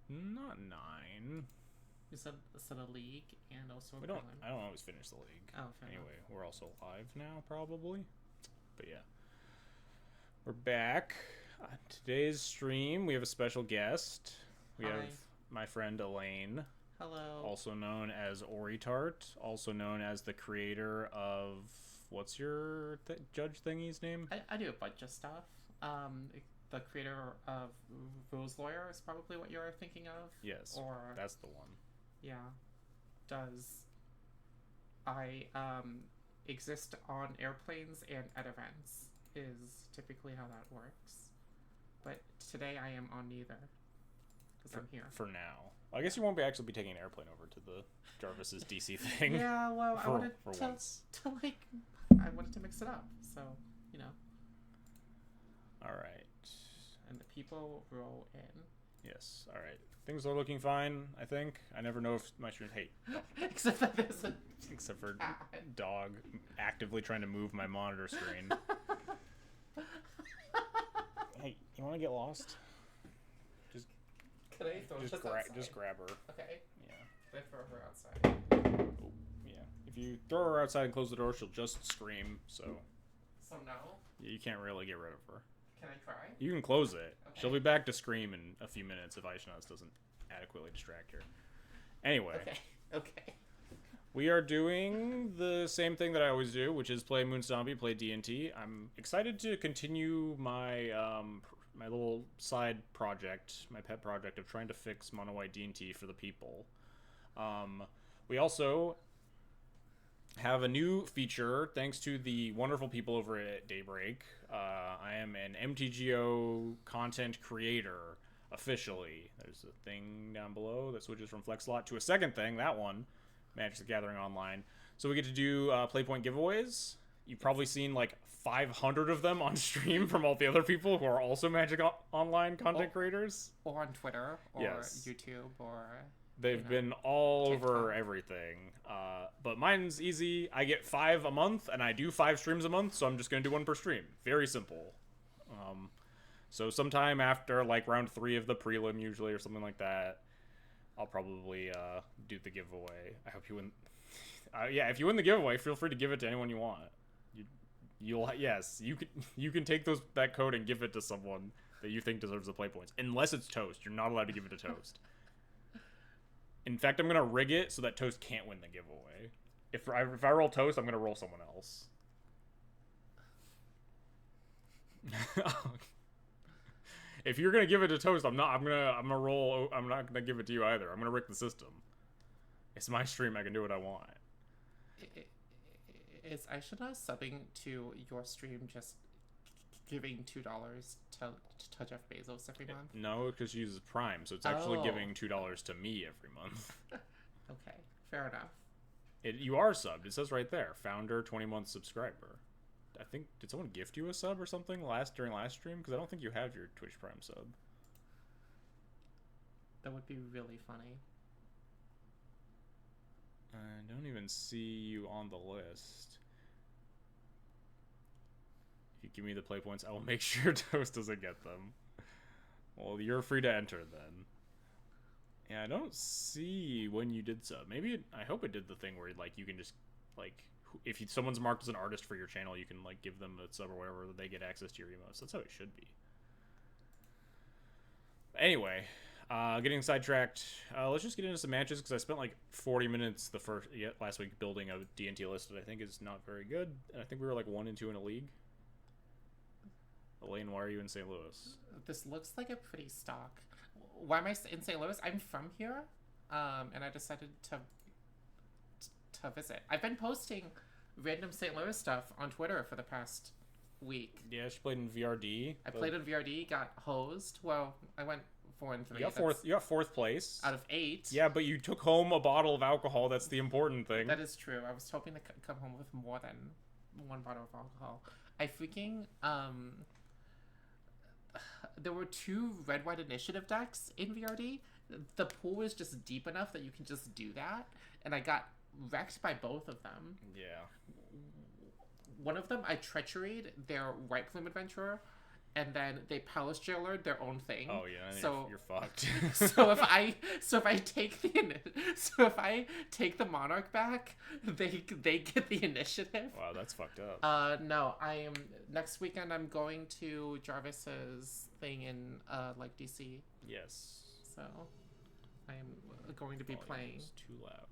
Not 9. You said a league and also a We don't. prelim. I don't always finish the league. Oh, fair Anyway, enough. we're also live now, probably. But yeah, we're back. Today's stream, we have a special guest. We Hi. have my friend Elaine, Hello. also known as Oritart, also known as the creator of what's your judge thingy's name? I do a bunch of stuff. The creator of Rose Lawyer is probably what you're thinking of. Yes, Or that's the one. yeah, does I exist on airplanes and at events is typically how that works. But today I am on neither because I'm here. For now, I guess you won't actually be taking an airplane over to the Jarvis's DC thing. Yeah, well, I wanted for to once. I wanted to mix it up, so you know. All right. And the people roll in. Yes. All right. Things are looking fine. I think. I never know if my stream. Hey, Except that there's a except for dog actively trying to move my monitor screen. Hey, you want to get lost? Just Can I throw this outside? just grab her. Okay. Yeah. Can I throw her outside? Oh, yeah. If you throw her outside and close the door, she'll just scream. So So no. you can't really get rid of her. Can I try? You can close it. Okay. She'll be back to scream in a few minutes if Aishanas doesn't adequately distract her. Anyway. Okay. Okay. We are doing the same thing that I always do, which is play Stompy, play D&T. I'm excited to continue my my little side project, my pet project of trying to fix Mono White D&T for the people. We also have a new feature thanks to the wonderful people over at Daybreak. I am an MTGO content creator officially. There's a thing down below that switches from Flex Slot to a second thing, that one. Magic the Gathering Online. So we get to do Playpoint giveaways. You've probably seen like 500 of them on stream from all the other people who are also Magic Online content creators. Or on Twitter, or Yes. YouTube, or They've been all TikTok. over everything. But mine's easy. I get 5 a month, and I do 5 streams a month, so I'm just going to do 1 per stream. Very simple. So sometime after like round 3 of the prelim, usually, or something like that, I'll probably do the giveaway. I hope you win. Yeah, if you win the giveaway, feel free to give it to anyone you want. You can take that code and give it to someone that you think deserves the play points. Unless it's Toast, you're not allowed to give it to Toast. In fact, I'm gonna rig it so that Toast can't win the giveaway. If I roll Toast, I'm gonna roll someone else. If you're gonna give it to Toast, I'm not gonna give it to you either. I'm gonna rig the system. It's my stream. I can do what I want. Is Aishana subbing to your stream just giving $2 to Jeff Bezos every month? No, because she uses Prime, so it's actually Oh. giving $2 to me every month. Okay, fair enough. You are subbed. It says right there, founder, 20-month subscriber. I think, did someone gift you a sub or something during last stream? Because I don't think you have your Twitch Prime sub. That would be really funny. I don't even see you on the list. If you give me the play points, I will make sure Toast doesn't get them. Well, you're free to enter then. Yeah, I don't see when you did sub. I hope it did the thing where like you can just like if someone's marked as an artist for your channel, you can like give them a sub or whatever, they get access to your emotes. That's how it should be. Anyway, getting sidetracked. Let's just get into some matches because I spent like 40 minutes last week building a D&T list that I think is not very good. And I think we were like 1-2 in a league. Elaine, why are you in St. Louis? This looks like a pretty stock. Why am I in St. Louis? I'm from here, and I decided to visit. I've been posting random St. Louis stuff on Twitter for the past week. Yeah, she played in VRD. I played in VRD, got hosed. Well, I went 4-3. You got fourth place out of 8. Yeah, but you took home a bottle of alcohol. That's the important thing. That is true. I was hoping to come home with more than 1 bottle of alcohol. I freaking there were 2 red white initiative decks in VRD. The pool was just deep enough that you can just do that, and I got wrecked by both of them. Yeah. One of them I treachery'd their White Plume Adventurer, and then they palace jailer their own thing. Oh yeah, and so you're fucked. so if I take the monarch back, they get the initiative. Wow, that's fucked up. No, next weekend I'm going to Jarvis's thing in like DC. Yes. So I am going to be playing. Too loud.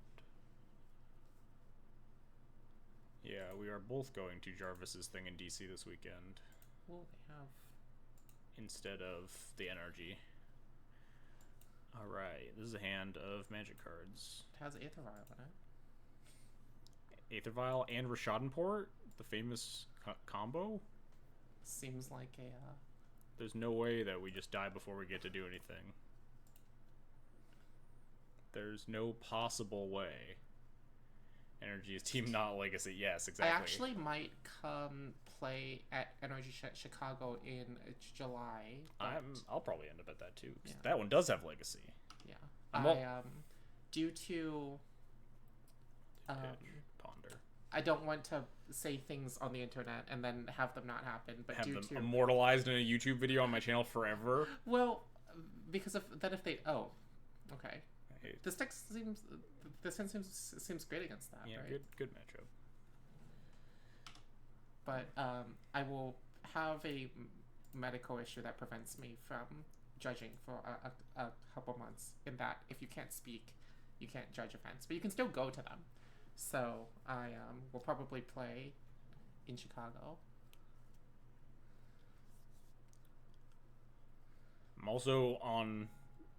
Yeah, we are both going to Jarvis's thing in DC this weekend. Well, they have instead of the energy. Alright, this is a hand of magic cards. It has Aether Vial in it. Aether Vial and Rashadenport, the famous combo? Seems like a... There's no way that we just die before we get to do anything. There's no possible way. Energy is team, not legacy. Yes, exactly. I actually might come play at Energy Chicago in July. I'll probably end up at that too. Yeah. That one does have legacy. Yeah. Due to ponder. I don't want to say things on the internet and then have them not happen, but have due them to immortalized in a YouTube video on my channel forever. Well, because of that, if they okay. This deck seems great against that. Yeah, right? good matchup. But I will have a medical issue that prevents me from judging for a couple months. In that, if you can't speak, you can't judge events, but you can still go to them. So I will probably play in Chicago. I'm also on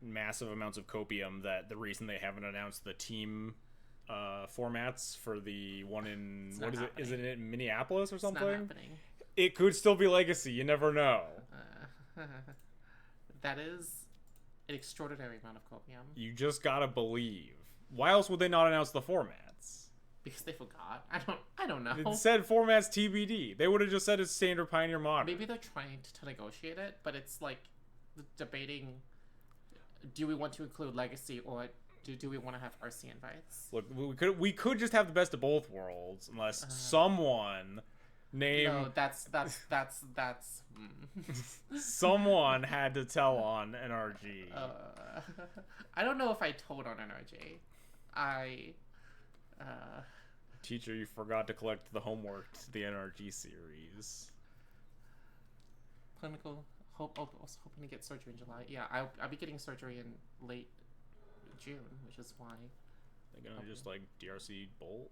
massive amounts of copium that the reason they haven't announced the team formats for the one in is it in Minneapolis or something? It's not happening. It could still be legacy. You never know. That is an extraordinary amount of copium. You just gotta believe. Why else would they not announce the formats? Because they forgot. I don't know. It said formats TBD. They would have just said it's standard, pioneer, modern. Maybe they're trying to negotiate it, but it's like debating. Do we want to include legacy or do we want to have RC invites? Look, we could just have the best of both worlds unless someone named. No, that's. Someone had to tell on NRG. I don't know if I told on NRG. Teacher, you forgot to collect the homework to the NRG series. Clinical. I was hoping to get surgery in July. Yeah, I'll be getting surgery in late June, which is why. They're gonna just like DRC Bolt?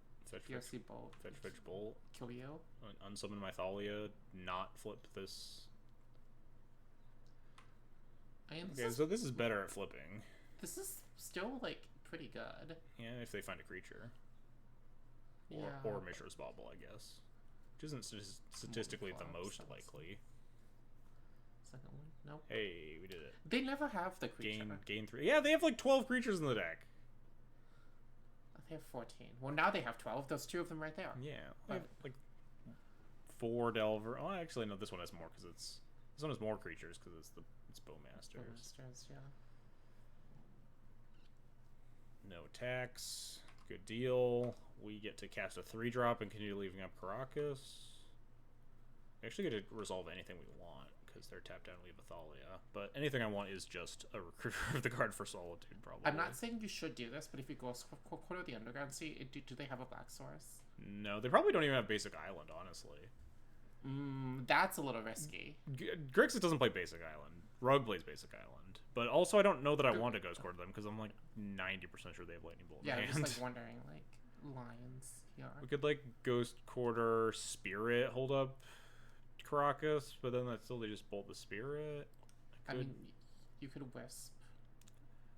DRC Bolt. Fetch Bolt. Kill you. Unsummon Mythalia, not flip this. So this is better at flipping. This is still, like, pretty good. Yeah, if they find a creature. Yeah. Or Mishra's Bauble, I guess. Which isn't statistically the most likely. Second one? Nope. Hey, we did it. They never have the creature. Gain 3. Yeah, they have like 12 creatures in the deck. They have 14. Well, now they have 12. There's 2 of them right there. Yeah. They have like 4 Delver. Oh, actually, no, this one has more because it's... This one has more creatures because it's Bowmasters. Bowmasters, yeah. No attacks. Good deal. We get to cast a 3-drop and continue leaving up Caracas. We actually get to resolve anything we want because they're tapped down and leave Athalia. But anything I want is just a recruiter of the card for Solitude, probably. I'm not saying you should do this, but if you go Quarter of the Underground Sea, do they have a black source? No, they probably don't even have Basic Island, honestly. That's a little risky. Grixis doesn't play Basic Island. Rug plays Basic Island. But also, I don't know that I want to Ghost Quarter them because I'm like 90% sure they have Lightning Bolt in Yeah, I'm hand. just like wondering, like, lions here. We could like Ghost Quarter Spirit, hold up Caracas, but then that's still they just bolt the Spirit. I mean, you could Wisp,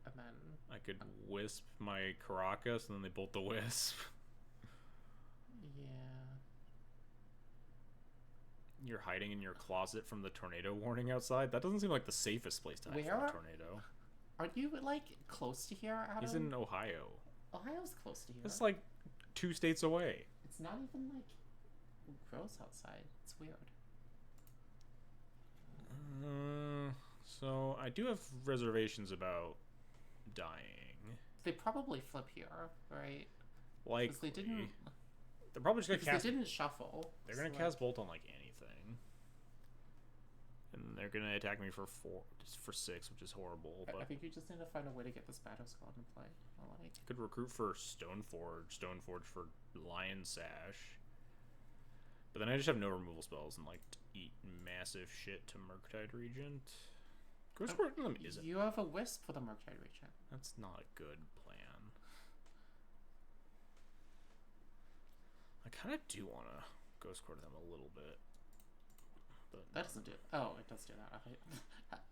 and then I could Wisp my Caracas, and then they bolt the Wisp. Yeah. You're hiding in your closet from the tornado warning outside? That doesn't seem like the safest place to hide from a tornado. Aren't you, like, close to here, Adam? He's in Ohio. Ohio's close to here. It's like 2 states away. It's not even, like, gross outside. It's weird. So, I do have reservations about dying. They probably flip here, right? Like, they didn't... They're probably just gonna cast... They didn't shuffle. They're gonna cast Bolt on, like, anything. And they're gonna attack me for 6, which is horrible. But I think you just need to find a way to get this battle squad in play. I could recruit for Stoneforge for Lion Sash. But then I just have no removal spells and like eat massive shit to Murktide Regent. Ghost Court them isn't. You have a Wisp for the Murktide Regent. That's not a good plan. I kind of do want to Ghost Court them a little bit. But that doesn't do it. Oh, it does do that.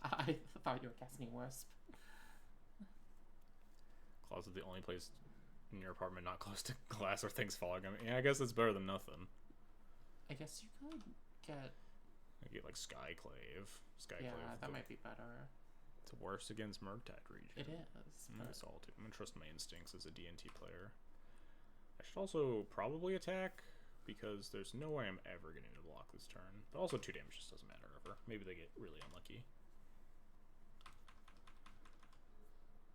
I thought you were casting Wisp. Closet the only place in your apartment not close to glass or things falling. I mean, yeah, I guess it's better than nothing. I guess you could get... I get like Skyclave. Yeah, that might be better. It's worse against Murktide Regent. It is. I'm gonna trust my instincts as a D&T player. I should also probably attack, because there's no way I'm ever getting to block this turn. But also 2 damage just doesn't matter ever. Maybe they get really unlucky.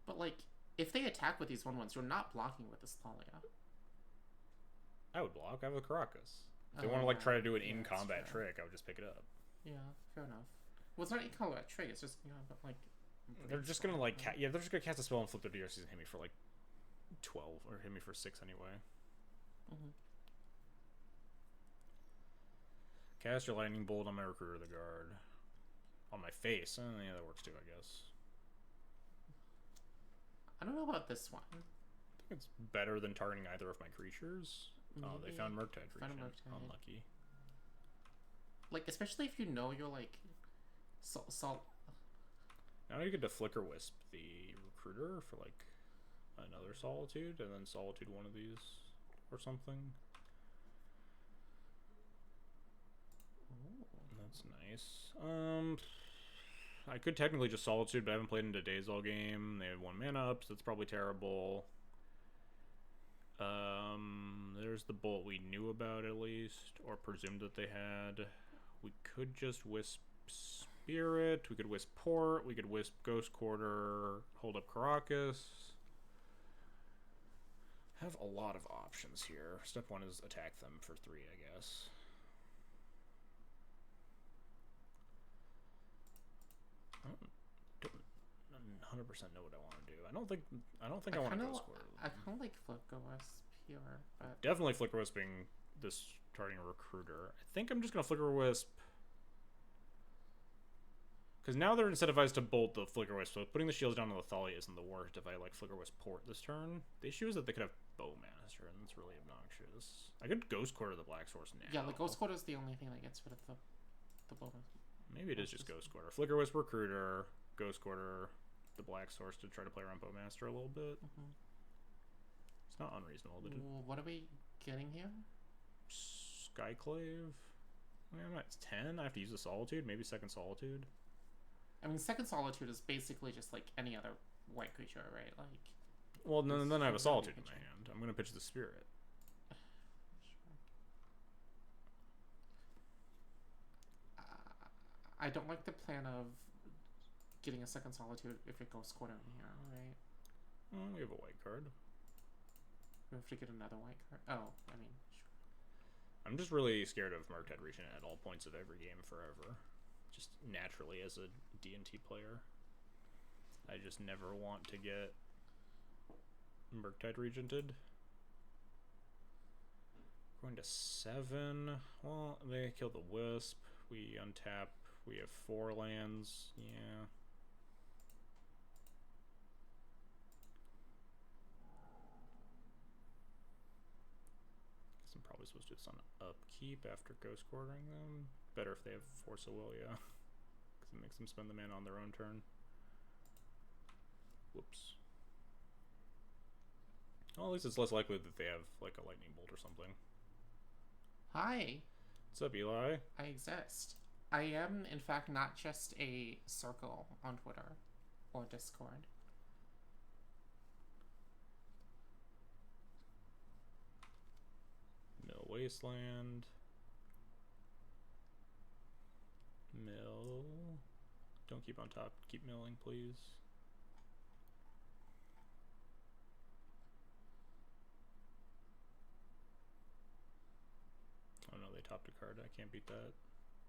But like, if they attack with these 1/1s, you're not blocking with this Thalia. I would block. I have a Caracas. If they want to like try to do an in-combat trick, I would just pick it up. Yeah, fair enough. Well, it's not in-combat trick. It's just, but like... They're just gonna like... they're just gonna cast a spell and flip their DRCs and hit me for like 12, or hit me for 6 anyway. Mm-hmm. Cast your Lightning Bolt on my Recruiter of the Guard. On my face. Yeah, that works too, I guess. I don't know about this one. I think it's better than targeting either of my creatures. Oh, they found Murktide Regent. Unlucky. Like, especially if you know you're like... Now you get to Flicker Wisp the Recruiter for like another Solitude, and then Solitude one of these or something. Ooh. That's nice. I could technically just Solitude, but I haven't played into Days all game. They have 1 mana up, so that's probably terrible. There's the Bolt we knew about at least, or presumed that they had. We could just Wisp Spirit. We could Wisp Port. We could Wisp Ghost Quarter. Hold up Caracas. Have a lot of options here. Step 1 is attack them for 3, I guess. I don't 100% know what I want to do. I don't think I want to Ghost Quarter. I kind of like Flicker Wisp here, but definitely Flicker Wisping this targeting a Recruiter. I think I'm just gonna Flicker Wisp, because now they're incentivized to bolt the Flicker Wisp. So putting the shields down on the Thalia isn't the worst if I like Flicker Wisp Port this turn. The issue is that they could have Bowmaster, and that's really obnoxious. I could Ghost Quarter the Black Source now. Yeah, the Ghost Quarter is the only thing that gets rid of the bonus. Maybe it is just Ghost Quarter. Flicker Wisp Recruiter, Ghost Quarter the Black Source to try to play around Bowmaster a little bit. It's not unreasonable to do. What are we getting here? Skyclave? I'm at 10. I have to use the Solitude. Maybe second Solitude. I mean, second Solitude is basically just like any other white creature, right? Like. Well, then I have a Solitude in my hand. I'm going to pitch the Spirit. I don't like the plan of getting a second Solitude if it goes quarter in here, right? Well, we have a white card. We have to get another white card. Oh, I mean, sure. I'm just really scared of Murktide Regent at all points of every game forever. Just naturally as a D&T player. I just never want to get Murktide Regented. Going to 7. Well, they kill the Wisp. We untap. We have 4 lands. Yeah. I'm probably supposed to do this on upkeep after Ghost Quartering them. Better if they have Force of Will, yeah. Because it makes them spend the mana on their own turn. Whoops. Well, at least it's less likely that they have, like, a Lightning Bolt or something. Hi. What's up, Eli? I exist. I am, in fact, not just a circle on Twitter or Discord. Mill Wasteland. Mill. Don't keep on top. Keep milling, please. Oh no, they topped a card. I can't beat that.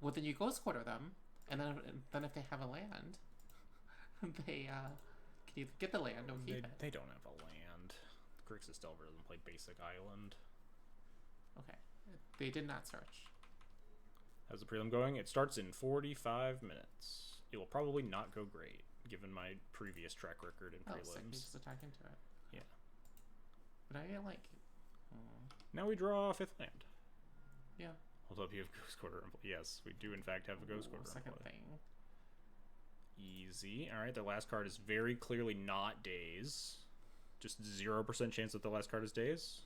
Well, then you Ghost Quarter them, And then if they have a land, they can either get the land or keep it. They don't have a land. Grixis Delver doesn't play basic island. Okay. They did not search. How's the prelim going? It starts in 45 minutes. It will probably not go great, given my previous track record in prelims. Sick. You just attack into it. Yeah. But I like... Now we draw 5th land. Yeah. Hold up, you have Ghost Quarter in play. Yes, we do in fact have a Ghost Quarter in Second play. thing. Easy. Alright, the last card is very clearly not Daze. Just 0% chance that the last card is Daze.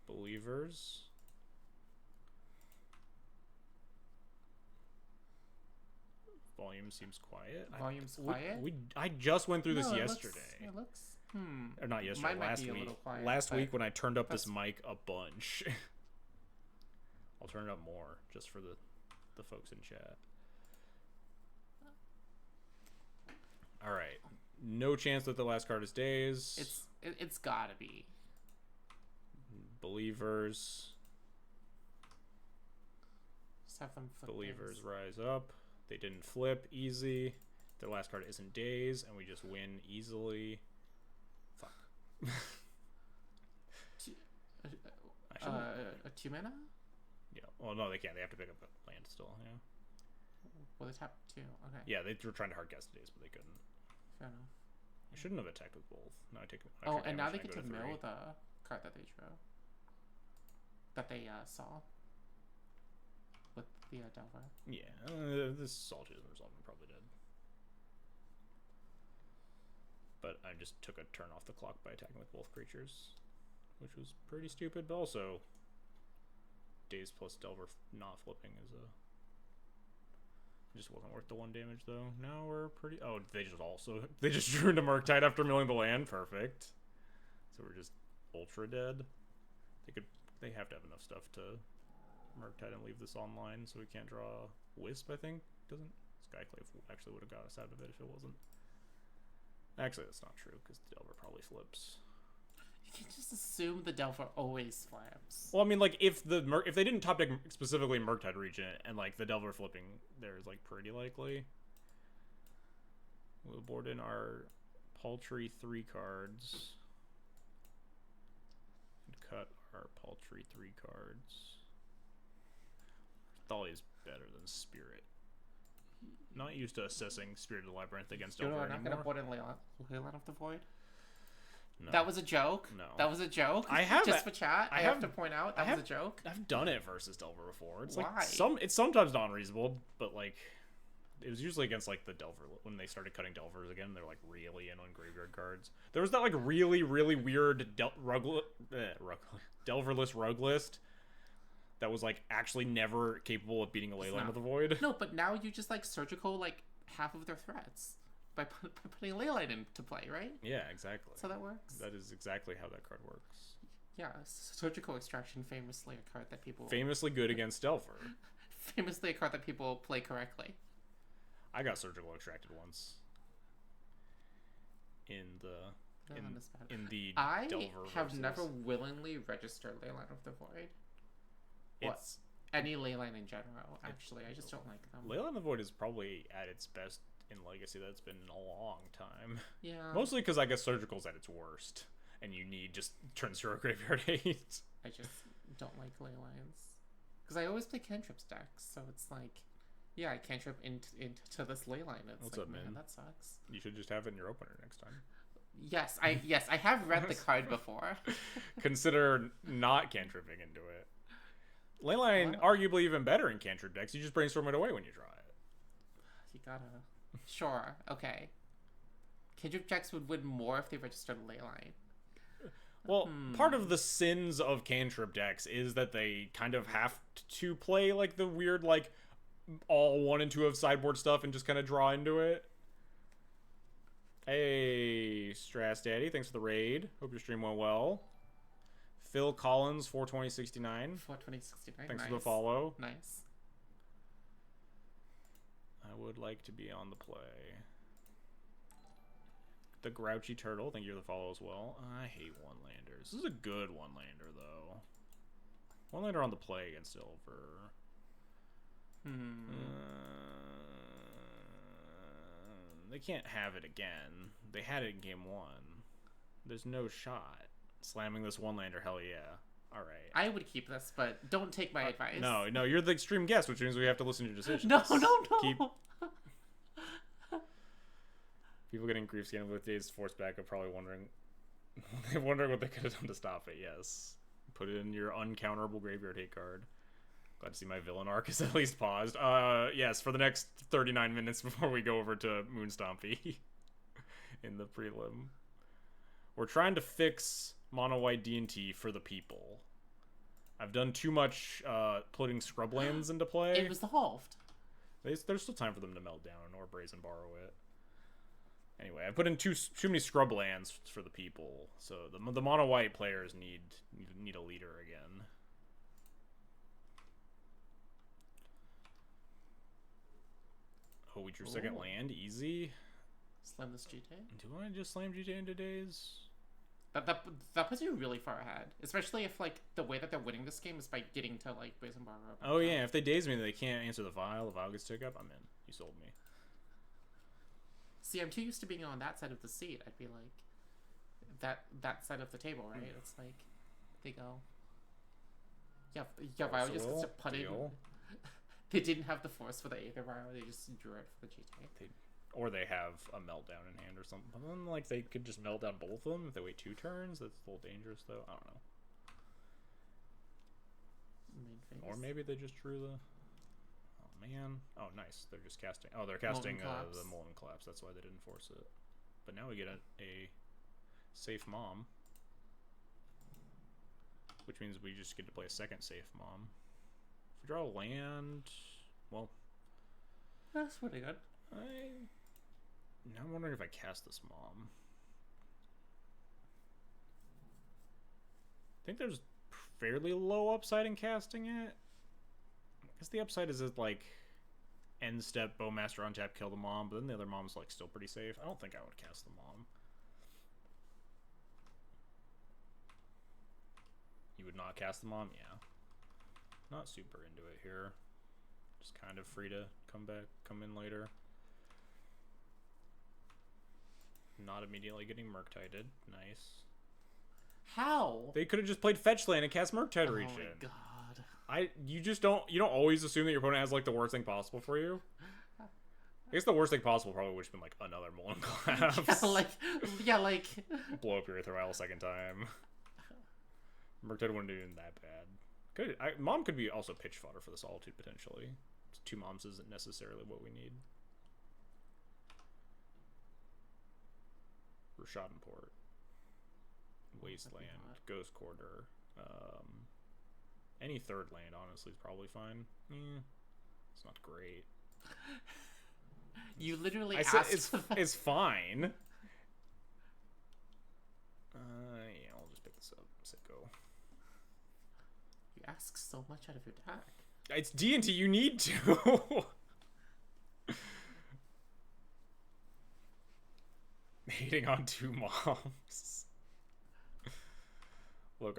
Believers. Volume seems quiet. Volume's quiet? I just went through this No, yesterday. It looks... Or not yesterday, Mine might last be a week. little quiet, Last but week when I turned up this mic a bunch. I'll turn it up more just for the folks in chat. All right. No chance that the last card is Daze. It's gotta be. Believers. Just have them flip Believers things. rise up. They didn't flip. Easy. Their last card isn't Daze, and we just win easily. Fuck. A 2 mana? Yeah. Well, no, they can't. They have to pick up a land still. Yeah. Well, they tap 2. Okay. Yeah, they were trying to hard guess Daze, but they couldn't. Fair enough. I shouldn't have attacked with both. No, I take. And now they get to mill mill the card that they drew. That they saw. With the Delver. Yeah, this Salty isn't resolving. Probably did. But I just took a turn off the clock by attacking with both creatures, which was pretty stupid. But also, Daze plus Delver not flipping is a. It just wasn't worth the 1 damage though. Now we're pretty. Oh, they just drew into Murktide after milling the land. Perfect. So we're just ultra dead. They have to have enough stuff to Murktide and leave this online, so we can't draw Wisp. I think doesn't. Skyclave actually would have got us out of it if it wasn't. Actually, that's not true because Delver probably flips. You can just assume the Delver always flips. Well, I mean, like if they didn't top deck specifically Murktide Regent and like the Delver flipping, there's like pretty likely. We'll board in our paltry 3 cards and cut our paltry 3 cards. Thali is better than Spirit. Not used to assessing Spirit of the Labyrinth against Delver You're anymore. not gonna board in Leyline of the Void? No. That was a joke. No. That was a joke. I have just for chat. I have to point out that was a joke. I've done it versus Delver before. It's Why? like it's sometimes not unreasonable, but like it was usually against like the Delver when they started cutting Delvers again. They're like really in on graveyard cards. There was that like really weird Delverless rug list that was like actually never capable of beating a Leyline of the Void. No, but now you just like surgical like half of their threats by putting Leyline into play, right? Yeah, exactly. So that works. That is exactly how that card works. Yeah, surgical extraction, famously a card that people Famously good against Delver. famously a card that people play correctly. I got surgical extracted once. In the I Delver have versus. never willingly registered Leyline of the Void. It's any Leyline in general, actually. I just don't like them. Leyline of the Void is probably at its best in Legacy. That's been in a long time. Yeah. Mostly because I guess Surgical's at its worst, and you need just turn 0 graveyard 8. I just don't like Leylines. Because I always play cantrips decks, so it's like, yeah, I cantrip into this Leyline. It's What's like, up, man? That sucks. You should just have it in your opener next time. Yes, I have read the card before. Consider not cantripping into it. Leyline, arguably even better in cantrip decks. You just brainstorm it away when you draw it. You gotta. Sure, okay. Cantrip decks would win more if they registered Leyline. Well, part of the sins of cantrip decks is that they kind of have to play like the weird, like, all 1 and 2 of sideboard stuff and just kind of draw into it. Hey, Strass Daddy, thanks for the raid. Hope your stream went well. Phil Collins, 42069. 42069. Thanks nice. for the follow. Nice. I would like to be on the play. The Grouchy Turtle, thank you for the follow as well. I hate one-landers. This is a good one-lander, though. One-lander on the play against Silver. They can't have it again. They had it in game 1. There's no shot. Slamming this one lander, hell yeah. Alright. I would keep this, but don't take my advice. No, you're the extreme guest, which means we have to listen to your decisions. No. Keep... People getting grief scanning with days forced back are probably wondering what they could have done to stop it, yes. Put it in your uncounterable graveyard hate card. Glad to see my villain arc is at least paused. Yes, for the next 39 minutes before we go over to Moon Stompy in the prelim. We're trying to fix mono white D&T for the people. I've done too much putting scrublands into play. It was the halved. There's still time for them to melt down or brazen borrow it. Anyway, I put in too many scrublands for the people, so the mono white players need a leader again. Oh, we drew second land, easy. Slam this GTA. Do I just slam GTA into days? That puts you really far ahead, especially if like the way that they're winning this game is by getting to like brazen borrow. Oh yeah, if they daze me, they can't answer the vial. The vial gets took up. I'm in. You sold me. See, I'm too used to being on that side of the seat. I'd be like, that side of the table, right? It's like, they go. Yeah, Vio just gets to put in. They didn't have the force for the Aether Vio. They just drew it for the GTA. Or they have a meltdown in hand or something. But then, like, they could just melt down both of them if they wait 2 turns. That's a little dangerous, though. I don't know. Or maybe they just drew the... Man. Oh, nice. They're just casting. Oh, they're casting the Molten Collapse. That's why they didn't force it. But now we get a safe mom. Which means we just get to play a second safe mom. If we draw a land... Well... That's pretty good. Now I'm wondering if I cast this mom. I think there's fairly low upside in casting it. I guess the upside is that, like, end step, Bowmaster, untap, kill the mom, but then the other mom's, like, still pretty safe. I don't think I would cast the mom. You would not cast the mom? Yeah. Not super into it here. Just kind of free to come in later. Not immediately getting Murktited. Nice. How? They could have just played Fetch Land and cast Murktide Reach in. Oh my god. You don't always assume that your opponent has like the worst thing possible for you. I guess the worst thing possible probably would have been like another Molten Collapse. yeah, like blow up your Aether Vial a second time. Murktide wouldn't do that bad. Mom could be also pitch fodder for the Solitude potentially. 2 moms isn't necessarily what we need. Rashad Port, Wasteland, Ghost Quarter, any third land honestly is probably fine. It's not great. You literally asked it's fine. Yeah, I'll just pick this up. Sicko. You ask so much out of your deck. It's D&T. You need to. Hating on 2 moms. Look,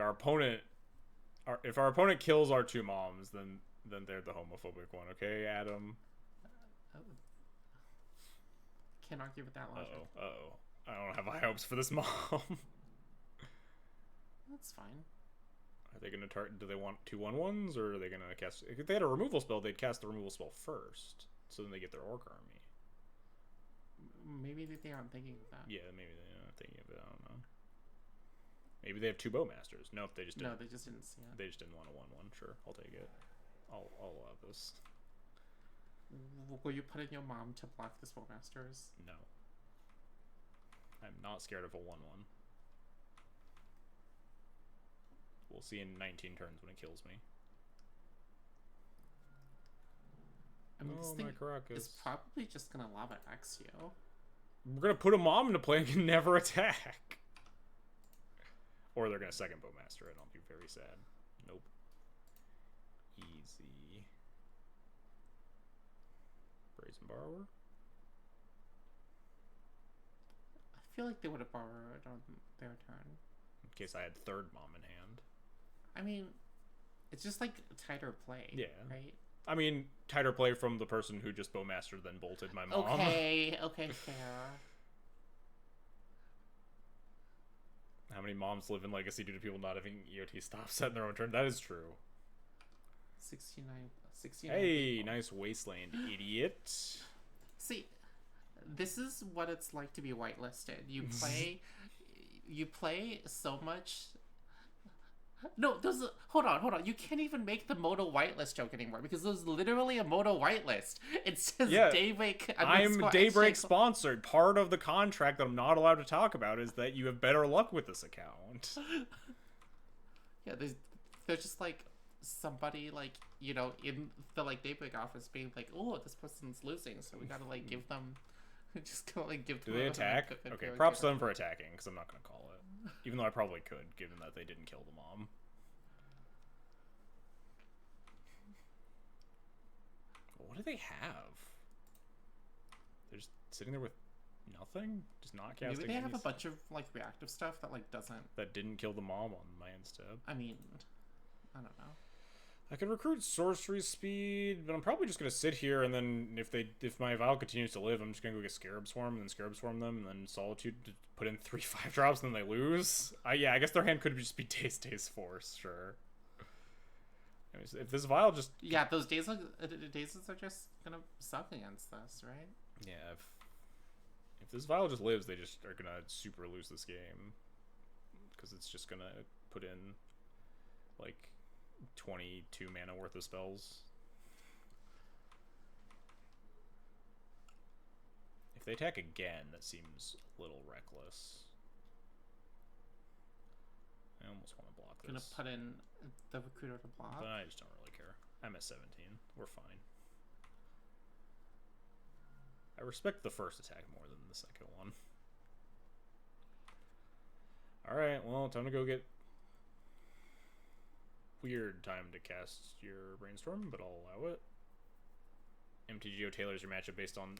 if our opponent kills our 2 moms, then they're the homophobic one, okay, Adam? Can't argue with that logic. Uh-oh. I don't have high hopes for this mom. That's fine. Are they gonna do they want 2 1/1s, or are they gonna cast... If they had a removal spell, they'd cast the removal spell first, so then they get their Orc Army. Maybe they aren't thinking of that. Yeah, maybe they're not thinking of it. I don't know. Maybe they have 2 Bowmasters. Nope, they just didn't. No, they just didn't see it. They just didn't want a 1/1. Sure, I'll take it. I'll allow this. Will you put in your mom to block the Spellmasters? No. I'm not scared of a 1/1. We'll see in 19 turns when it kills me. I mean, this thing is probably just gonna Lava X you. We're gonna put a mom into play and can never attack. Or they're gonna second Bowmaster and I'll be very sad. Nope. Easy. Brazen Borrower. I feel like they would have borrowed on their turn. In case I had 3rd mom in hand. I mean, it's just like a tighter play. Yeah. Right? I mean, tighter play from the person who just bowmastered then bolted my mom. Okay, okay, fair. How many moms live in Legacy due to people not having EOT stop set in their own turn? That is true. 69 Hey, people. nice wasteland, idiot. See, this is what it's like to be whitelisted. You play so much. No, hold on. You can't even make the Moto whitelist joke anymore because there's literally a Moto whitelist. It says Yeah, Daybreak. I'm Daybreak sponsored. Part of the contract that I'm not allowed to talk about is that you have better luck with this account. Yeah, there's just like somebody like, you know, in the like Daybreak office being like, oh, this person's losing, so we gotta like give them, just gonna like give. Do they attack? Okay, props to them for attacking because I'm not gonna call it, even though I probably could, given that they didn't kill the mom. What do they have? They're just sitting there with nothing, just not casting. Maybe they have a bunch of like reactive stuff that like doesn't. That didn't kill the mom on my end step. I mean, I don't know. I could recruit sorcery speed, but I'm probably just gonna sit here and then if my Vial continues to live, I'm just gonna go get Scarab Swarm and then Scarab Swarm them and then Solitude to put in 3 5-drops and then they lose. Yeah, I guess their hand could just be Daze Force, sure. Anyways, if this Vial just those dazes are just gonna suck against this, right? Yeah, if this Vial just lives, they just are gonna super lose this game because it's just gonna put in like 22 mana worth of spells. If they attack again, that seems a little reckless. I almost want to block this. Gonna put in the recruiter to block. But I just don't really care. I'm at 17. We're fine. I respect the first attack more than the second one. Alright, well, time to go get weird time to cast your Brainstorm, but I'll allow it. MTGO tailors your matchup based on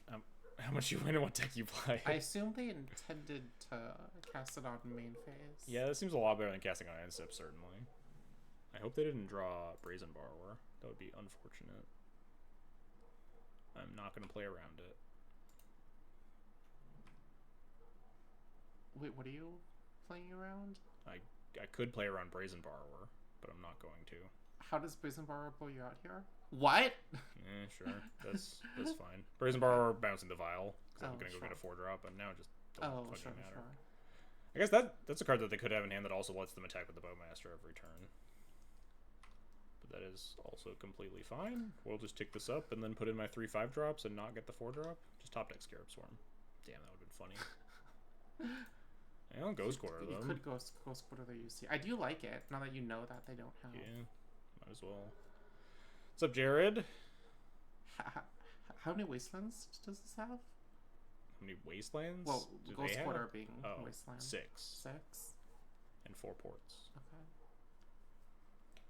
how much you win and what deck you play. I assume they intended to cast it on main phase. Yeah, that seems a lot better than casting on end step, certainly. I hope they didn't draw Brazen Borrower. That would be unfortunate. I'm not going to play around it. Wait, what are you playing around? I could play around Brazen Borrower, but I'm not going to. How does Brazen Borrower pull you out here? What? Sure. That's fine. Brazen Borrower bouncing the Vial, because I'm going to go sure. get a 4-drop, but now it just doesn't fucking matter. Sure. I guess that's a card that they could have in hand that also lets them attack with the Bowmaster every turn. But that is also completely fine. We'll just tick this up and then put in my 3 5-drops and not get the 4-drop. Just top deck Scarab Swarm. Damn, that would have been funny. I don't Ghost Quarter them. You could Ghost Quarter the UC. I do like it, now that you know that they don't have. Yeah, might as well. What's up, Jared? How many Wastelands does this have? How many Wastelands? Well, do Ghost they Quarter have? being Oh, Wasteland. 6. 6? And 4 ports. Okay.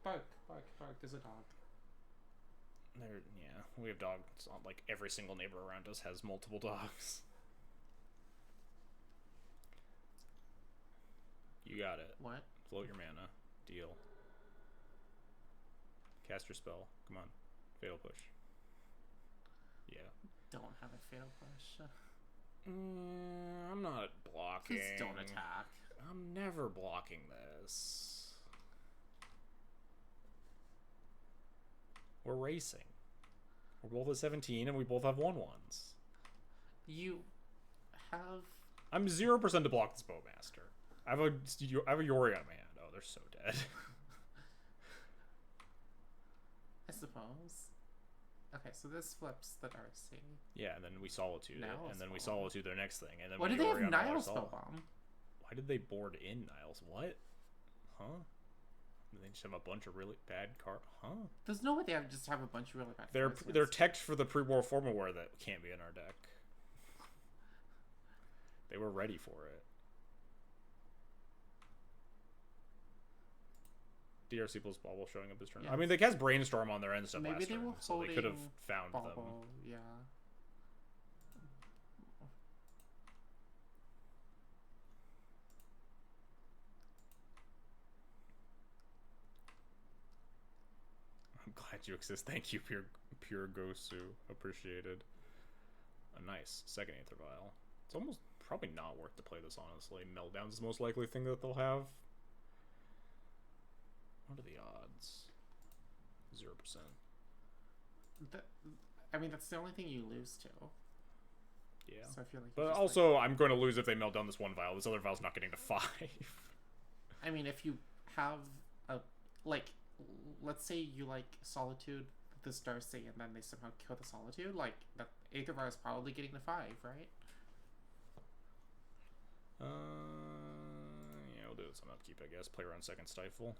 Bark. There's a dog. Yeah, we have dogs. It's not like every single neighbor around us has multiple dogs. You got it. What? Float your mana. Deal. Cast your spell. Come on. Fatal Push. Yeah. Don't have a fatal push. I'm not blocking. Please don't attack. I'm never blocking this. We're racing. We're both at 17 and we both have 1/1s. You have... I'm 0% to block this Bowmaster. I have a Yori on my hand. Oh, they're so dead. I suppose. Okay, so this flips the Darcy. Yeah, and then we Solitude it, and then we Solitude their next thing, and then why we did they have Yori on Nile our Spellbomb? Why did they board in Niles? What? Huh? They just have a bunch of really bad cards. Huh? There's no way they just have a bunch of really bad cards. They're teched for the pre-war Formaware that can't be in our deck. They were ready for it. DRC plus Bauble showing up this turn. Yeah. I mean, they cast Brainstorm on their end stuff last turn, so they could have found Bauble, them. Yeah. I'm glad glad you exist. Thank you, pure Gosu. Appreciated. A nice second Aether Vial. It's almost probably not worth to play this, honestly. Meltdown's the most likely thing that they'll have. What are the odds? 0%. I mean, that's the only thing you lose to. Yeah. So I feel like. But also, like, I'm going to lose if they melt down this one vial. This other vial's not getting to 5. I mean, if you have a like, let's say you like Solitude this Darcy, and then they somehow kill the Solitude, like that Aether Vial is probably getting to 5, right? Yeah, we'll do some upkeep, I guess. Play around second Stifle.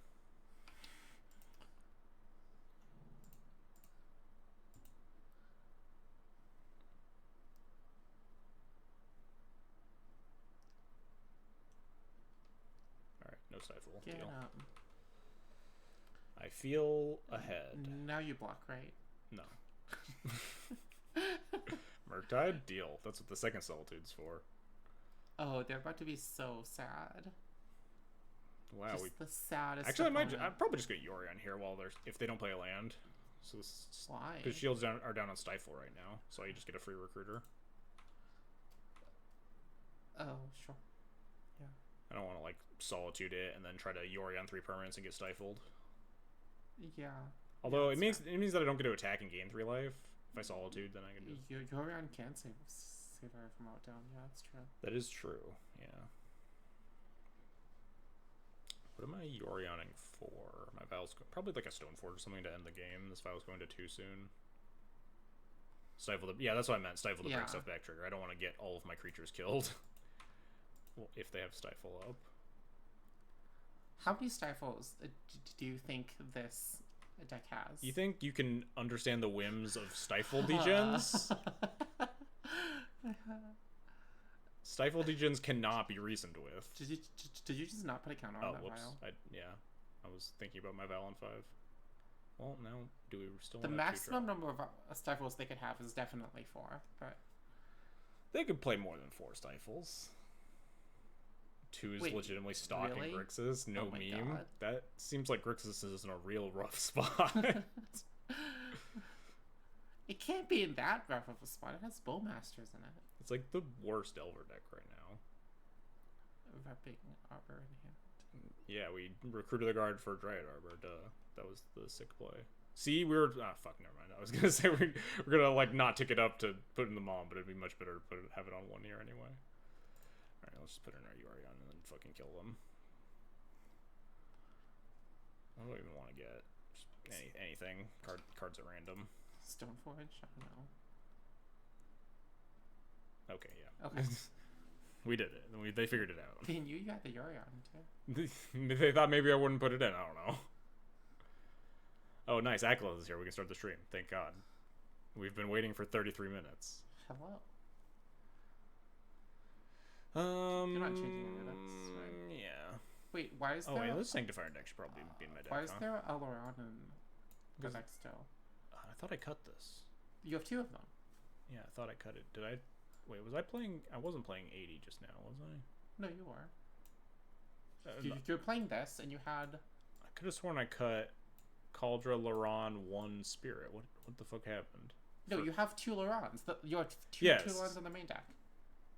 Alright, no Stifle. Get Deal. up. I feel ahead. Now you block, right? No. Murktide? Deal. That's what the second Solitude's for. Oh, they're about to be so sad. Wow, just the saddest. Actually, I'd probably just get Yori on here while if they don't play a land. So why? Because shields are down on Stifle right now, so you just get a free recruiter. Oh, sure. Yeah. I don't want to like Solitude it and then try to Yori on 3 permanents and get stifled. Yeah. Although yeah, it means that I don't get to attack and gain 3 life. If I Solitude, then I can just. Yorion can save her from outdown. Yeah, that's true. That is true. Yeah. What am I Yorioning for? My vial's probably like a Stoneforge or something to end the game. This vial's going to too soon. Stifle the. Yeah, that's what I meant. Stifle the break stuff back trigger. I don't want to get all of my creatures killed. Well, if they have Stifle up. How many Stifles do you think this deck has? You think you can understand the whims of Stifle degens? Stifle degens cannot be reasoned with. Did you just not put a counter on that vial? Yeah. I was thinking about my vial on 5. Well, now, do we still the maximum number of Stifles they could have is definitely 4, but... They could play more than 4 Stifles. 2 is legitimately stalking really? Grixis. No meme. God. That seems like Grixis is in a real rough spot. It can't be in that rough of a spot. It has Bowmasters in it. It's like the worst Elver deck right now. Repping Arbor in hand. Yeah, we recruited the guard for Dryad Arbor. Duh. That was the sick play. See, we were... Ah, fuck, never mind. I was gonna say we're gonna, like, not tick it up to put in the Mom, but it'd be much better to have it on 1 year anyway. Alright, let's just put in our Yorion and then fucking kill them. What do I even want to get? Just anything. Cards at random. Stoneforge? I don't know. Okay, yeah. Okay. We did it. They figured it out. They knew you had the Yorion, too. They thought maybe I wouldn't put it in. I don't know. Oh, nice. Acolyte is here. We can start the stream. Thank God. We've been waiting for 33 minutes. Hello. You're not changing any of this, right? Yeah. Wait, why is there... Oh, wait, this Sanctifier deck should probably be in my deck, Why is there a Loran in the deck still? I thought I cut this. You have 2 of them. Yeah, I thought I cut it. Did I... Wait, was I playing... I wasn't playing 80 just now, was I? No, you were. You're playing this, and you had... I could have sworn I cut Cauldra, Loran, 1 Spirit. What the fuck happened? No, you have 2 Lorans. You have two Lorans on the main deck.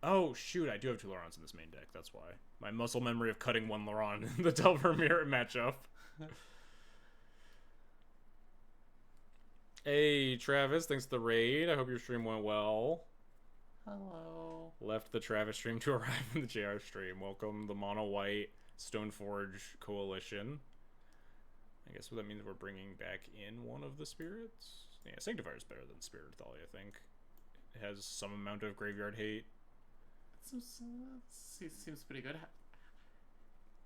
Oh, shoot, I do have 2 Lorans in this main deck. That's why. My muscle memory of cutting 1 Loran in the Delver Mirror matchup. Hey, Travis, thanks for the raid. I hope your stream went well. Hello. Left the Travis stream to arrive in the JR stream. Welcome the Mono White Stoneforge Coalition. I guess what that means we're bringing back in one of the spirits. Yeah, Sanctifier is better than Spirit of Thalia, I think. It has some amount of graveyard hate. Seems pretty good.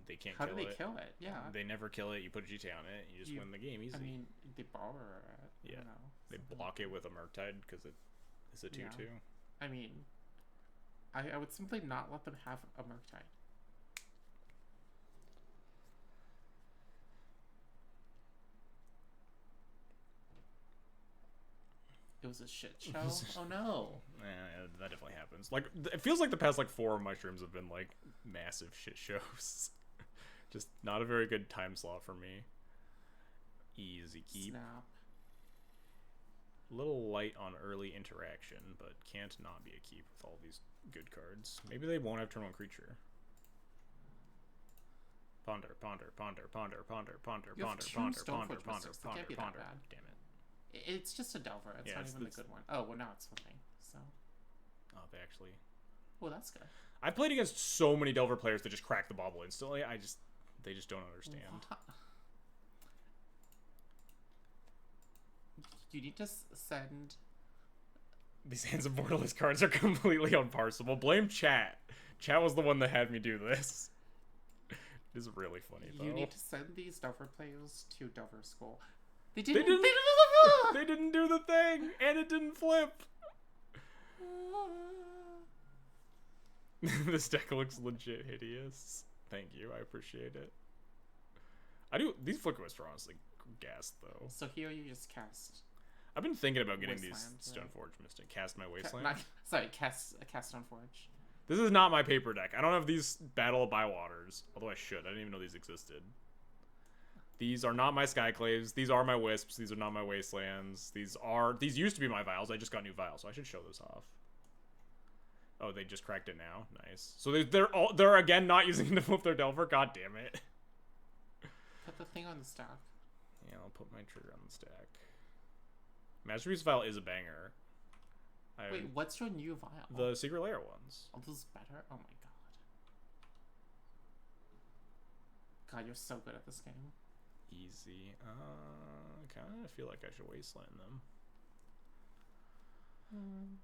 They can't How kill do it. they kill it? Yeah. They never kill it. You put a GT on it, you just win the game easy. I mean, they borrow it. Yeah. I don't know, they block it with a Murktide because it is a 2-2. Yeah. I mean, I would simply not let them have a Murktide. It was a shit show. Oh no. Yeah, that definitely happens. Like, it feels like the past like 4 of my streams have been like massive shit shows. Just not a very good time slot for me. Easy keep. Snap. A little light on early interaction, but can't not be a keep with all these good cards. Maybe they won't have turn 1 creature. Ponder, ponder, ponder, ponder, ponder, ponder, You have ponder, two ponder, Stoneforge ponder, ponder, Mystics. That can't ponder, be that ponder. bad. Damn it. It's just a Delver. It's Yeah, not it's- even the it's- good one. Oh, well, now it's flipping. So, Oh, they actually... well, that's good. I've played against so many Delver players that just crack the bobble instantly. They just don't understand. What? You need to send... These Hands of Borderless cards are completely unparsable. Blame chat. Chat was the one that had me do this. It is really funny, though. You need to send these Delver players to Delver School. They didn't- didn't. They didn't do the thing, and it didn't flip. This deck looks legit hideous. Thank you, I appreciate it. These Flickerwists are honestly gas, though. So here you just cast. I've been thinking about getting Wasteland, these right? Stoneforge Mystic. Cast my Wasteland. Cast on Forge. This is not my paper deck. I don't have these Battle of Bywaters. Although I should. I didn't even know these existed. These are not my Skyclaves. These are my Wisps. These are not my Wastelands. These used to be my Vials. I just got new Vials, so I should show this off. Oh, they just cracked it now. Nice. So they're again not using it to flip their Delver. God damn it. Put the thing on the stack. Yeah, I'll put my trigger on the stack. Masterpiece Vial is a banger. Wait, what's your new Vial? The Secret Lair ones. Oh, this is better? Oh my god. God, you're so good at this game. Easy. I kind of feel like I should Wasteland them.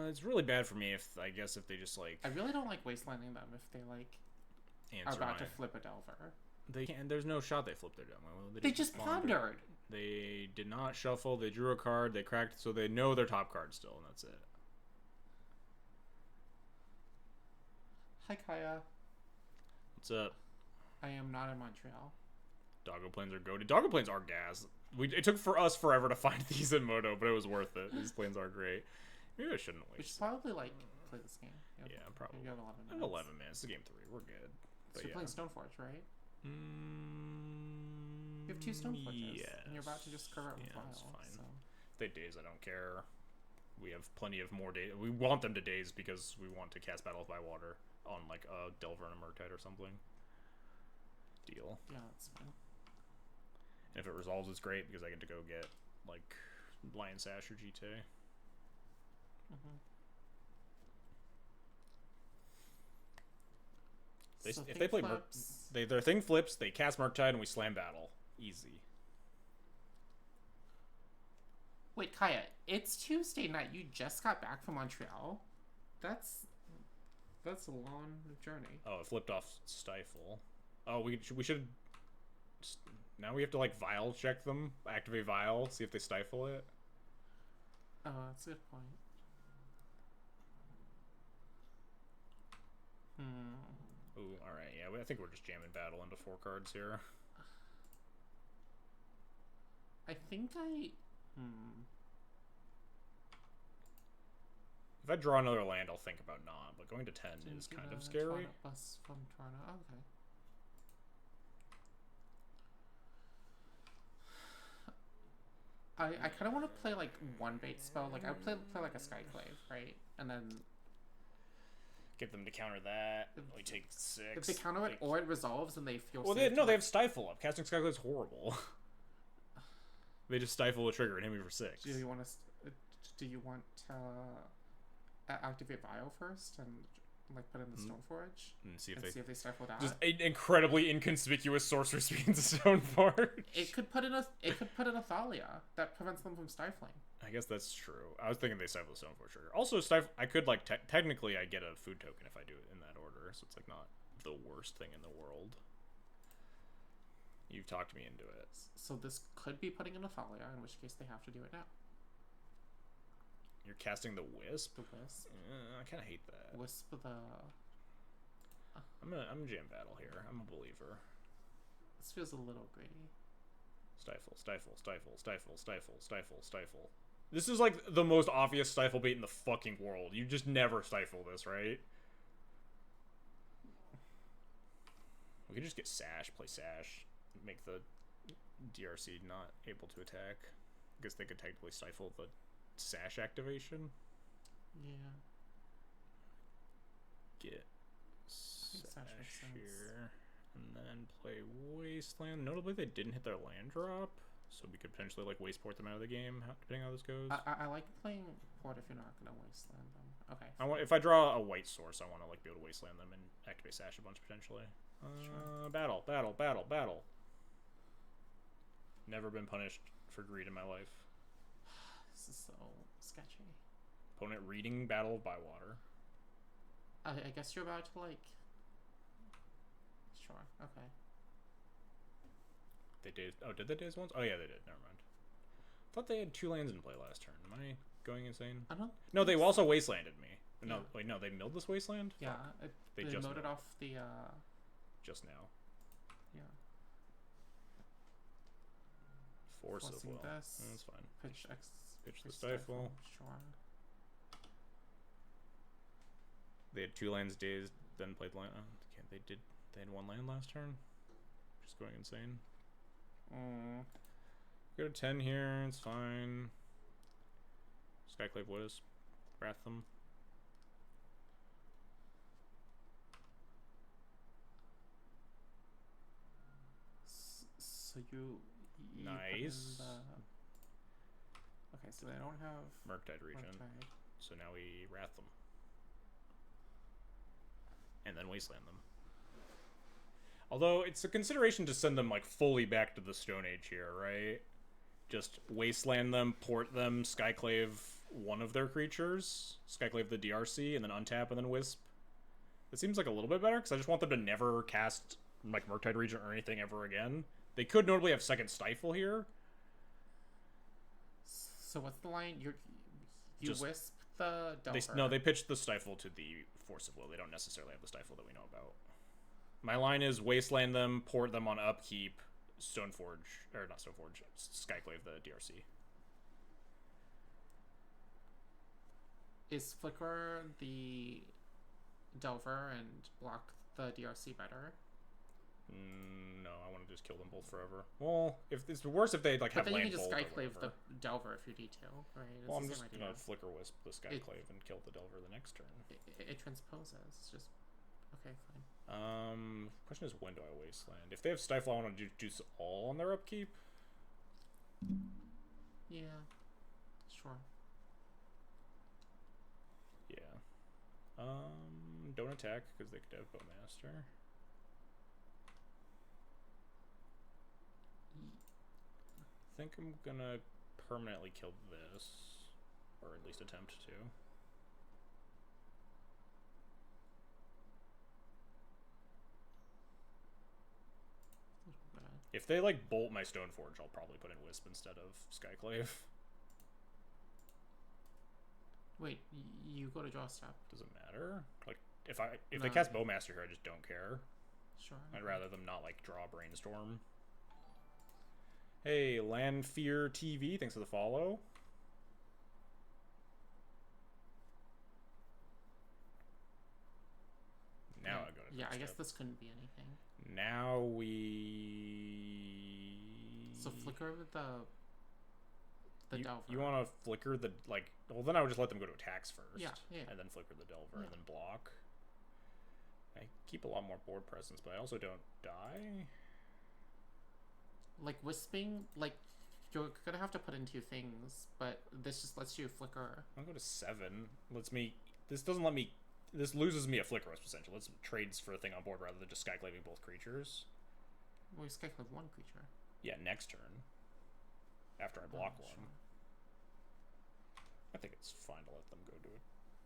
It's really bad for me if they just like... I really don't like wastelanding them if they like are about to flip a Delver. They can't. There's no shot they flipped their demo. They just pondered. They did not shuffle. They drew a card. They cracked, so they know their top card still, and that's it. Hi, Kaya. What's up? I am not in Montreal. Doggo planes are goated. Doggo planes are gas. It took for us forever to find these in Moto, but it was worth it. These planes are great. Maybe I shouldn't waste. We should probably like play this game. Yeah, probably. You have 11 I have minutes. 11 minutes. It's game 3. We're good. So you're playing Stoneforge, right? You You have 2 Stoneforges. Yes. And you're about to just cover it with Yeah, that's Vial. fine. So. If they daze, I don't care. We have plenty of more days. We want them to daze because we want to cast Battle of Bywater on like a Delver and a Murktide or something. Deal. Yeah, that's fine. And if it resolves, it's great because I get to go get like Lion Sash or GT. So If they play their thing flips, they cast Murktide and we slam battle. Easy. Wait, Kaya, it's Tuesday night. You just got back from Montreal. That's a long journey. Oh, it flipped off Stifle. Oh, we should. Now we have to like Vial check them, activate Vial, see if they stifle it. Oh, that's a good point. Ooh, all right, yeah. I think we're just jamming battle into 4 cards here. I think I. If I draw another land, I'll think about not. But going to 10 is kind of scary. Bus from Toronto. Okay. I kind of want to play like one bait spell. Like I would play like a Skyclave, right? And then Get them to counter that. We take 6. if they counter it or it resolves and they feel. Well, safe they to, have Stifle up. Casting Skyclave's horrible. They just stifle the trigger and hit me for 6. Do you want to activate Bio first and like put in the Stoneforge And see if they stifle that? just an incredibly inconspicuous sorcery speed into Stoneforge. It could put in a Thalia that prevents them from stifling. I guess that's true. I was thinking they stifle the Stoneforge trigger. Also, I could like technically I get a food token if I do it in that order, so it's like not the worst thing in the world. You've talked me into it. So this could be putting in a Thalia, in which case they have to do it now. You're casting the Wisp? The Wisp. I kind of hate that. Wisp the... I'm gonna jam battle here. I'm a believer. This feels a little greedy. Stifle, stifle, stifle, stifle, stifle, stifle, stifle. This is like the most obvious stifle bait in the fucking world. You just never stifle this, right? We could just get Sash, play Sash, make the DRC not able to attack. guess they could technically stifle the sash activation. Yeah. Get Sash makes sash sense. here, and then play Wasteland. Notably, they didn't hit their land drop, so we could potentially like wasteport them out of the game, depending on how this goes. I like playing port if you're not gonna wasteland them. Okay. If I draw a white source, I want to like be able to wasteland them and activate sash a bunch potentially. Sure. Battle, battle, battle, battle. Never been punished for greed in my life. This is so sketchy. Opponent reading Battle of Bywater. I guess you're about to like. Sure. Okay. They did. Oh, did they daze once? Oh yeah, they did. Never mind. Thought they had 2 lands in play last turn. Am I going insane? I don't. No, they also wastelanded me. No, Yeah. wait, no, they milled this wasteland. Yeah. Fuck. They just loaded milled. off the. Just now. Yeah. Force of Forcing will. this. That's fine. Pitch X. Pitch the stifle. Sure. They had 2 lands dazed, then played land. Oh, okay, they had 1 land last turn. Just going insane. Go to 10 here. It's fine. Skyclave Wisp. Wrath them. So you Nice. put in okay, so they don't have Murktide region. Murktide. So now we Wrath them. And then Wasteland them. Although it's a consideration to send them like fully back to the Stone Age here, right? Just Wasteland them, port them, Skyclave one of their creatures, Skyclave the DRC, and then untap and then Wisp. It seems like a little bit better because I just want them to never cast like Murktide region or anything ever again. They could notably have second Stifle here. So what's the line? You Just- wisp the Delver. They pitched the Stifle to the Force of Will. They don't necessarily have the Stifle that we know about. My line is Wasteland them, port them on upkeep, Stoneforge, or not Stoneforge, Skyclave the DRC. Is Flicker the Delver and block the DRC better? No, I want to just kill them both forever. Well, if it's worse if they like But have then you land can just fold or Skyclave the whatever. Delver if you detail, right? It's Well, I'm the just same gonna idea. Flicker Wisp the Skyclave and kill the Delver the next turn. It transposes. It's just okay, fine. Question is when do I Wasteland? If they have Stifle, I want to do all on their upkeep. Yeah, sure. Yeah. Don't attack because they could have Bowmaster. I think I'm gonna permanently kill this, or at least attempt to. If they like bolt my Stoneforge, I'll probably put in Wisp instead of Skyclave. Wait, you go to draw step. Does it matter? Like if they No. cast Bowmaster here, I just don't care. Sure. I'd rather them not like draw Brainstorm. Hey, Landfear TV, thanks for the follow. Now I go to Yeah, I first guess step. this couldn't be anything. Now we. So flicker with the Delver. You want to flicker the like? Well, then I would just let them go to attacks first. Yeah, yeah. And then flicker the Delver Yeah. and then block. I keep a lot more board presence, but I also don't die. Like wisping, like you're gonna have to put in 2 things, but this just lets you flicker. I'll go to 7. Lets me. This doesn't let me. This loses me a flicker potential. Let's trades for a thing on board rather than just Skyclaving both creatures. Well, you Skyclave 1 creature. Yeah, next turn. After I block one. Sure. I think it's fine to let them go to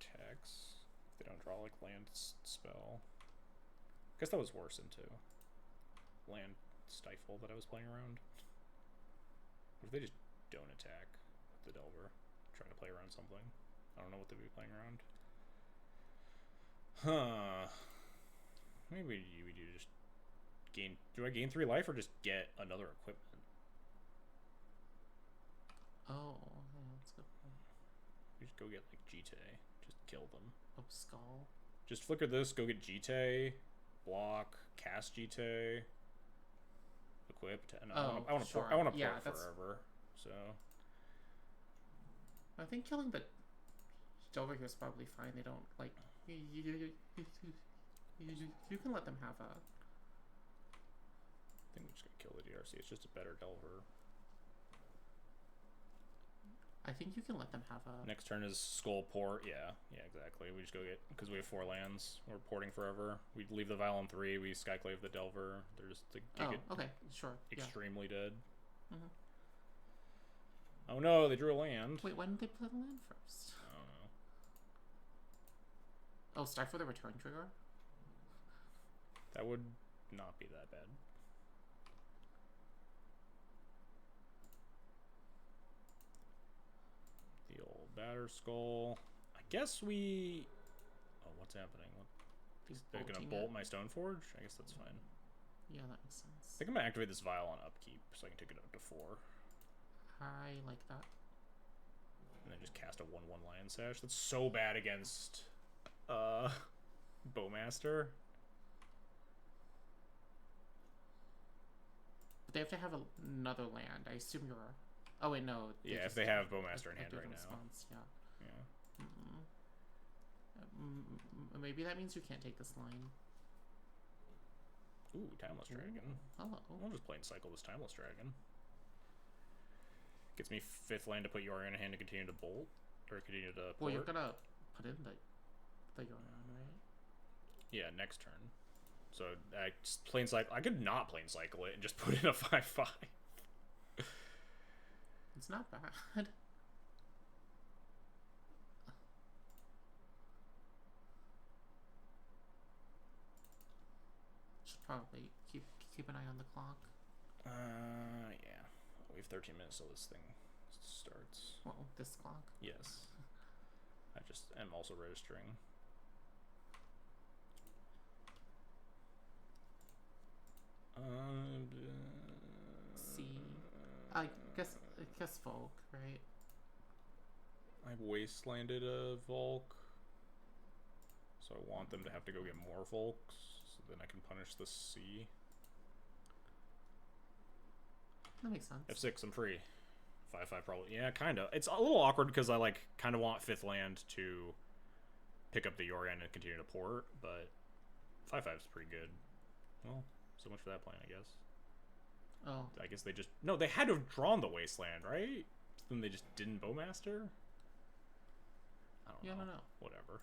attacks. If they don't draw like land spell. I guess that was worse into land stifle that I was playing around. What if they just don't attack with the Delver? Trying to play around something. I don't know what they'd be playing around. Huh. Maybe we do just gain. Do I gain 3 life or just get another equipment? Oh, yeah, that's a good point. We just go get like Jite. Just kill them. Oh, skull. Just flicker this, go get Jite, block, cast Jite, equipped, and I want to sure. I want to Yeah, port that's- forever. So I think killing the Delver here is probably fine. They don't like you can let them have a. I think we're just gonna kill the DRC. It's just a better Delver. I think you can let them have a. Next turn is Skull Port. Yeah, exactly. We just go get, because we have 4 lands. We're porting forever. We leave the Vial on 3. We Skyclave the Delver. They're just okay, sure. Extremely dead. Mm-hmm. Oh no, they drew a land. Wait, when did they play the land first? I don't know. Oh, Stifle the return trigger? That would not be that bad. The old Batter Skull. I guess we... Oh, what's happening? They're gonna bolt my Stoneforge? I guess that's fine. Yeah, that makes sense. I think I'm gonna activate this Vial on upkeep so I can take it up to 4. I like that. And then just cast a 1/1 Lion Sash. That's so bad against Bowmaster. But they have to have another land. I assume you're. Oh wait, no. Yeah, if they have Bowmaster in hand right now. Response, yeah. Yeah. Maybe that means you can't take this line. Ooh, Timeless Dragon. Hello. I'll just plain cycle this Timeless Dragon. Gets me 5th land to put Yorion in hand to continue to bolt. Or continue to port. Well, you're gonna put in the Yorion, right? Yeah, next turn. So I just plain cycle. I could not plain cycle it and just put in a 5/5. It's not bad. Should probably keep an eye on the clock. Yeah. We have 13 minutes till this thing starts. Well, this clock? Yes. I just am also registering. See, I guess Volk, right? I've wastelanded a Volk, so I want them to have to go get more Volks, so then I can punish the sea. That makes sense. F6, I'm free. 5/5 probably. Yeah, kind of. It's a little awkward because I like kind of want 5th land to pick up the Yorion and continue to port, but 5/5 is pretty good. Well, so much for that plan, I guess. Oh. I guess they just... No, they had to have drawn the Wasteland, right? Then they just didn't Bowmaster? I don't know. Whatever.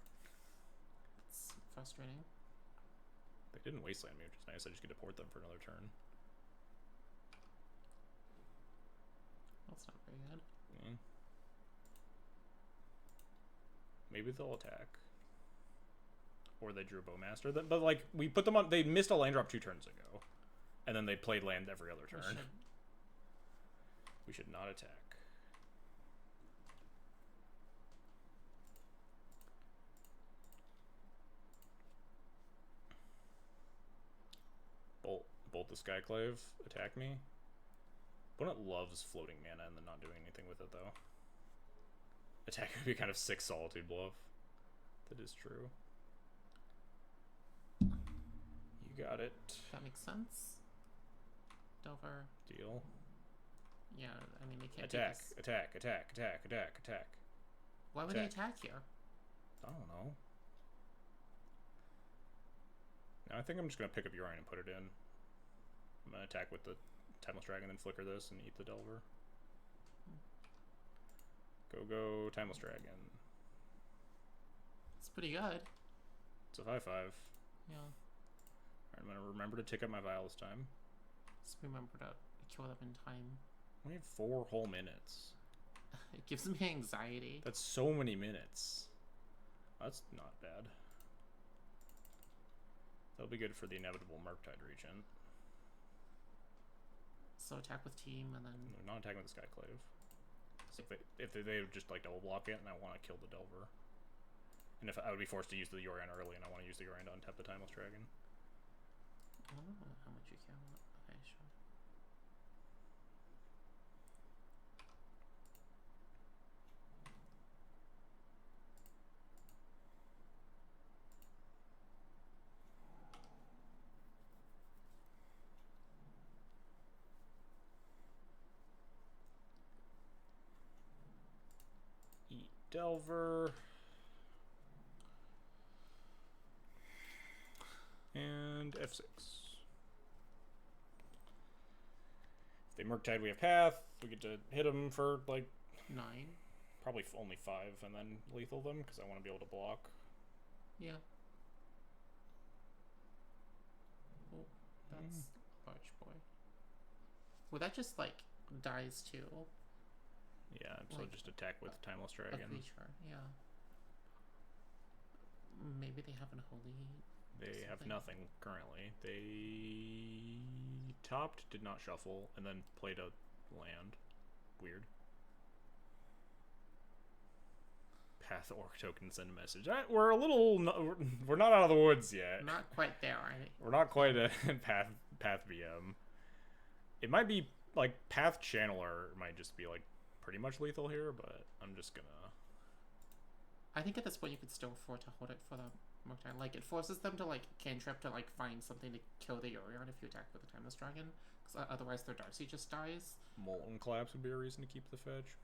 It's frustrating. They didn't Wasteland me, which is nice. I just get to port them for another turn. That's not very good. Yeah. Maybe they'll attack. Or they drew Bowmaster. But, like, we put them on... They missed a land drop 2 turns ago. And then they played land every other turn. We should not attack. Bolt the Skyclave. Attack me. Opponent loves floating mana and then not doing anything with it, though. Attack would be kind of sick Solitude Bluff. That is true. You got it. That makes sense. Delver. Deal. Yeah, I mean, they can't attack. Why would they attack here? I don't know. Now I think I'm just going to pick up Yorion and put it in. I'm going to attack with the Timeless Dragon, then flicker this and eat the Delver. Go, Timeless Dragon. It's pretty good. It's a 5/5. Yeah. I'm going to remember to tick up my Vial this time. Just remember to kill them in time. We have 4 whole minutes. It gives me anxiety. That's so many minutes. That's not bad. That'll be good for the inevitable Murktide Regent. So attack with team and then... They're not attacking with the Skyclave. So if they would just like double block it and I want to kill the Delver. And if I would be forced to use the Yorion early and I want to use the Yorion to untap the Timeless Dragon. I don't know how much you care. Okay, sure. Delver. And F6. If they Murktide, we have Path. We get to hit them for, like... 9. Probably only 5, and then lethal them, because I want to be able to block. Yeah. Oh, that's Large Boy. Well, that just, like, dies too. Yeah, so like, just attack with Timeless Dragon. A creature, yeah. Maybe they have an Holy... They have nothing currently. They topped, did not shuffle, and then played a land. Weird. Path Orc token, send a message. We're a little... We're not out of the woods yet. Not quite there, right? We're not quite at Path VM. It might be, like, Path Channeler might just be, like, pretty much lethal here, but I'm just gonna... I think at this point you could still afford to hold it for the Murktide. Like, it forces them to, like, cantrip to, like, find something to kill the Orion if you attack with the Timeless Dragon. Because otherwise their Darcy just dies. Molten Collapse would be a reason to keep the fetch.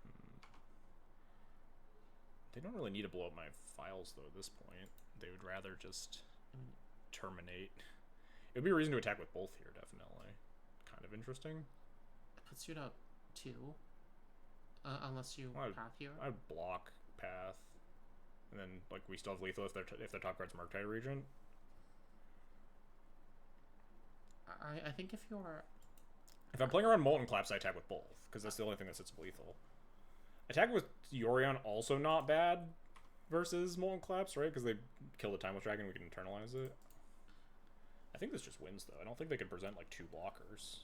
They don't really need to blow up my files, though, at this point. They would rather just terminate. It would be a reason to attack with both here, definitely. Kind of interesting. It puts you to 2. Unless you Path here. I'd block Path. And then, like, we still have lethal if their top card's Murktide Regent. I think if you're... If I'm playing around Molten Collapse, I attack with both, because that's the only thing that sits lethal. Attack with Yorion also not bad versus Molten Collapse, right? Because they kill the Timeless Dragon, we can internalize it. I think this just wins, though. I don't think they can present, like, 2 blockers.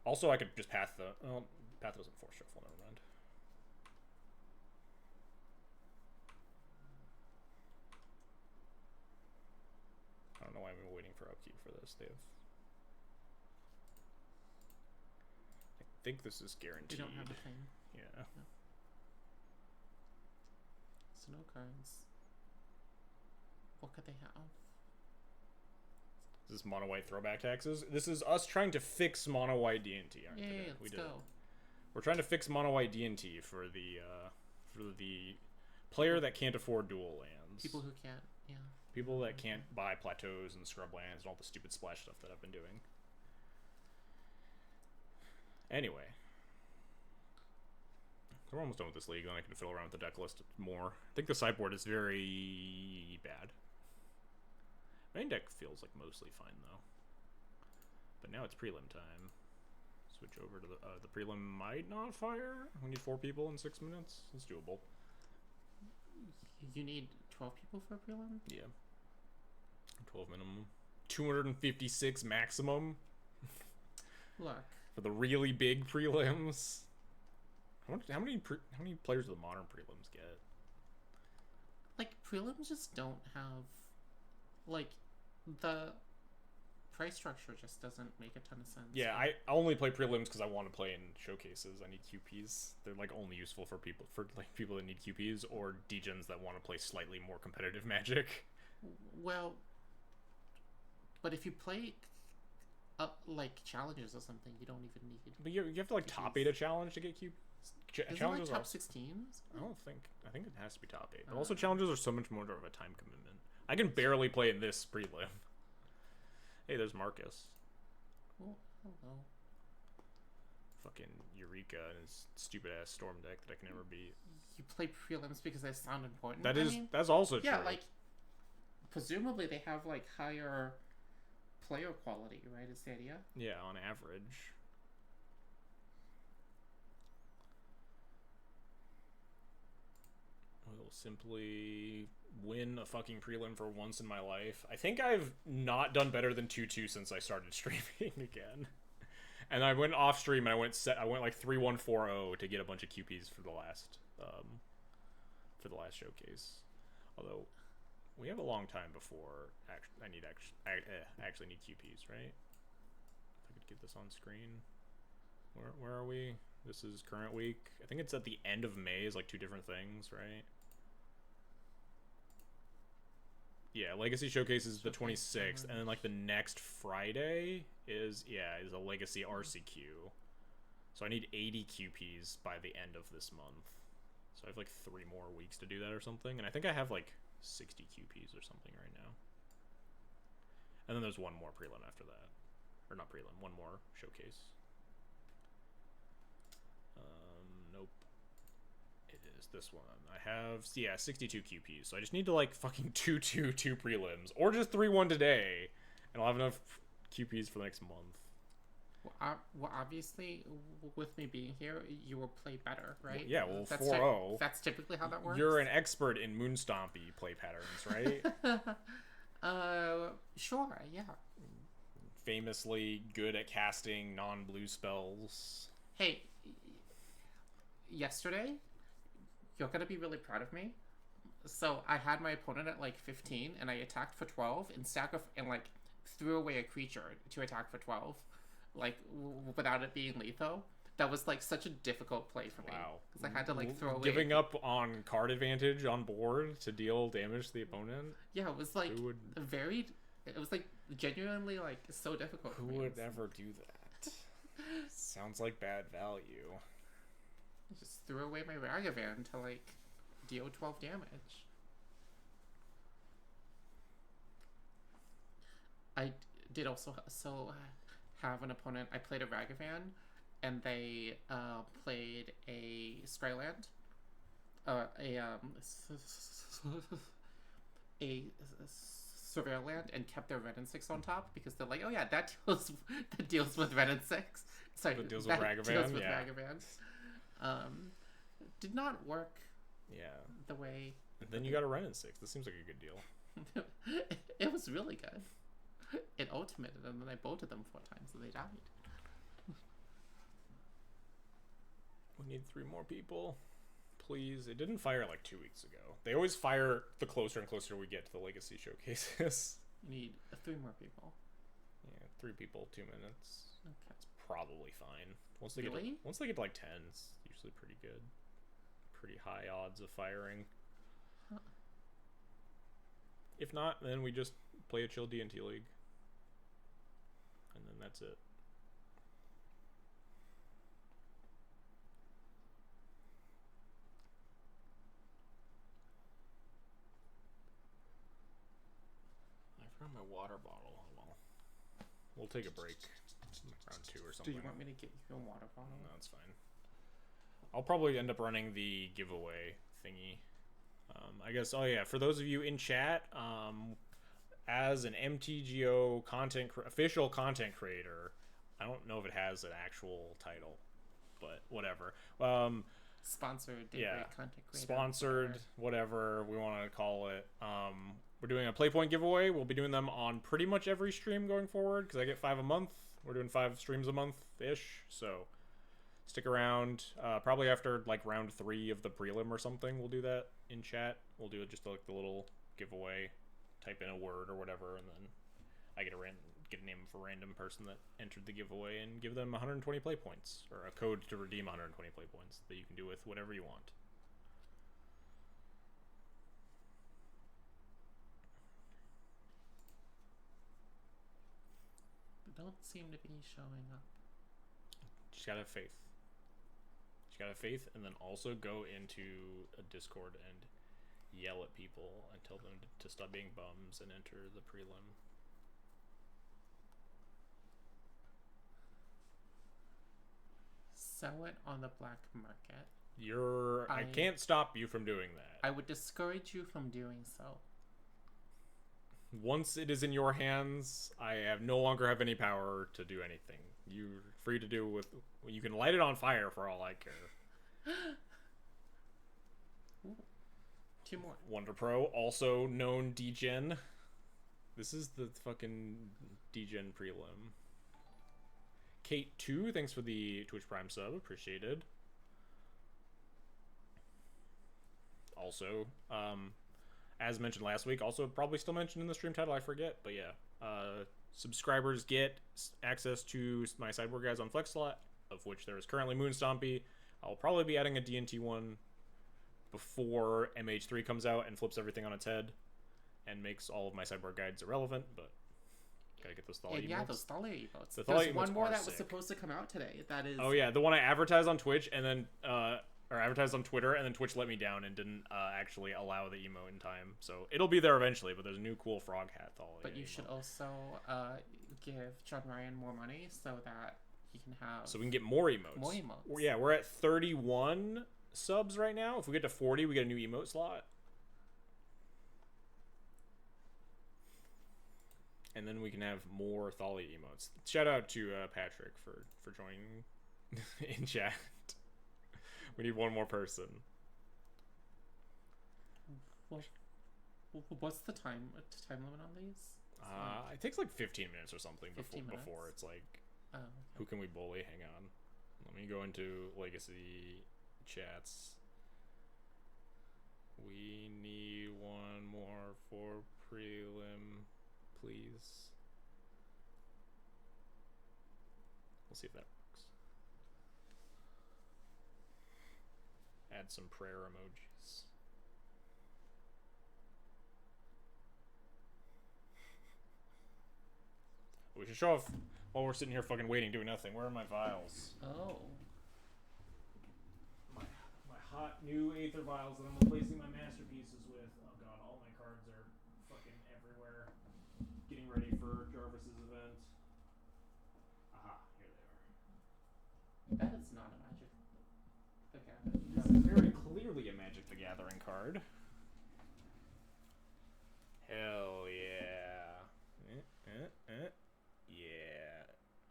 Also, I could just Path the... Well, Path doesn't force shuffle, never mind. I don't know why I'm waiting for upkeep for this. They have... I think this is guaranteed. They don't have a thing. Yeah. No. So no cards. What could they have? Is this mono white throwback taxes? This is us trying to fix mono white DNT. Yeah, let's go. We're trying to fix mono white DNT for the player that can't afford dual lands. People who can't, yeah. People that can't buy plateaus and scrub lands and all the stupid splash stuff that I've been doing. Anyway. So we're almost done with this league, then I can fiddle around with the deck list more. I think the sideboard is very bad. Main deck feels like mostly fine, though. But now it's prelim time. Switch over to the prelim might not fire. We need 4 people in 6 minutes. It's doable. You need 12 people for a prelim? Yeah. 12 minimum. 256 maximum. Look. For the really big prelims. How many players do the modern prelims get? Like, prelims just don't have... Like, the price structure just doesn't make a ton of sense. Yeah, I only play prelims because I want to play in showcases. I need QPs. They're like only useful for people that need QPs or degens that want to play slightly more competitive Magic. Well, but if you play like challenges or something, you don't even need. But you have to like QPs. Top 8 a challenge to get QPs. Isn't it like top 16? I think it has to be top 8. But also challenges are so much more of a time commitment. I can barely play in this prelim. Hey, there's Marcus. Oh, hello. Fucking Eureka and his stupid ass Storm deck that I can never beat. You play prelims because they sound important. That's also true. Yeah, like presumably they have like higher player quality, right? Is the idea? Yeah, on average. We'll simply win a fucking prelim for once in my life. I think I've not done better than 2-2 since I started streaming again. And I went off stream and I went like 3-1-4-0 to get a bunch of QPs for the last showcase. Although we have a long time before I actually need QPs, right? If I could get this on screen. Where are we? This is current week. I think it's at the end of May is like 2 different things, right? Yeah, Legacy Showcase is the 26th, and then like the next Friday is a Legacy RCQ. So I need 80 QPs by the end of this month. So I have like 3 more weeks to do that or something. And I think I have like 60 QPs or something right now. And then there's one more prelim after that. Or not prelim, one more showcase. Nope. It is this one. I have, yeah, 62 QPs. So I just need to like fucking 2 prelims. Or just 3-1 today. And I'll have enough QPs for the next month. Well, obviously, with me being here, you will play better, right? Yeah, well, that's 4-0. That's typically how that works. You're an expert in Moon Stompy play patterns, right? Sure, yeah. Famously good at casting non-blue spells. Hey, yesterday, you're gonna be really proud of me. So I had my opponent at like 15, and I attacked for 12, and like threw away a creature to attack for 12, like without it being lethal. That was like such a difficult play for me. Wow. Because I had to like throw away. Giving up on card advantage on board to deal damage to the opponent? Yeah, it was like it was like genuinely like so difficult for me. Who would ever do that? Sounds like bad value. I just threw away my Ragavan to like deal 12 damage. I did also have an opponent. I played a Ragavan, and they played a Scryland, a Surveilland, and kept their red and 6 on top because they're like, oh yeah, that deals with red and 6. Sorry, that deals with Ragavan. Deals with yeah. Ragavan. Did not work. Yeah. The way. And then you got a Ren and 6. This seems like a good deal. It was really good. It ultimated, and then I bolted them 4 times, and they died. We need 3 more people. Please. It didn't fire like 2 weeks ago. They always fire the closer and closer we get to the Legacy showcases. You need 3 more people. Yeah, 3 people, 2 minutes. Okay. That's probably fine. Once they Really? get to like 10, it's usually pretty good. Pretty high odds of firing. Huh. If not, then we just play a chill D&T league. And then that's it. I forgot my water bottle. Oh well. We'll take a break. Round 2 or something. Do you want me to get you a water bottle? No, that's fine. I'll probably end up running the giveaway thingy. I guess, oh yeah, for those of you in chat, as an MTGO official content creator, I don't know if it has an actual title, but whatever. Sponsored, yeah, content creator. Sponsored, whatever we want to call it. We're doing a Playpoint giveaway. We'll be doing them on pretty much every stream going forward because I get 5 a month. We're doing 5 streams a month-ish, so stick around. Probably after like round 3 of the prelim or something, we'll do that in chat. We'll do it just like the little giveaway. Type in a word or whatever, and then I get a name of a random person that entered the giveaway and give them 120 play points, or a code to redeem 120 play points that you can do with whatever you want. They don't seem to be showing up. Just gotta have faith. Just gotta have faith, and then also go into a Discord and yell at people and tell them to stop being bums and enter the prelim. Sell it on the black market. I can't stop you from doing that. I would discourage you from doing so. Once it is in your hands, I no longer have any power to do anything. You're free to do with. You can light it on fire for all I care. Ooh. 2 more. Wonder Pro, also known Degen. This is the fucking Degen prelim. Kate 2, thanks for the Twitch Prime sub, appreciated. Also, as mentioned last week, also probably still mentioned in the stream title, I forget, but yeah. Subscribers get access to my sideboard guides on FlexSlot, of which there is currently Moon Stompy. I'll probably be adding a D&T one before MH3 comes out and flips everything on its head and makes all of my sideboard guides irrelevant, but Gotta get those Thalia And yeah, emotes. those Thalia emotes. The Thalia There's one emotes more are that was sick. supposed to come out today. That is. Oh yeah, the one I advertised on Twitch and then or advertised on Twitter, and then Twitch let me down and didn't actually allow the emote in time. So it'll be there eventually, but there's a new cool frog hat Thalia. But you emote. should also give John Ryan more money so that he can have. So we can get more emotes. More emotes. Yeah, we're at 31 subs right now. If we get to 40, we get a new emote slot. And then we can have more Thalia emotes. Shout out to Patrick for joining in chat. We need one more person. What's the time limit on these? It takes like 15 minutes or something 15 before minutes? it's like, Oh, who can we bully? Hang on. Let me go into Legacy chats. We need one more for Prelim, please. We'll see if that works. Add some prayer emojis. We should show off while we're sitting here fucking waiting, doing nothing. Where are my vials? Oh. My hot new Aether vials that I'm replacing my masterpieces with. Oh god, all my cards are fucking everywhere. Getting ready for Jarvis's event. Aha, here they are. That is not a Magic the Gathering. This is very clearly a Magic the Gathering card. Hell yeah. Yeah.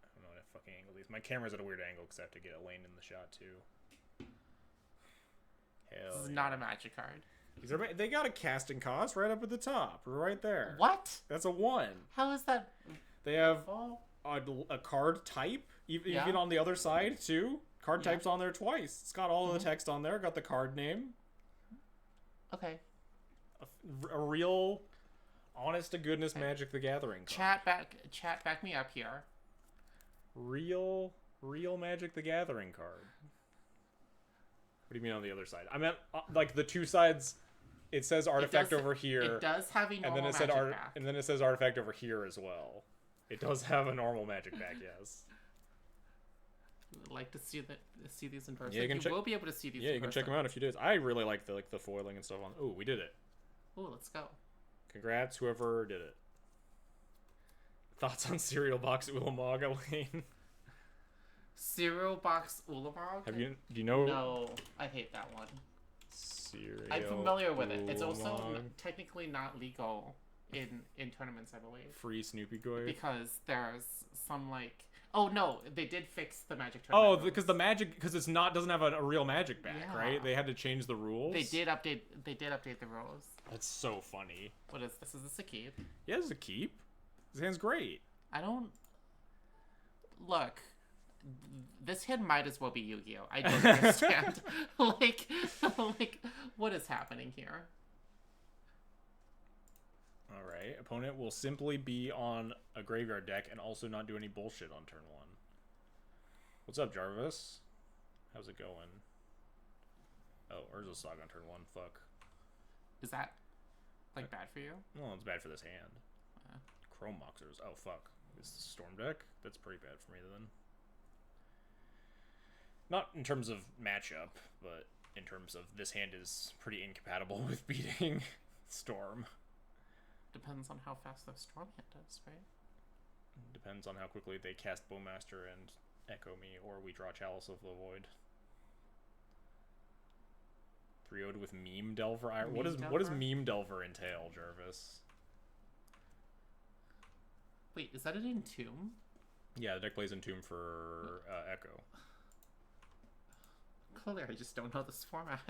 I don't know what fucking angle these. My camera's at a weird angle because I have to get Elaine in the shot too. Hell This is yeah. not a Magic card. These are, they got a casting cost right up at the top, right there. What? That's a 1. How is that? They have Oh. a card type, even Yeah. on the other side too. Card Yeah. type's on there twice. It's got all of the text on there. Got the card name. Okay. A real, honest to goodness Magic the Gathering card. Chat back me up here. Real Magic the Gathering card. What do you mean on the other side? I meant like the two sides. It says artifact over here. It does have a normal and then it Magic said back. and then it says artifact over here as well. It does have a normal Magic back, yes. Would like to see these in person. Yeah, you can will be able to see these. Yeah, in you can person. check them out if you did. I really like the foiling and stuff on. Oh, we did it. Oh, let's go. Congrats, whoever did it. Thoughts on cereal box Ulamog, Elaine? Cereal box Ulamog? Do you know? No, I hate that one. Cereal I'm familiar with it. It's also Ulamog. technically not legal in tournaments, I believe, Free Snoopy Goy. because there's some like. Oh no, they did fix the Magic Oh, tournament. because the Magic, because it's doesn't have a real Magic back, Yeah. right? They had to change the rules. They did update the rules. That's so funny. What is this? Is this a keep? Yeah, it's a keep. His hand's great. I don't look. This hand might as well be Yu-Gi-Oh. I don't understand. like, what is happening here? All right. Opponent will simply be on a graveyard deck and also not do any bullshit on turn 1. What's up, Jarvis? How's it going? Oh, Urza's Saga on turn 1. Fuck. Is that like bad for you? Well, it's bad for this hand. Chrome Moxers. Oh, fuck. Is this Storm deck? That's pretty bad for me, then. Not in terms of matchup, but in terms of this hand is pretty incompatible with beating Storm. Depends on how fast the Storm hand does, right? Depends on how quickly they cast Bowmaster and Echo Me, or we draw Chalice of the Void. 3-0'd with Meme Delver. What does Delver? Meme Delver entail, Jarvis? Wait, is that an Entomb? Yeah, the deck plays Entomb for Echo. Clearly, I just don't know this format.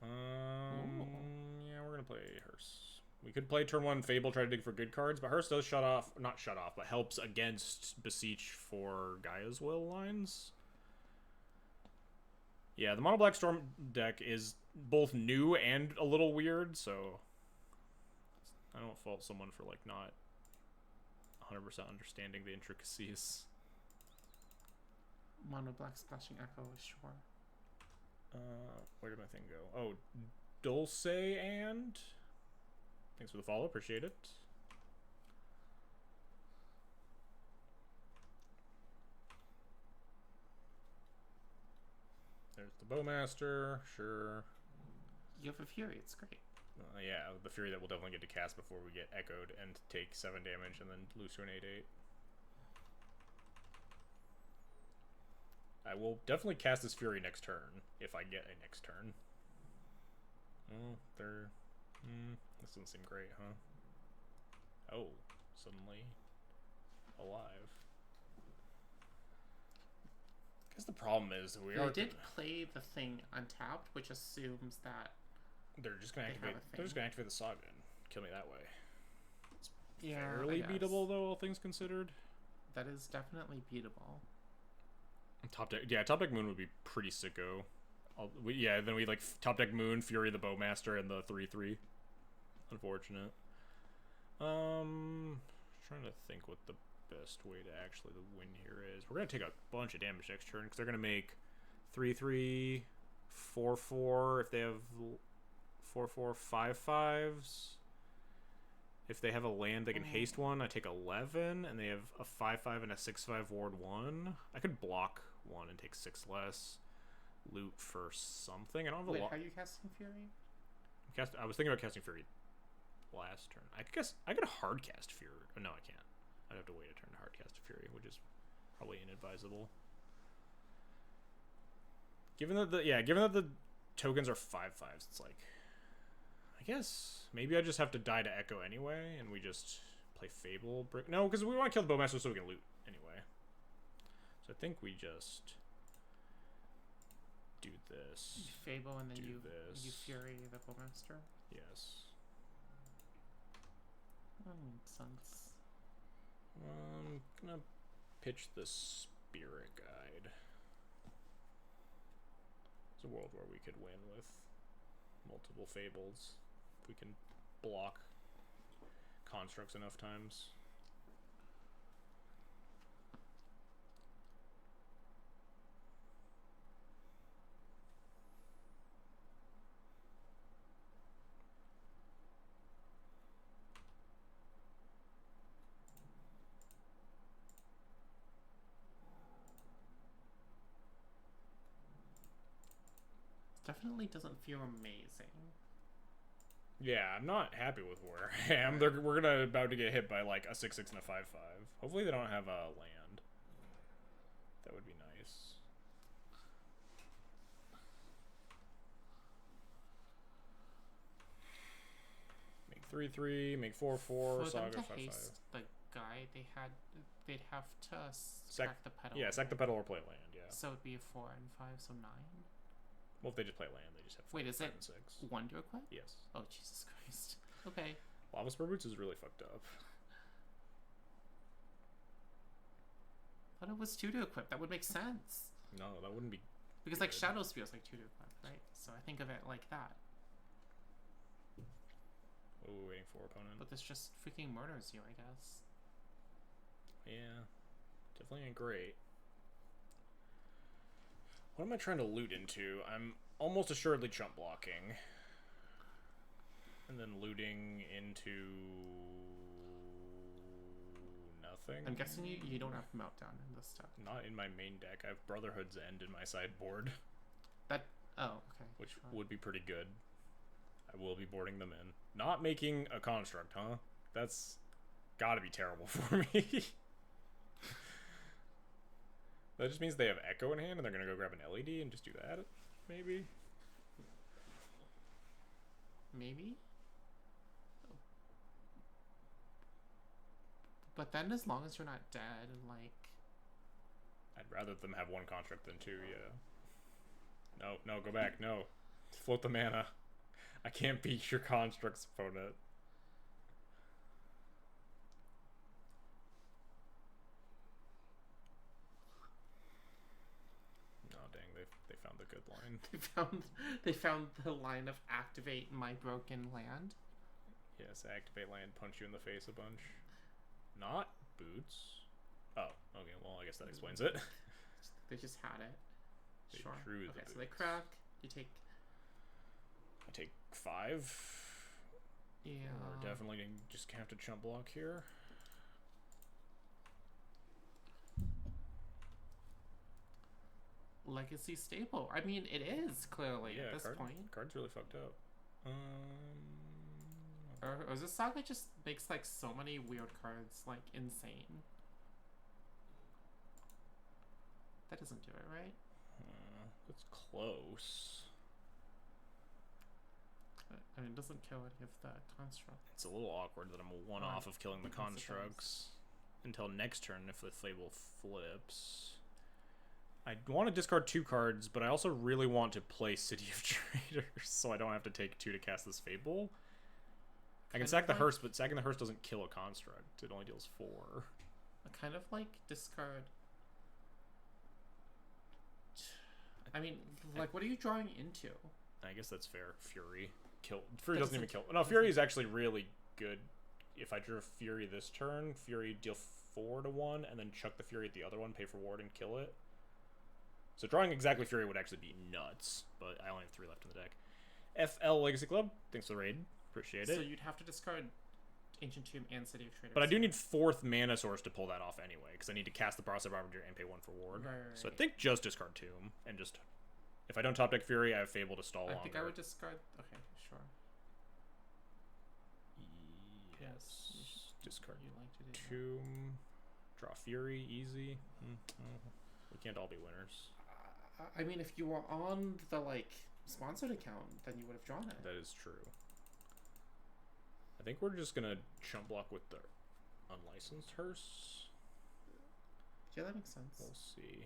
Yeah, we're gonna play Hearse. We could play turn 1 Fable, try to dig for good cards, but Hearse does not shut off, but helps against Beseech for Gaia's Will lines. Yeah, the Mono Black Storm deck is both new and a little weird, so I don't fault someone for like not 100% understanding the intricacies. Mono Black Splashing Echo is sure. Where did my thing go? Oh, Dulce and thanks for the follow, appreciate it. There's the Bowmaster, sure. You have a Fury, it's great. Yeah, the Fury that we'll definitely get to cast before we get echoed and take 7 damage and then lose to an 8/8. I will definitely cast this Fury next turn, if I get a next turn. Oh, they're... this doesn't seem great, huh? Oh, suddenly alive. I guess the problem is They did play the thing untapped, which assumes that they're just gonna activate. They're just gonna activate the Saga and kill me that way. It's yeah, fairly beatable, though, all things considered. That is definitely beatable. Top deck Moon would be pretty sicko. Then we like top deck Moon, Fury the Bowmaster, and the 3/3. Unfortunate. Trying to think what the best way to actually win here is. We're gonna take a bunch of damage next turn because they're gonna make 3/3, 4/4 if they have 4/4, 5/5s. If they have a land, they can haste one. I take 11, and they have a 5/5 and a 6/5 ward 1. I could block 1 and take 6 less. Loot for something. I don't have a lot. Wait, how are you casting Fury? I was thinking about casting Fury last turn. I could hard cast Fury. Oh, no, I can't. I'd have to wait a turn to hard cast Fury, which is probably inadvisable. Given that the tokens are 5/5s, it's like, I guess maybe I just have to die to Echo anyway, and we just play Fable Brick. No, because we want to kill the Bowmaster so we can loot anyway. So I think we just do this. You Fable and then you this. You Fury the Bowmaster. Yes. That makes sense. I'm gonna pitch the Spirit Guide. It's a world where we could win with multiple Fables. If we can block constructs enough times. Definitely doesn't feel amazing. Yeah, I'm not happy with where I am. We're about to get hit by like a 6/6 and a 5/5. Hopefully they don't have a land. That would be nice. Make 3/3, make 4/4, For Saga them to 5/5. haste the guy, they'd have to sack the pedal. Yeah, sack the pedal or play land. Yeah. So it'd be a 4 and 5, so 9. Well, if they just play land, they just have 4, Wait, is 5, it and 6. 1 to equip? Yes. Oh, Jesus Christ. Okay. Lava Spur Boots is really fucked up. I thought it was 2 to equip. That would make sense. No, that wouldn't be. Because good. like Shadow Spear is like 2 to equip, right? So I think of it like that. Oh, we're waiting for opponent. But this just freaking murders you, I guess. Yeah, definitely ain't great. What am I trying to loot into? I'm almost assuredly chump blocking. And then looting into nothing. I'm guessing you don't have Meltdown in this stuff. Not in my main deck. I have Brotherhood's End in my sideboard. Oh, okay. Which would be pretty good. I will be boarding them in. Not making a construct, huh? That's gotta be terrible for me. That just means they have Echo in hand and they're gonna go grab an LED and just do that, maybe? Maybe? But then as long as you're not dead and like... I'd rather them have 1 construct than 2, yeah. No, go back, no. Float the mana. I can't beat your construct's opponent. Oh dang, they found the good line. They found the line of activate my broken land. Yes, activate land, punch you in the face a bunch. Not boots. Oh, okay, well I guess that explains it. They just had it. They Sure. drew the Okay, so boots. they crack. You take... I take 5. Yeah. We're definitely just gonna have to chump block here. legacy stable. I mean, it is clearly Yeah, at this point. card's really fucked up. Or this saga just makes like so many weird cards, like insane. That doesn't do it, right? It's close. I mean, it doesn't kill any of the construct. It's a little awkward that I'm a one off of killing the constructs until next turn if the Fable flips. I want to discard 2 cards, but I also really want to play City of Traders so I don't have to take 2 to cast this Fable. I can sack the Hearse, but sacking the Hearse doesn't kill a construct. It only deals 4. I kind of like discard. I mean, like, what are you drawing into? I guess that's fair. Fury. Fury doesn't even kill. No, Fury is actually really good. If I drew Fury this turn, Fury deal 4 to 1, and then chuck the Fury at the other one, pay for ward, and kill it. So drawing exactly Fury would actually be nuts, but I only have 3 left in the deck. FL Legacy Club, thanks for the raid. Appreciate it. So you'd have to discard Ancient Tomb and City of Traders. But I do need 4th mana source to pull that off anyway, because I need to cast the Process Bombardier and pay 1 for ward. Right. So I think just discard Tomb, and just... If I don't top deck Fury, I have Fable to stall longer. I think I would discard... Okay, sure. Yes. Discard You like to do Tomb. Draw Fury, easy. We can't all be winners. I mean, if you were on the, like, sponsored account, then you would have drawn it. That is true. I think we're just gonna chump block with the unlicensed Hearse. Yeah, that makes sense. We'll see.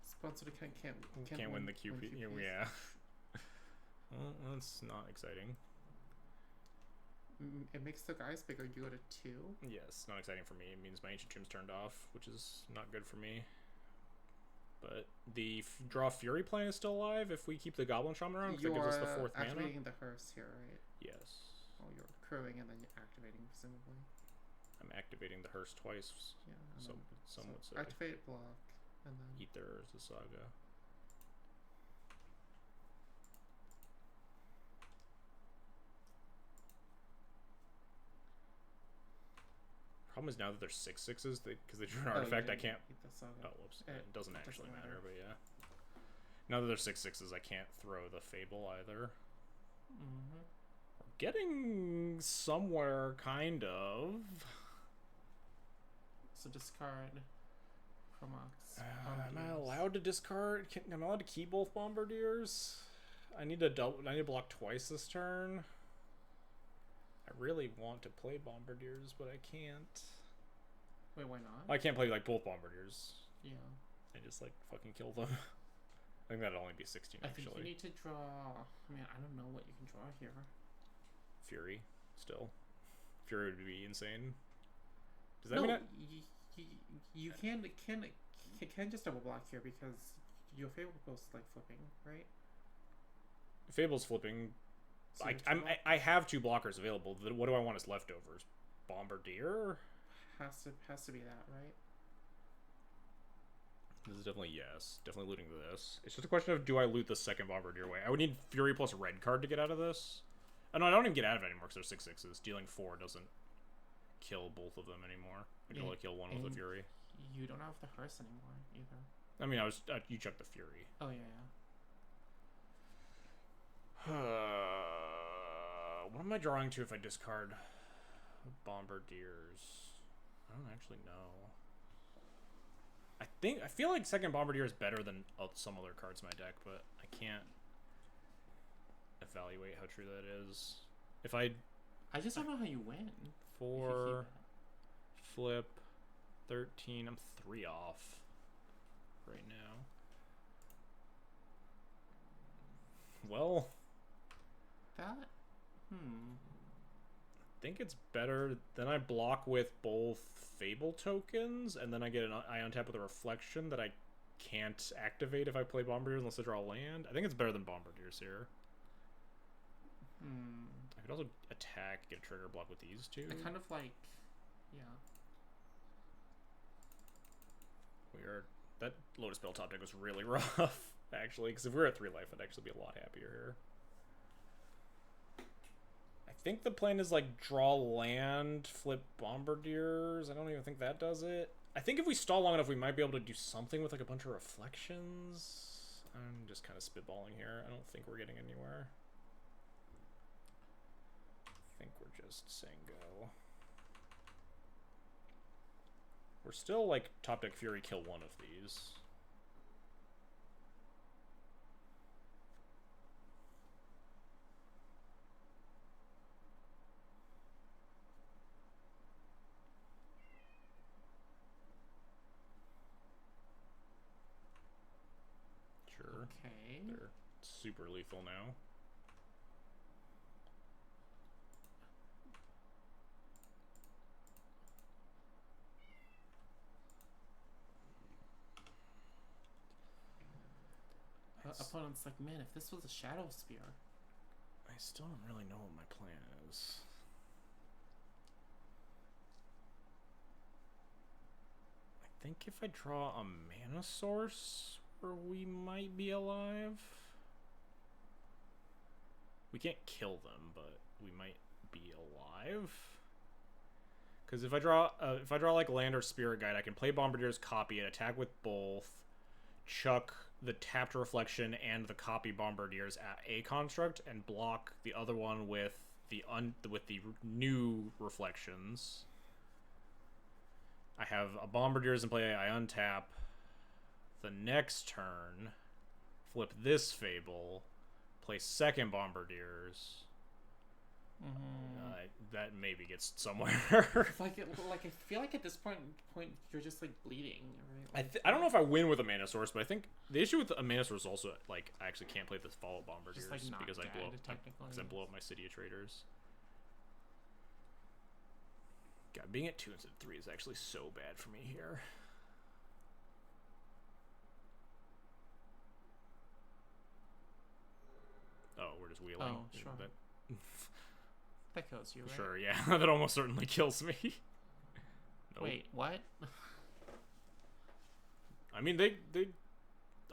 Sponsored account can't win the QP. Yeah. Well, that's not exciting. It makes the guys bigger. You go to 2. Yes, not exciting for me. It means my Ancient Tomb's turned off, which is not good for me. But the draw Fury plan is still alive if we keep the Goblin Shaman around, because it gives us the 4th mana. You're activating the Hearse here, right? Yes. Oh, you're crowing and then you're activating, presumably. I'm activating the Hearse twice. Yeah. Some would say. Activate block, and then... Ether is the Saga. Problem is now that there's 6/6s, because they drew an artifact, I can't... Oh, whoops. It doesn't actually matter, but yeah. Now that there's 6/6s, I can't throw the Fable either. Mm-hmm. We're getting somewhere, kind of. So discard Chromox. Am I allowed to discard? Am I allowed to keep both Bombardiers? I need to block twice this turn. I really want to play Bombardiers, but I can't. Wait, why not? I can't play like both Bombardiers. Yeah. I just like fucking kill them. I think that'd only be 16 actually. I think you need to draw... I mean, I don't know what you can draw here. Fury, still. Fury would be insane. Does that no, mean that... you can just double block here because your Fable goes like flipping, right? Fable's flipping. So I have 2 blockers available. What do I want as leftovers? Bombardier? Has to be that, right? This is definitely yes. Definitely looting this. It's just a question of, do I loot the second Bombardier way? I would need Fury plus red card to get out of this. Oh, no, I don't even get out of it anymore because there's 6/6s. Dealing 4 doesn't kill both of them anymore. I can only kill one with the Fury. You don't have the Hearse anymore either. I mean, you chucked the Fury. Oh, yeah, What am I drawing to if I discard Bombardiers? I don't actually know. I feel like second Bombardier is better than some other cards in my deck, but I can't evaluate how true that is. If I just don't know how you win. 4 flip 13, I'm 3 off right now. Well, that I think it's better. Then I block with both Fable tokens, and then I get I untap with a Reflection that I can't activate if I play Bombardiers unless I draw a land. I think it's better than Bombardiers here. I could also attack, get a trigger block with these 2. I kind of like, yeah. Weird. That Lotus Bell top deck was really rough, actually, because if we were at 3 life, I'd actually be a lot happier here. I think the plan is like draw land, flip bombardiers. I don't even think that does it. I think if we stall long enough, we might be able to do something with like a bunch of reflections. I'm just kind of spitballing here. I don't think we're getting anywhere. I think we're just saying go. We're still like top deck Fury, kill one of these. Sure. Okay. They're super lethal now. Opponent's like, man, if this was a Shadow Spear. I still don't really know what my plan is. I think if I draw a mana source, we might be alive. We can't kill them, but we might be alive. Because if I draw like land or spirit guide, I can play Bombardier's copy and attack with both, chuck the tapped reflection and the copy Bombardiers at a construct, and block the other one with the new reflections. I have a Bombardiers in play. I untap. The next turn, flip this Fable, play second Bombardiers. That maybe gets somewhere. like I feel like at this point you're just like bleeding. Right? Like, I don't know if I win with a mana source, but I think the issue with a mana source is also like I actually can't play this follow Bombardiers just, like, because I technically. blow up my City of Traders. God, being at 2 instead of 3 is actually so bad for me here. Oh, we're just wheeling. Oh, sure. That kills you, right? Sure, yeah. That almost certainly kills me. Nope. Wait, what? I mean, they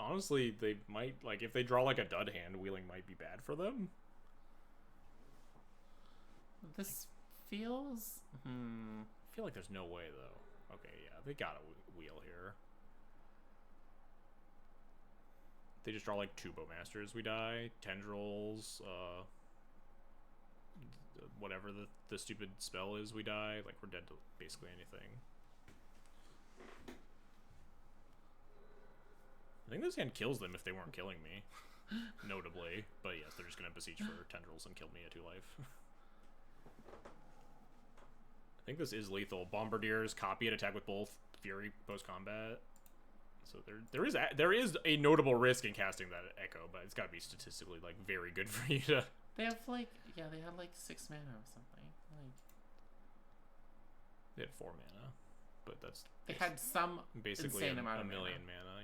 honestly, they might, like, if they draw like a dud hand, wheeling might be bad for them. This feels... I feel like there's no way, though. Okay, yeah, they gotta wheel here. They just draw like 2 Bowmasters, we die. Tendrils, whatever the stupid spell is, we die. Like, we're dead to basically anything. I think this hand kills them if they weren't killing me. Notably. But yes, they're just gonna besiege for Tendrils and kill me at 2 life. I think this is lethal. Bombardiers, copy it, attack with both. Fury, post-combat. So there is a notable risk in casting that Echo, but it's gotta be statistically, like, very good for you to... They have, like, yeah, they had, like, 6 mana or something. Like, they had 4 mana, but that's... They had some basically insane amount of million mana,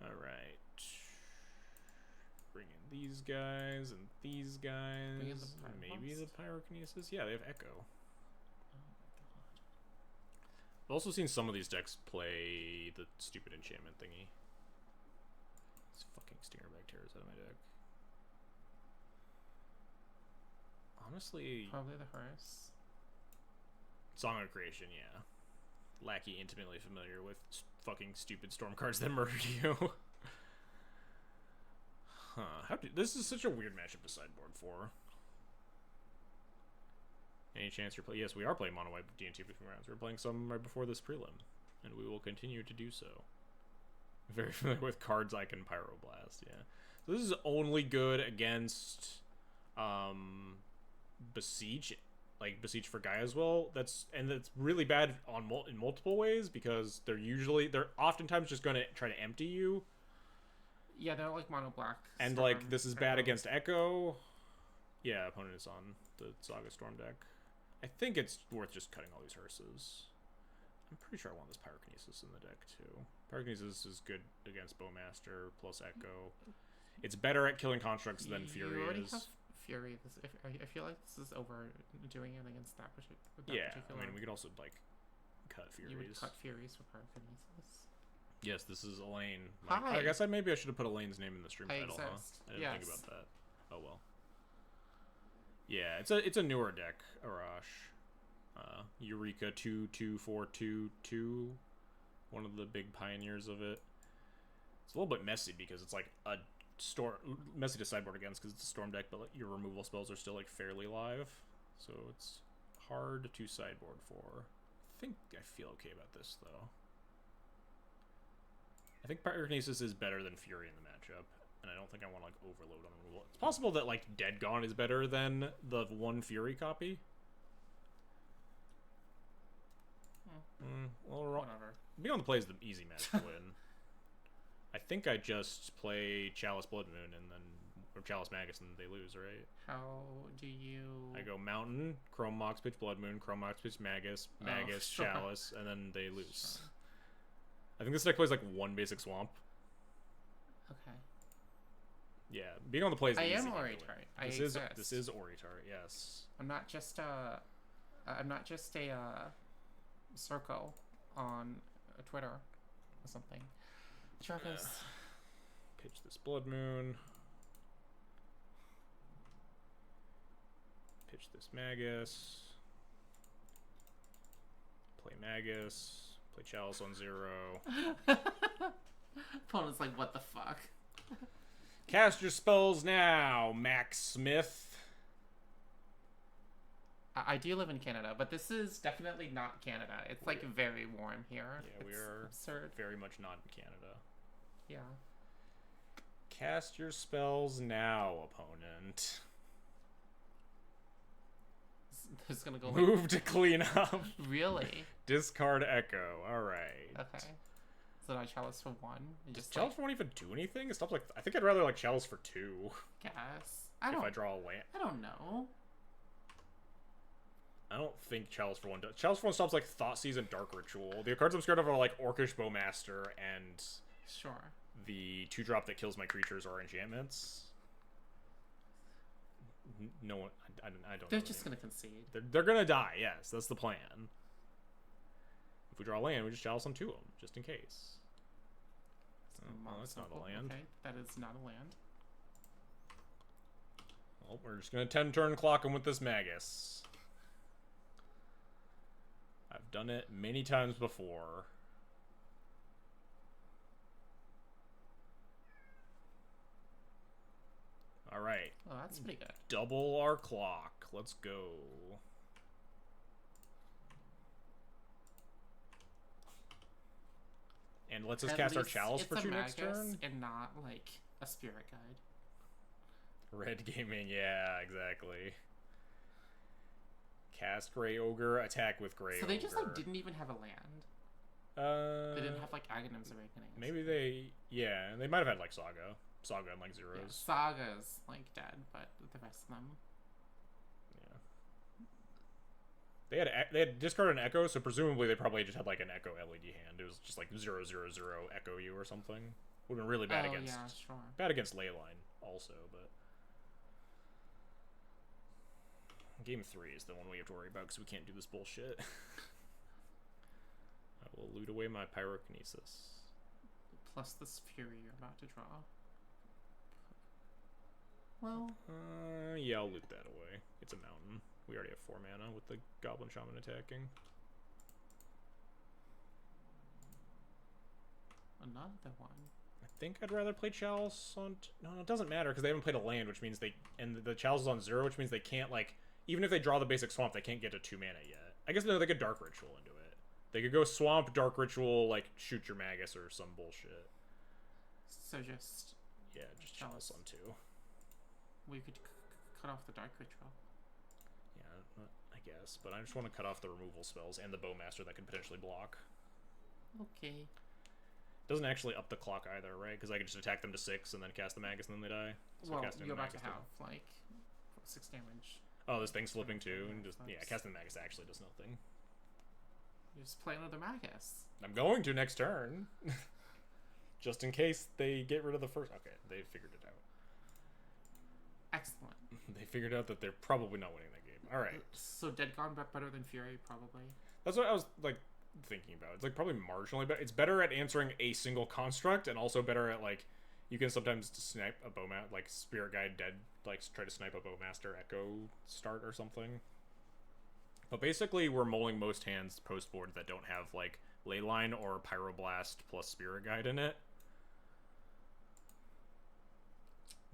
yeah. Alright. Bring in these guys and these guys. Bring in the maybe the Pyrokinesis. Yeah, they have Echo. oh my god. I've also seen some of these decks play the stupid enchantment thingy. These fucking Stingerback tears out of my deck. Honestly... Probably the Hearse. Song of Creation, yeah. Lackey intimately familiar with fucking stupid storm cards that murdered you. Huh. This is such a weird matchup to sideboard for. Any chance you're playing? Yes, we are playing mono white D&T between rounds. We're playing some right before this prelim, and we will continue to do so. Very familiar with cards like in Pyroblast, yeah. So this is only good against Besiege, like Besiege for Gaia as well. That's really bad on in multiple ways because they're oftentimes just going to try to empty you. Yeah, they're like mono black. And Storm, like this is bad against Echo. Yeah, opponent is on the Saga Storm deck. I think it's worth just cutting all these hearses. I'm pretty sure I want this Pyrokinesis in the deck too. Pyrokinesis is good against Bowmaster plus Echo. It's better at killing constructs than Fury is. Have Fury. I feel like this is overdoing it against that particular. Yeah, I mean we could also like cut Furies. You would cut Furies with Pyrokinesis. Yes, this is Elaine. Hi. I guess maybe I should have put Elaine's name in the stream title, exist. huh? I didn't think about that. Oh well. Yeah, it's a newer deck, Arash. Eureka 22422, one of the big pioneers of it. It's a little bit messy because it's like a storm messy to sideboard against because it's a storm deck, but like, your removal spells are still like fairly live, so it's hard to sideboard for. I think I feel okay about this though. I think Pyrokinesis is better than Fury in the matchup, and I don't think I want to like overload on removal. It's possible that like Dead Gone is better than the one Fury copy. Well, Whatever. Being on the play is the easy match to win. I think I just play Chalice Blood Moon and then or Chalice Magus and they lose, right? How do you? I go Mountain, Chrome Mox pitch Blood Moon, Chrome Mox pitch Magus, Magus, sure. Chalice, and then they lose. Sure. I think this deck plays like one basic swamp. Okay. Yeah, being on the play is the I easy am game to Ori win. Tart. This is Ori Tart, yes. I'm not just a circle on Twitter or something. Travis. Pitch this Blood Moon. Pitch this Magus. Play Magus. Play Chalice on 0. Opponent's like, what the fuck? Cast your spells now, Max Smith. I do live in Canada, but this is definitely not Canada. It's like very warm here. Yeah, we It's are absurd. very much not in Canada. Yeah. Cast your spells now, opponent. Who's gonna go? Like, Move to clean up. really? Discard Echo. All right. Okay. So I Chalice for 1. And Does just Chalice won't even do anything? It stops like I think I'd rather like Chalice for 2 guess. I if don't. I draw a land. I don't know. I don't think Chalice for 1 does. Chalice for 1 stops like Thoughtseize and Dark Ritual. The cards I'm scared of are like Orcish Bowmaster and Sure. the 2-drop that kills my creatures or enchantments. No one, I don't. They're know just the name. gonna concede. They're gonna die. Yes, that's the plan. If we draw a land, we just Chalice on 2 of them, just in case. Well, that's not a land. Okay, that is not a land. Well, we're just gonna 10-turn clock him with this Magus. I've done it many times before. All right. Oh, that's pretty good. Double our clock. Let's go. And lets us At cast our least Chalice for it's a 2 next Magus turn. and not like a Spirit Guide. Red Gaming, yeah, exactly. Cast Grey Ogre, attack with Grey Ogre. So they just like didn't even have a land. They didn't have like Aghanim's Awakening. Maybe they, yeah, they might have had like Saga and like zeros. Yeah, Saga's like dead, but the rest of them. Yeah. They had discarded an Echo, so presumably they probably just had like an Echo LED hand. It was just like 0/0/0 Echo you or something. Would have been really bad against. Yeah, sure. Bad against Leyline also, but. Game 3 is the one we have to worry about because we can't do this bullshit. I will loot away my Pyrokinesis. Plus this Fury you're about to draw. Well, yeah, I'll loot that away. It's a mountain. We already have 4 mana with the Goblin Shaman attacking. another one. I think I'd rather play Chalice on... No, it doesn't matter because they haven't played a land, which means they... And the Chalice is on 0, which means they can't, like... Even if they draw the basic Swamp, they can't get to 2 mana yet. I guess no, they could Dark Ritual into it. They could go Swamp, Dark Ritual, like, shoot your Magus or some bullshit. So just... Yeah, just Chalice on 2. We could cut off the Dark Ritual. Yeah, I guess. But I just want to cut off the removal spells and the Bowmaster that could potentially block. Okay. Doesn't actually up the clock either, right? Because I could just attack them to 6 and then cast the Magus and then they die. So Well, casting you're the about to Magus have, like, 6 damage. Oh, this thing's flipping too, and just Nice. yeah, casting the Magus actually does nothing. You just play another Magus. I'm going to next turn, just in case they get rid of the first. Okay, they figured it out. Excellent. They figured out that they're probably not winning that game. All right, So Dead Gone but better than Fury, probably. that's what I was like thinking about. It's like probably marginally better. It's better at answering a single construct, and also better at like you can sometimes snipe a Bowmat like Spirit Guide Dead like try to snipe a Bowmaster Echo start or something. But basically, we're mulling most hands post board that don't have like Leyline or Pyroblast plus Spirit Guide in it.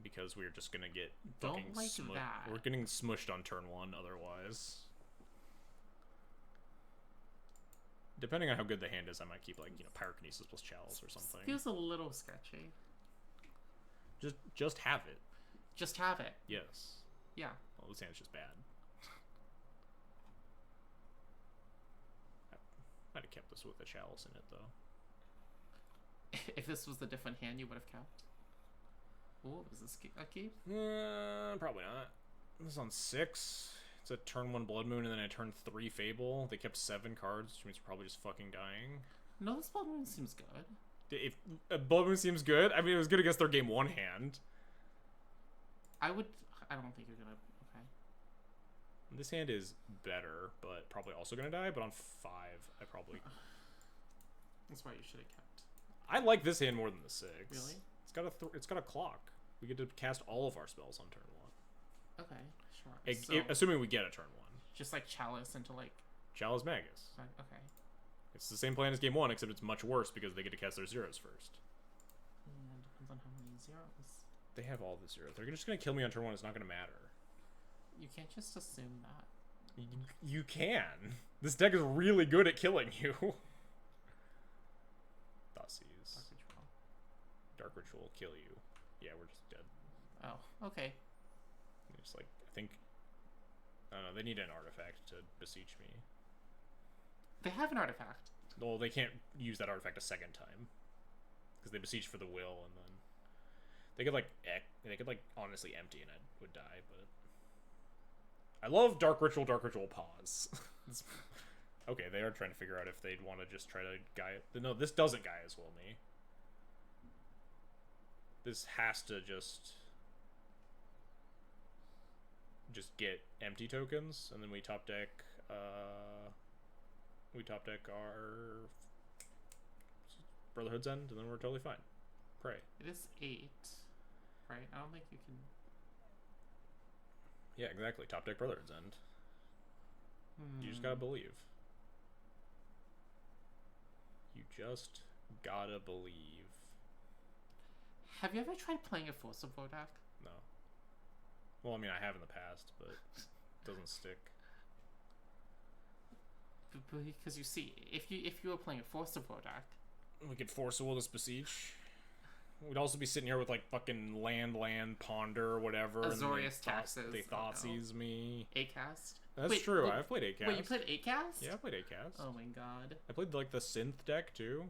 Because we're just gonna get fucking don't like that. We're getting smushed on turn 1 otherwise. Depending on how good the hand is, I might keep like, you know, Pyrokinesis plus Chalice or something. Feels a little sketchy. Just have it. Just have it. Yes. Yeah. Well, this hand's just bad. I might have kept this with a Chalice in it though. If this was a different hand, you would have kept. Oh, is this a keep? Probably not. This is on 6. It's a turn 1 Blood Moon and then a turn 3 Fable. They kept 7 cards, which means we're probably just fucking dying. No, this Blood Moon seems good. If Blood Moon seems good, I mean, it was good against their game 1 hand. I don't think you're gonna. Okay. This hand is better, but probably also gonna die. But on 5, I probably. That's why you should have kept. I like this hand more than the 6. Really? It's got a clock. We get to cast all of our spells on turn 1. Okay, sure. Assuming we get a turn 1. Just like Chalice into like. Chalice Magus. Okay. It's the same plan as game 1, except it's much worse because they get to cast their zeros first. Yeah, depends on how many zeros. They have all the zeros. They're just gonna kill me on turn 1. It's not gonna matter. You can't just assume that. You can. This deck is really good at killing you. Thoughtseize. Dark Ritual will kill you. Yeah, we're just dead. Oh, okay. Just like, I think, I don't know, they need an artifact to beseech me. They have an artifact. Well, they can't use that artifact a second time. Because they beseech for the will, and then they could like honestly empty and I would die, but I love Dark Ritual Pause. Okay, they are trying to figure out if they'd want to just try to Gaia. No, this doesn't Gaia's Will me. This has to just get empty tokens, and then we top deck our Brotherhood's End, and then we're totally fine. Pray. It is 8, right? I don't think you can. Yeah, exactly. Top deck Brotherhood's End. You just gotta believe. You just gotta believe. Have you ever tried playing a Forcible deck? No. Well, I mean, I have in the past, but it doesn't stick. Because you see, if you were playing a Forcible deck, we could force a will this beseech. We'd also be sitting here with like fucking land, ponder, whatever. Azorius Taxes. They Thoughtseize me. A-Cast. That's true. I've played A-Cast. Wait, you played A-Cast? Yeah, I played A-Cast. Oh my god. I played like the synth deck too.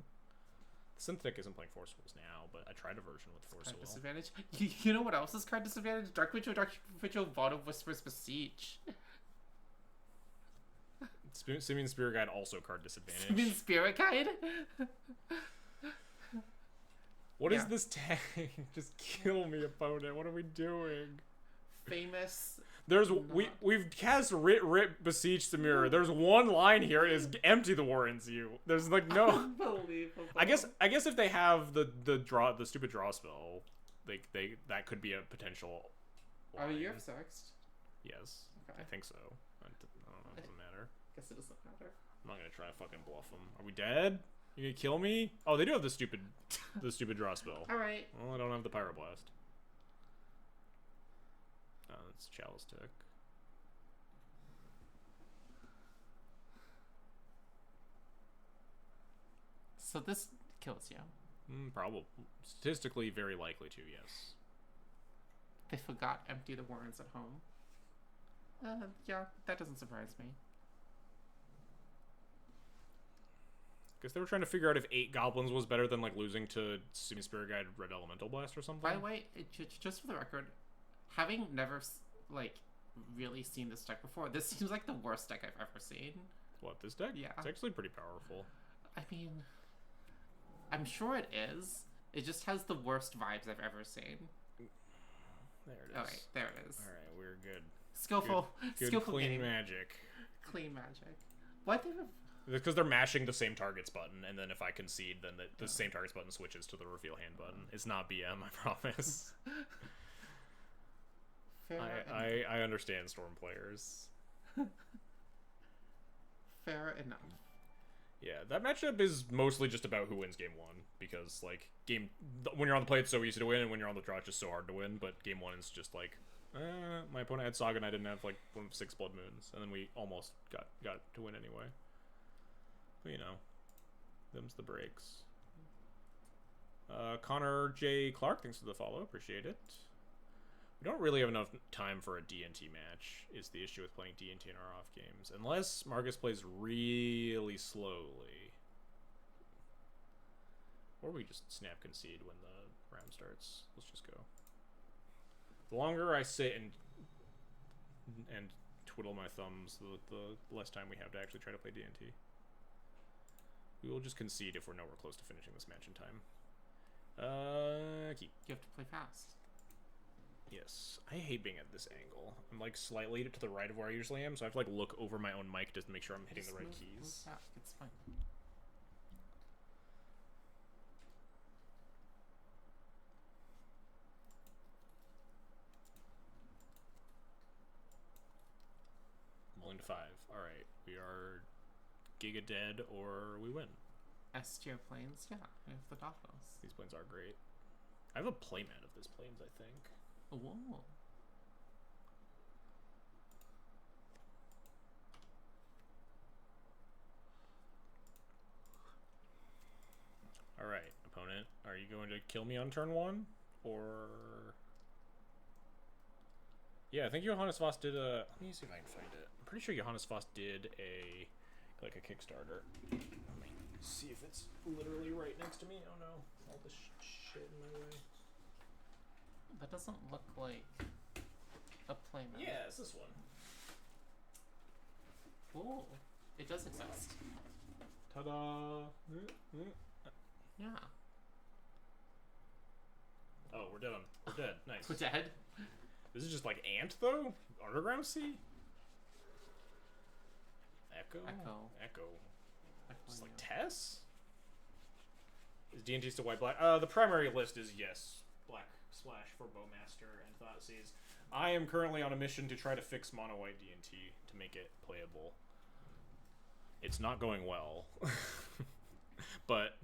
The synth deck isn't playing Force Wills now, but I tried a version with Force Will. Disadvantage. You know what else is card disadvantage? Dark Ritual, Vault Whispers Beseech. Simian Spirit Guide also card disadvantage. Simian Spirit Guide? What is this tag? Just kill me, opponent. What are we doing? Famous. There's we've cast Rip Beseech the Mirror. There's one line here. It is empty the Warrens you. There's like no. Unbelievable. I guess if they have the stupid draw spell, they that could be a potential line. Are you sexed? Yes. Okay. I think so. I don't know. It doesn't matter. Guess it doesn't matter. I'm not gonna try to fucking bluff them. Are we dead? You gonna kill me? Oh, they do have the stupid draw spell. All right. Well, I don't have the Pyroblast. Oh, that's Chalice Tech. So this kills you. Probably. Statistically, very likely to, yes. They forgot empty the Warrens at home. Yeah, that doesn't surprise me. Guess they were trying to figure out if 8 goblins was better than like losing to Simian Spirit Guide Red Elemental Blast or something. By the way, just for the record, having never like really seen this deck before, this seems like the worst deck I've ever seen. What, this deck? Yeah. It's actually pretty powerful. I mean, I'm sure it is. It just has the worst vibes I've ever seen. There it is. Alright, there it is. Alright, we're good. Skillful. Good Skillful clean game. magic. Clean magic. What they have... Because they're mashing the same targets button, and then if I concede, then the same targets button switches to the reveal hand button. It's not BM, I promise. Fair enough. I understand Storm players. Fair enough. Yeah, that matchup is mostly just about who wins game one, because like when you're on the play it's so easy to win, and when you're on the draw it's just so hard to win. But game one is just like, my opponent had Saga and I didn't have like one of 6 blood moons, and then we almost got to win anyway. But you know, them's the breaks. Connor J. Clark, thanks for the follow, appreciate it. We don't really have enough time for a D&T match, is the issue with playing D&T in our off games. Unless Marcus plays really slowly. Or we just snap concede when the round starts. Let's just go. The longer I sit and twiddle my thumbs, the less time we have to actually try to play D&T. We will just concede if we're nowhere close to finishing this match in time. Keep. You have to play fast. Yes. I hate being at this angle. I'm like slightly to the right of where I usually am, so I have to like look over my own mic to make sure I'm hitting Just the right move keys. back. It's fine. Mulling to 5. Alright. We are Giga dead or we win. S tier planes, yeah, I have the Davos. These planes are great. I have a playmat of this planes, I think. Whoa. Alright, opponent. Are you going to kill me on turn 1? Or... Yeah, I think Johannes Voss did a... Let me see if I can find it. I'm pretty sure Johannes Voss did a... like a Kickstarter. Let me see if it's literally right next to me. Oh no. All this shit in my way. That doesn't look like a playmat. Yeah, it's this one. Ooh, it does exist. Ta-da! Yeah. Oh, we're dead. We're dead. Nice. We're dead? This is just like Ant, though? Underground Sea? Echo? Echo. Just like Tess? Is D&T still white-black? The primary list is yes. Black Splash for Bowmaster and Thoughtseize. I am currently on a mission to try to fix mono-white D&T to make it playable. It's not going well. But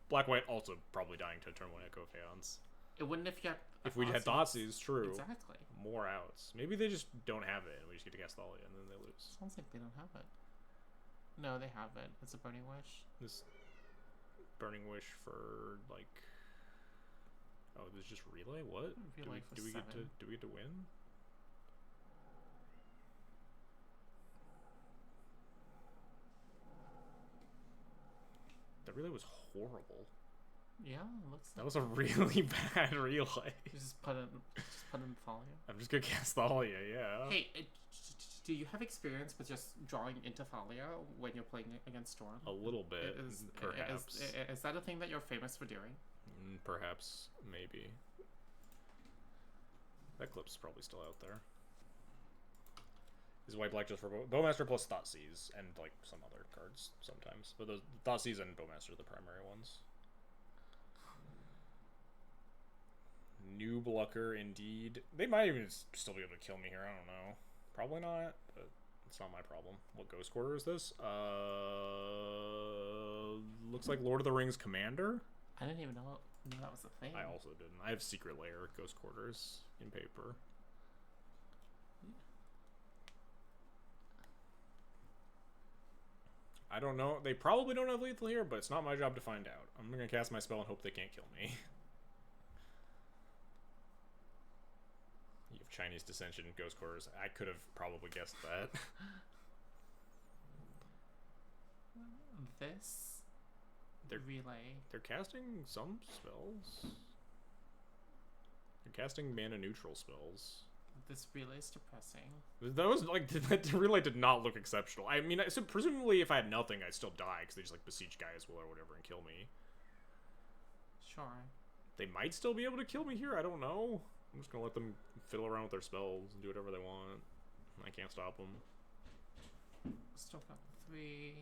black-white also probably dying to turn 1 Echo Chaos. It wouldn't if you had... If we had Thoughtseize, true. Exactly. More outs. Maybe they just don't have it and we just get to cast Thalia and then they lose. Sounds like they don't have it. No, they have it. It's a Burning Wish. This Burning Wish for like... Oh, this is just relay? What? Relay do we get to win? That relay was horrible. Yeah, it looks like that was a really bad relay. You just put in Thalia. I'm just gonna cast Thalia, yeah. Hey, do you have experience with just drawing into Thalia when you're playing against Storm? A little bit, perhaps. Is that a thing that you're famous for doing? Perhaps, maybe. That clip's probably still out there. Is white black just for Bowmaster plus Thoughtseize and like some other cards sometimes, but those Thoughtseize and Bowmaster are the primary ones. Noob Lucker, indeed. They might even still be able to kill me here. I don't know. Probably not, but it's not my problem. What Ghost Quarter is this? Looks like Lord of the Rings Commander. I didn't even know that was a thing. I also didn't. I have Secret Lair Ghost Quarters in paper. I don't know. They probably don't have lethal here, but it's not my job to find out. I'm gonna cast my spell and hope they can't kill me. You have Chinese Dissension, Ghost Quarters. I could have probably guessed that. This relay. They're casting some spells. They're casting mana neutral spells. This relay is depressing. That was like that relay did not look exceptional. I mean, so presumably if I had nothing, I'd still die because they just like besiege Gaia's Will or whatever and kill me. Sure. They might still be able to kill me here. I don't know. I'm just gonna let them fiddle around with their spells and do whatever they want. I can't stop them. Still got 3.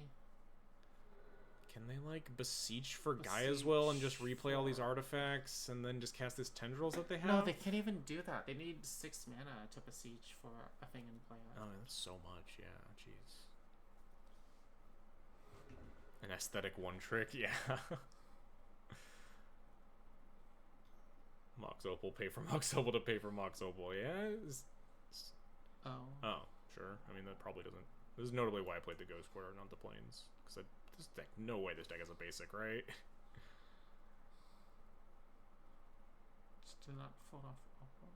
Can they, like, beseech for Guy as well and just replay all these artifacts and then just cast these tendrils that they have? No, they can't even do that. They need 6 mana to beseech for a thing in play. Oh, that's so much, yeah, jeez. An aesthetic one trick, yeah. Mox Opal, pay for Mox Opal to pay for Mox Opal, yeah? Oh, sure. I mean, that probably doesn't... This is notably why I played the Ghost Quarter, not the Plains. Because this deck, no way this deck is a basic, right? Just did not fall off Opal.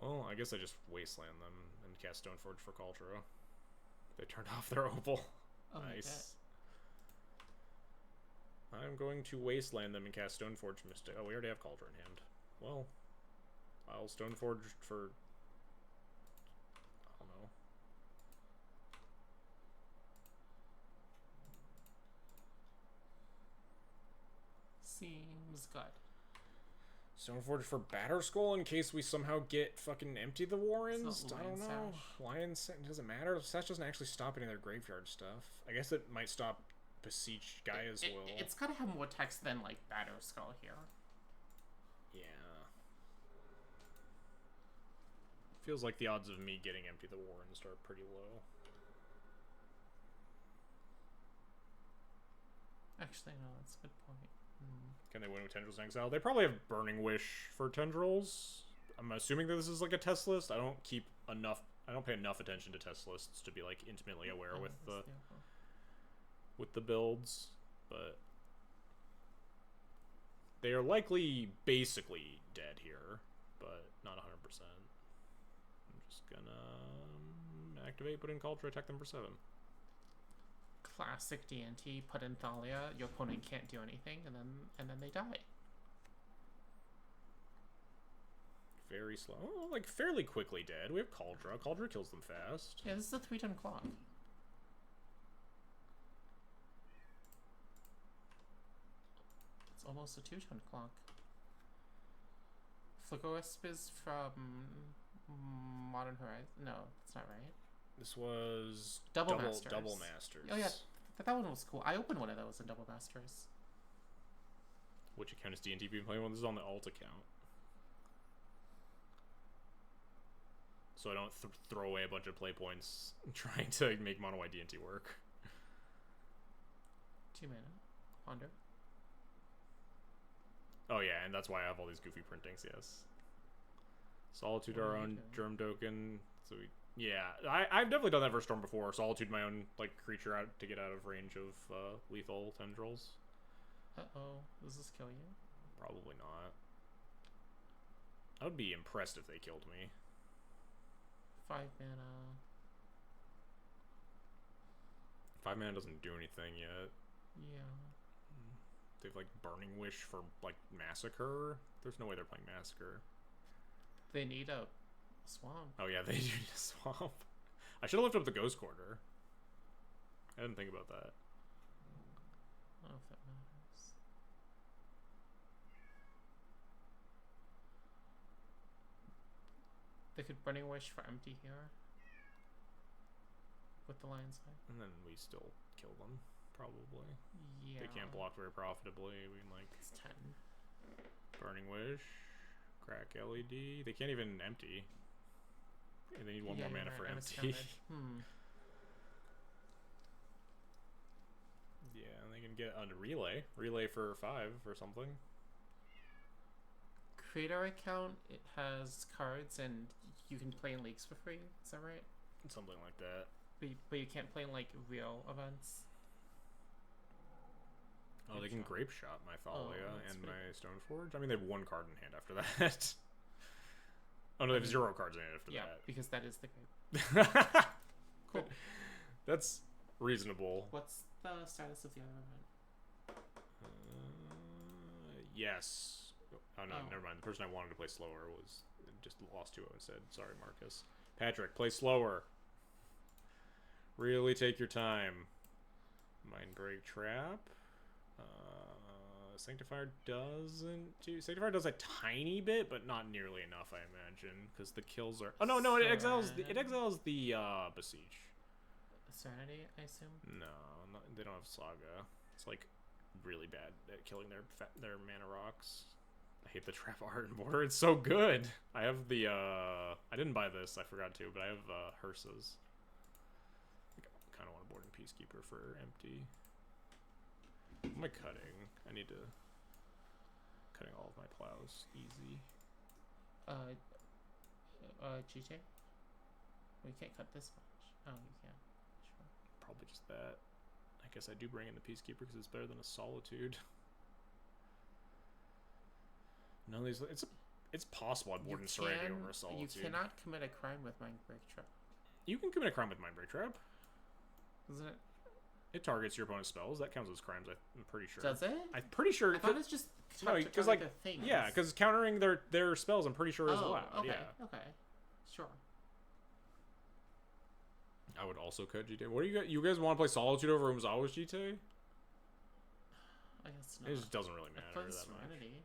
Well, I guess I just Wasteland them and cast Stoneforge for Cultura. They turned off their Opal. Oh, nice. I'm going to Wasteland them and cast Stoneforge Mystic. Oh, we already have Cultura in hand. Well, I'll Stoneforge for... I don't know. Seems good. Stoneforge for Batterskull in case we somehow get fucking Empty the Warrens? I don't know. Lion's Sash doesn't matter. Sash doesn't actually stop any of their graveyard stuff. I guess it might stop Beseech Guy as well. It's gotta have more text than, like, Batterskull here. Yeah. Feels like the odds of me getting Empty the Warrens are pretty low. Actually, no, that's a good point. Can they win with Tendrils in Exile? They probably have Burning Wish for Tendrils. I'm assuming that this is like a test list. I don't pay enough attention to test lists to be like intimately aware with the builds, but they are likely basically dead here, but not 100%. I'm just gonna activate, put in Culture, attack them for 7. Classic D&T, put in Thalia, your opponent can't do anything, and then they die. Very slow. Oh, like fairly quickly dead. We have Cauldra. Cauldra kills them fast. Yeah, this is a 3-turn clock. It's almost a 2-turn clock. Flickwisp is from Modern Horizons. No, that's not right. This was Double Masters. Double Masters. Oh yeah, that one was cool. I opened one of those in Double Masters. Which account is D&T been playing on? This is on the alt account. So I don't throw away a bunch of play points trying to make mono white D&T work. 2 mana. Ponder. Oh yeah, and that's why I have all these goofy printings, yes. Solitude our own Germ Token. So yeah, I've definitely done that for Storm before. Solitude my own like creature out to get out of range of lethal tendrils. Uh-oh. Does this kill you? Probably not. I would be impressed if they killed me. 5 mana. 5 mana doesn't do anything yet. Yeah. They've like Burning Wish for like Massacre. There's no way they're playing Massacre. They need a swamp. Oh yeah, they do need a swamp. I should have lifted up the Ghost Quarter. I didn't think about that. I don't know if that matters. They could Burning Wish for empty here. With the Lion's Eye. And then we still kill them, probably. Yeah. They can't block very profitably. We can like It's 10. Burning Wish, crack LED. They can't even empty. And they need one more mana for empty. Yeah, and they can get a relay for 5 or something. Creator account, it has cards and you can play in leagues for free. Is that right? Something like that. But you can't play in like real events. Oh, they can Grape Shot my Thalia and my Stoneforge. I mean, they have 1 card in hand after that. Oh no, they have 0 cards in hand after that. Yeah, because that is the Grape. Cool. That's reasonable. What's the status of the other event? Yes. Oh no, never mind. The person I wanted to play slower was just lost 2-0 instead. Sorry, Marcus. Patrick, play slower. Really take your time. Mindbreak Trap. Sanctifier doesn't do... Sanctifier does a tiny bit, but not nearly enough, I imagine, because the kills are... Oh, no, it exiles the Beseech. Serenity, I assume? No, they don't have Saga. It's like really bad at killing their mana rocks. I hate the trap art and border. It's so good. I have the I didn't buy this. I forgot to, but I have Hearses. I kind of want a boarding peacekeeper for empty. What am I cutting? I need to cutting all of my plows easy. GJ? We can't cut this much. Oh, you can. Sure. Probably just that. I guess I do bring in the peacekeeper because it's better than a solitude. None of these. It's possible I'd board in Serenity over a solitude. You cannot commit a crime with Mindbreak Trap. You can commit a crime with Mindbreak Trap. Isn't it? It targets your opponent's spells. That counts as crimes. I'm pretty sure. Does it? I'm pretty sure. I thought it's just no, because like yeah, because countering their spells, I'm pretty sure is allowed. Okay, yeah. Okay. Sure. I would also cut GTA. What do you guys? You guys want to play Solitude over Umezawa's GTA? I guess not. It just doesn't really matter that Serenity. much.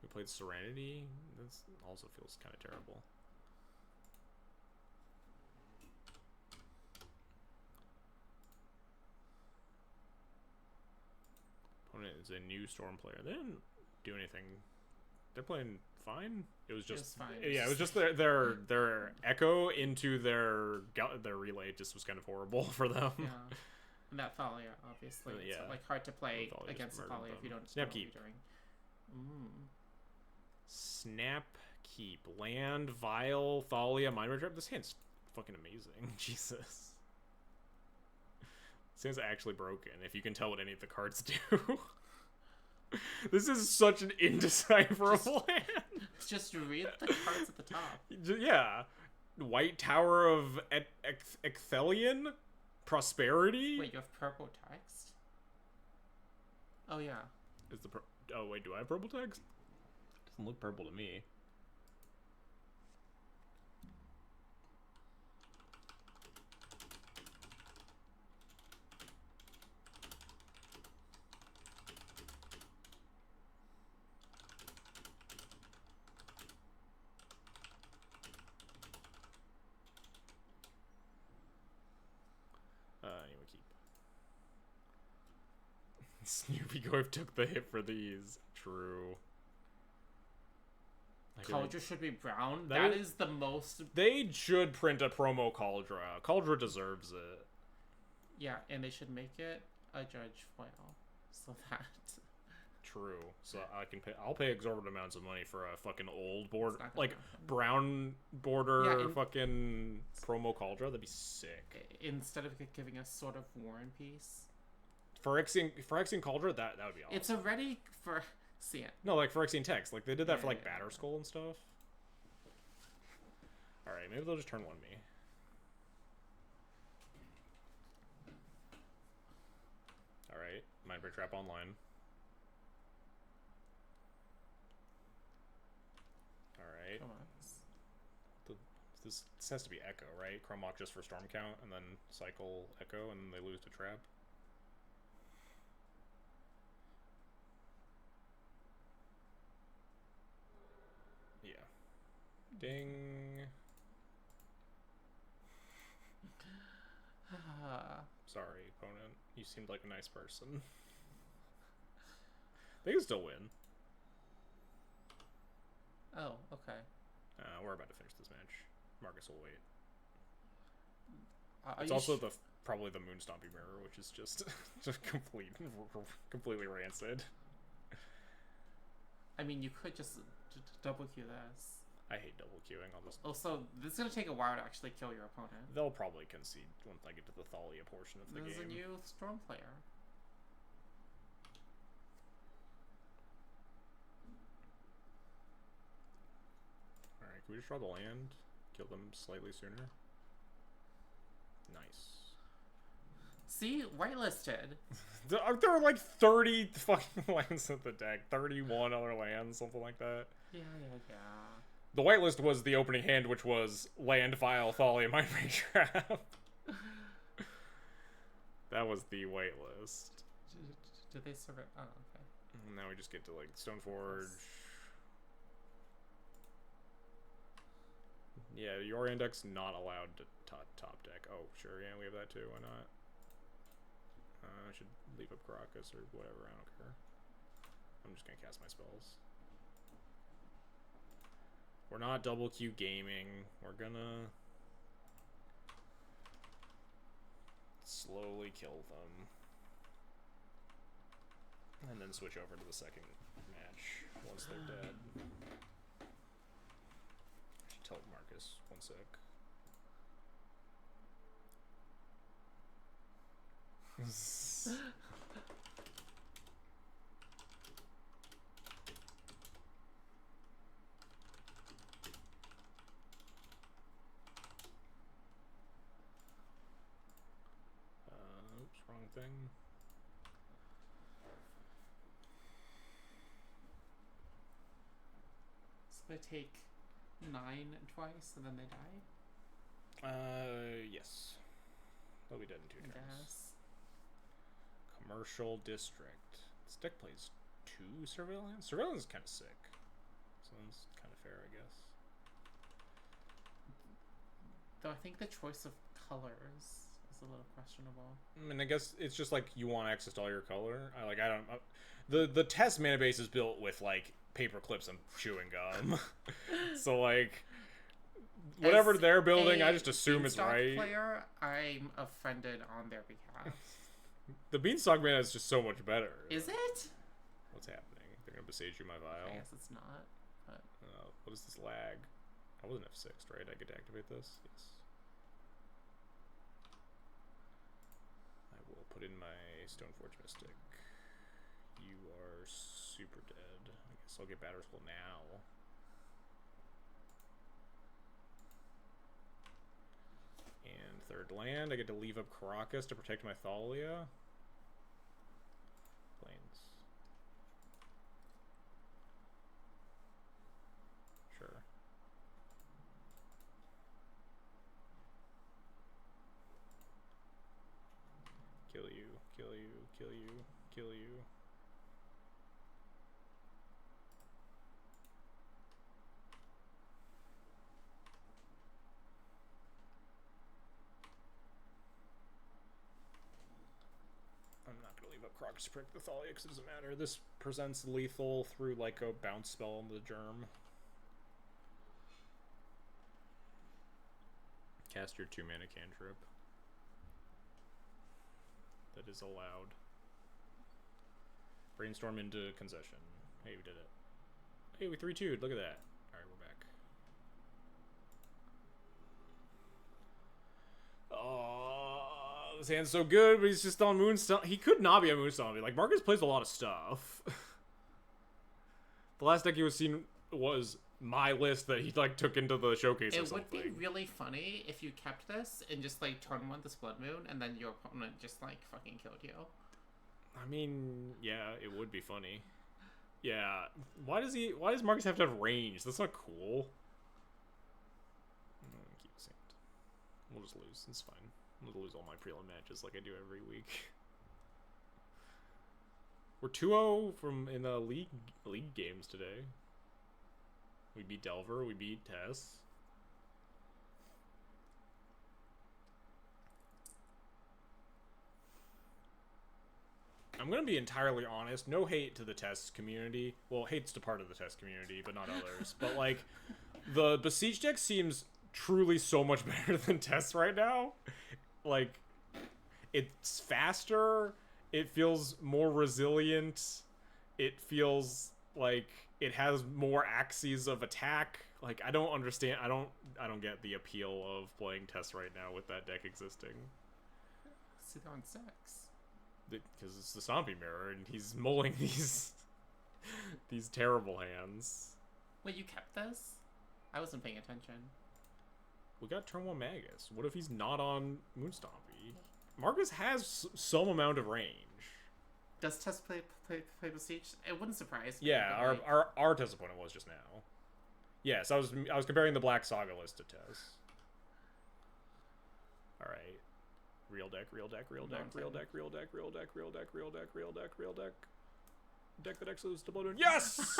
We played Serenity. That also feels kind of terrible. Opponent is a new Storm player. They didn't do anything. They're playing fine. It was just fine. Yeah, it was just their echo into their relay just was kind of horrible for them. Yeah. And that Thalia, obviously. It's like hard to play against the Thalia if you don't Snap keep. during. Snap keep. Land, Vile, Thalia, Mind Trap. This hand's fucking amazing. Jesus. This hand's actually broken, if you can tell what any of the cards do. This is such an indecipherable hand. Just read the cards at the top. Yeah. White Tower of Ecthelion? Prosperity? Wait, you have purple text? Oh, yeah. Oh, wait, do I have purple text? Doesn't look purple to me. Anyway, keep. Snoopy Goif took the hit for these. True. Cauldra should be brown. That is the most... They should print a promo Cauldra. Cauldra deserves it. Yeah, and they should make it a judge foil. So that... True. So I'll pay exorbitant amounts of money for a fucking old board, like brown border fucking promo Cauldra. That'd be sick. Instead of giving us sort of War and Peace. Phyrexian Cauldra, that would be awesome. It's already for Cyan. No, like Phyrexian text. Like they did that for like Batterskull and stuff. Alright, maybe they'll just turn 1 me. Alright, Mindbreak Trap online. Alright. Come on. This has to be Echo, right? Chromok just for Storm count, and then cycle Echo, and they lose to Trap. Yeah. Ding. Sorry, opponent. You seemed like a nice person. They can still win. Oh, okay. We're about to finish this match. Marcus will wait. It's also probably the Moon Stompy mirror, which is just completely rancid. I mean, you could just double queue this. I hate double queuing. Also, this is gonna take a while to actually kill your opponent. They'll probably concede once I get to the Thalia portion of the game. There's a new Storm player. Alright, can we just draw the land? Kill them slightly sooner? Nice. See? Whitelisted. There are like 30 fucking lands in the deck. 31 other lands, something like that. Yeah. The whitelist was the opening hand, which was Land, Vile, Thalia, Mindbreak Trap. That was the whitelist. Did they serve it? Oh, okay. Now we just get to, like, Stoneforge. Yeah, your index not allowed to top deck. Oh, sure, yeah, we have that too. Why not? I should leave up Caracas or whatever. I don't care. I'm just gonna cast my spells. We're not double Q gaming. We're gonna slowly kill them. And then switch over to the second match once they're dead. I should tell Marcus. One sec. Oops, wrong thing. So they take 9 twice and then they die? Yes. They'll be dead in 2 turns. Yes. Commercial district. This deck plays 2 surveillance. Surveillance is kind of sick. So it's kind of fair, I guess. Though I think the choice of colors is a little questionable. I mean, I guess it's just like you want access to all your color. The test mana base is built with like paper clips and chewing gum. So like whatever they're building, I just assume it's right. Player, I'm offended on their behalf. The Beanstalk mana is just so much better. Is it? What's happening? They're gonna besiege you my vial. I guess it's not. But what is this lag? I wasn't F6, right? I get to activate this? Yes. I will put in my Stoneforge Mystic. You are super dead. I guess I'll get Batterskull now. And third land, I get to leave up Caracas to protect my Thalia. Plains. Sure. Kill you, kill you, kill you, kill you. I'm not going to leave up Crocus to protect the Thalia because it doesn't matter. This presents lethal through like a bounce spell on the Germ. Cast your 2 mana cantrip. That is allowed. Brainstorm into concession. Hey, we did it. Hey, we 3-2'd. Look at that. Alright, we're back. Oh, this hand's so good, but he's just on Moonstone. He could not be on Moonstone. Like, Marcus plays a lot of stuff. The last deck he was seen was my list that he, like, took into the showcase or something. It would be really funny if you kept this and just, like, turn 1 this Blood Moon, and then your opponent just, like, fucking killed you. I mean, yeah, it would be funny. Yeah. Why does Marcus have to have range? That's not cool. Keep the sand. We'll just lose. It's fine. I'll lose all my prelim matches like I do every week. We're 2-0 in the league games today. We beat Delver, we beat Tess. I'm going to be entirely honest. No hate to the Tess community. Well, hate's to part of the Tess community, but not others. But, like, the Besiege deck seems truly so much better than Tess right now. Like, it's faster. It feels more resilient. It feels like it has more axes of attack. Like, I don't understand. I don't get the appeal of playing Tess right now with that deck existing. Sit on 6. Because it's the Stompy Mirror, and he's mulling these terrible hands. Wait, you kept this? I wasn't paying attention. We got turn 1 Magus. What if he's not on Moonstompy? Marcus has some amount of range. Does Tess play Besiege? It wouldn't surprise me. Yeah, our Tess opponent was just now. Yes, I was comparing the Black Saga list to Tess. All right. Real deck, real deck, real deck, real deck, real deck, real deck, real deck, real deck, real deck. Deck that excludes to Blood Moon. Yes!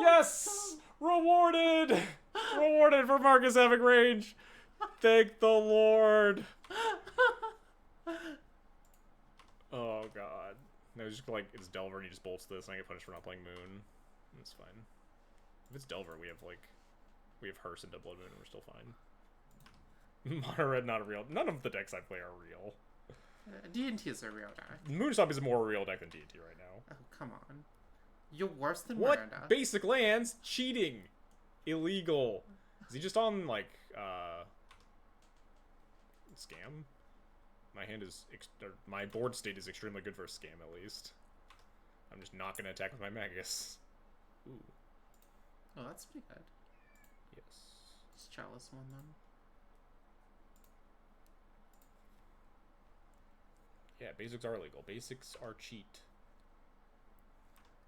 Yes! Rewarded! Rewarded for Marcus having range. Thank the Lord. Oh god. No, it's just like, it's Delver and you just bolts this and I get punished for not playing Moon. It's fine. If it's Delver, we have Hearse into Blood Moon and we're still fine. Mono Red, not a real. None of the decks I play are real. D&T is a real deck. Moonstop is a more real deck than D&T right now. Oh, come on. You're worse than What? Miranda. Basic lands? Cheating. Illegal. Is he just on, like, scam? My hand is, my board state is extremely good for a scam, at least. I'm just not going to attack with my Magus. Ooh. Oh, that's pretty good. Yes. Just Chalice one, then. Yeah, basics are illegal. Basics are cheat.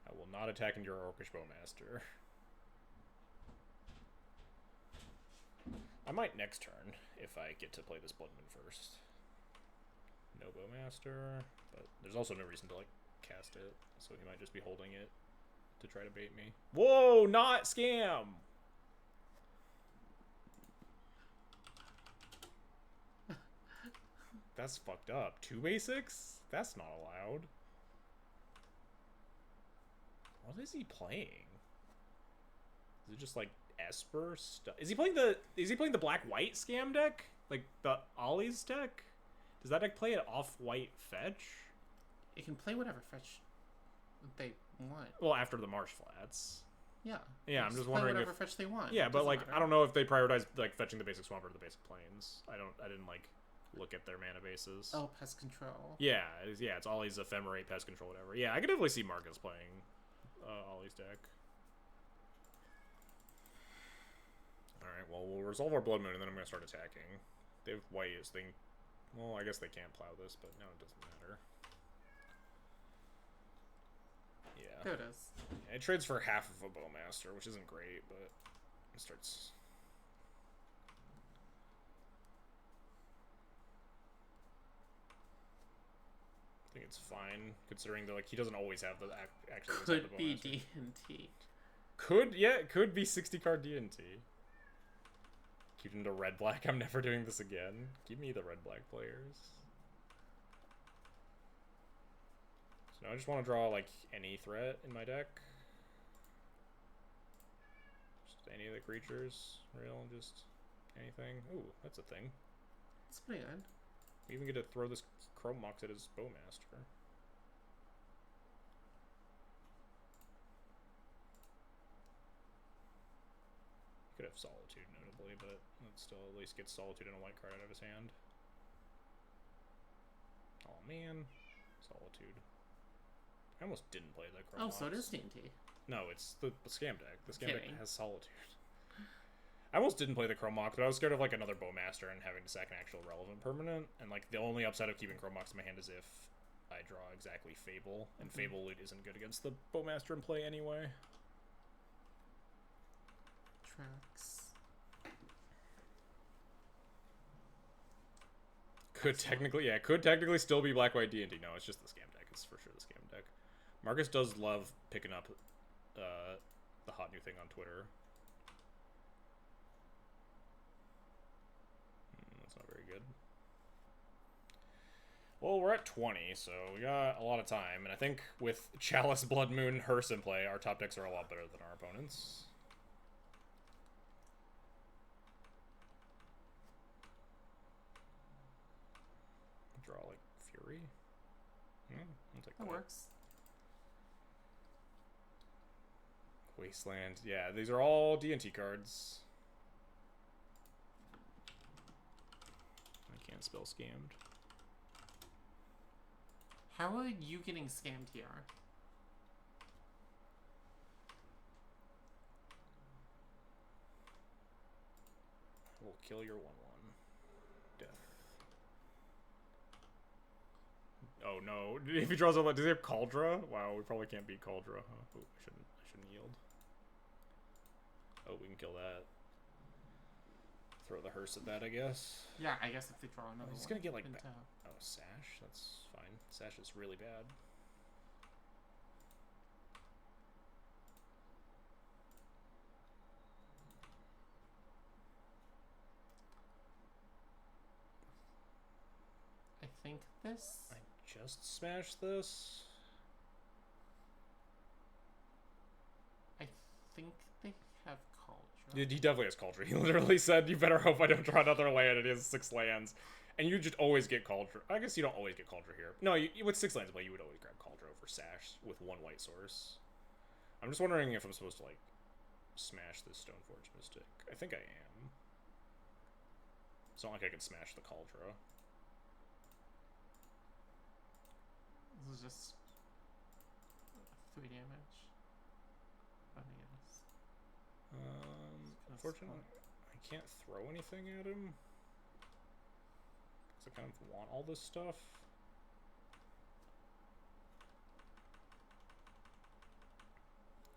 I will not attack into your Orcish Bowmaster. I might next turn, if I get to play this Blood Moon first. No Bowmaster, but there's also no reason to, like, cast it, so he might just be holding it to try to bait me. Whoa, not scam! That's fucked up. 2 basics? That's not allowed. What is he playing? Is it just like Esper stuff? Is he playing the black-white scam deck? Like the Ollie's deck? Does that deck play an off-white fetch? It can play whatever fetch they want. Well, after the Marsh Flats. Yeah. Yeah, I'm just wondering whatever if fetch they want. yeah, It but doesn't like matter. I don't know if they prioritize like fetching the basic swamp or the basic plains. I didn't like look at their mana bases. Oh, pest control. Yeah, it's Ollie's Ephemerate, Pest Control, whatever. Yeah, I could definitely see Marcus playing Ollie's deck. Alright, well, we'll resolve our Blood Moon, and then I'm going to start attacking. They have white as thing. Well, I guess they can't plow this, but no, it doesn't matter. Yeah. There it is. Yeah, it trades for half of a Bowmaster, which isn't great, but it starts... I think it's fine, considering that like he doesn't always have the actually always have Could the be Bowmaster. D&T. It could be 60 card D&T. Keep into red black. I'm never doing this again. Give me the red black players. So now I just want to draw like any threat in my deck. Just any of the creatures, real, just anything. Ooh, that's a thing. It's pretty good. We even get to throw this Chrome Mox at his Bowmaster. Could have Solitude, notably, but it still at least gets Solitude and a white card out of his hand. Oh man, Solitude. I almost didn't play that Chrome Mox. So it is D&T. No, it's the scam deck. The scam deck Kidding. has Solitude. I almost didn't play the Chrome Mox, but I was scared of like another Bowmaster and having to sack an actual relevant permanent. And like the only upside of keeping Chrome Mox in my hand is if I draw exactly Fable, and Fable Loot isn't good against the Bowmaster in play anyway. Tracks. Could technically still be black white D&D. No, it's just the scam deck. It's for sure the scam deck. Marcus does love picking up the hot new thing on Twitter. That's not very good. Well, we're at 20, so we got a lot of time, and I think with Chalice, Blood Moon, Hearse in play, our top decks are a lot better than our opponents. Draw like Fury. I'll take That works. Wasteland. Yeah, these are all D&T cards. I can't spell scammed. How are you getting scammed here? We'll kill your 1/1. Death. Oh no! If he draws a lot, does he have Cauldra? Wow, we probably can't beat Cauldra. Huh? Oh, I shouldn't yield. Oh, we can kill that. Throw the Hearse at that, I guess. Yeah, I guess if they draw another He's one. gonna get like into- oh, Sash. That's fine. Sash is really bad. think this. I just smashed this. I think they have Cauldron. He definitely has Cauldron. He literally said, "You better hope I don't draw another land." It is 6 lands, and you just always get Cauldron. I guess you don't always get Cauldron here. No, with 6 lands play, you would always grab Cauldron over Sash with 1 white source. I'm just wondering if I'm supposed to like smash this Stoneforge Mystic. I think I am. It's not like I can smash the Cauldron. This is just 3 damage. Oh, yes. Unfortunately, I can't throw anything at him. Because I kind of want all this stuff.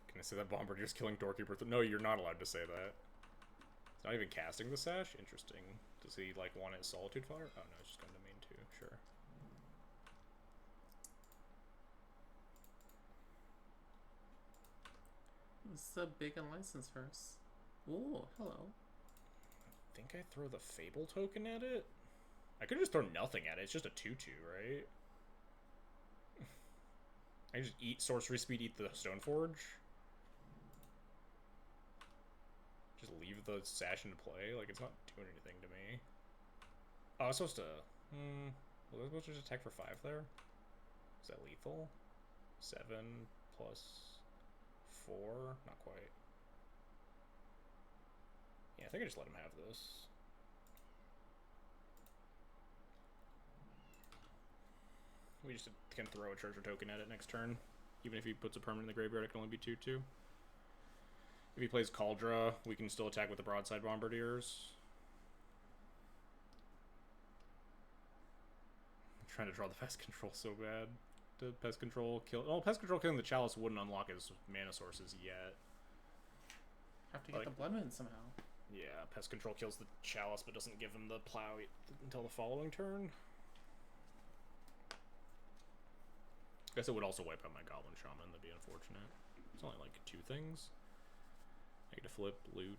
Can I say that Bombardier's killing Doorkeeper? No, you're not allowed to say that. It's not even casting the Sash? Interesting. Does he, like, want it Solitude Fire? Oh, no, it's just going to main 2. Sure. It's a big unlicensed hearse. Ooh, hello. I think I throw the Fable token at it? I could just throw nothing at it. It's just a 2-2, right? I just eat Sorcery Speed, eat the Stoneforge. Just leave the Sash into play. Like, it's not doing anything to me. Oh, I was supposed to... was I supposed to just attack for 5 there? Is that lethal? 7 plus 4? Not quite. Yeah, I think I just let him have this. We just can throw a treasure token at it next turn. Even if he puts a permanent in the graveyard, it can only be 2-2. If he plays Kaldra, we can still attack with the Broadside Bombardiers. I'm trying to draw the Pest Control so bad. The Pest Control kill... Oh, Pest Control killing the Chalice wouldn't unlock his mana sources yet. Have to get the Blood Moon somehow. Yeah, Pest Control kills the Chalice but doesn't give him the Plow until the following turn. I guess it would also wipe out my Goblin Shaman. That'd be unfortunate. It's only like 2 things. I get to flip, loot.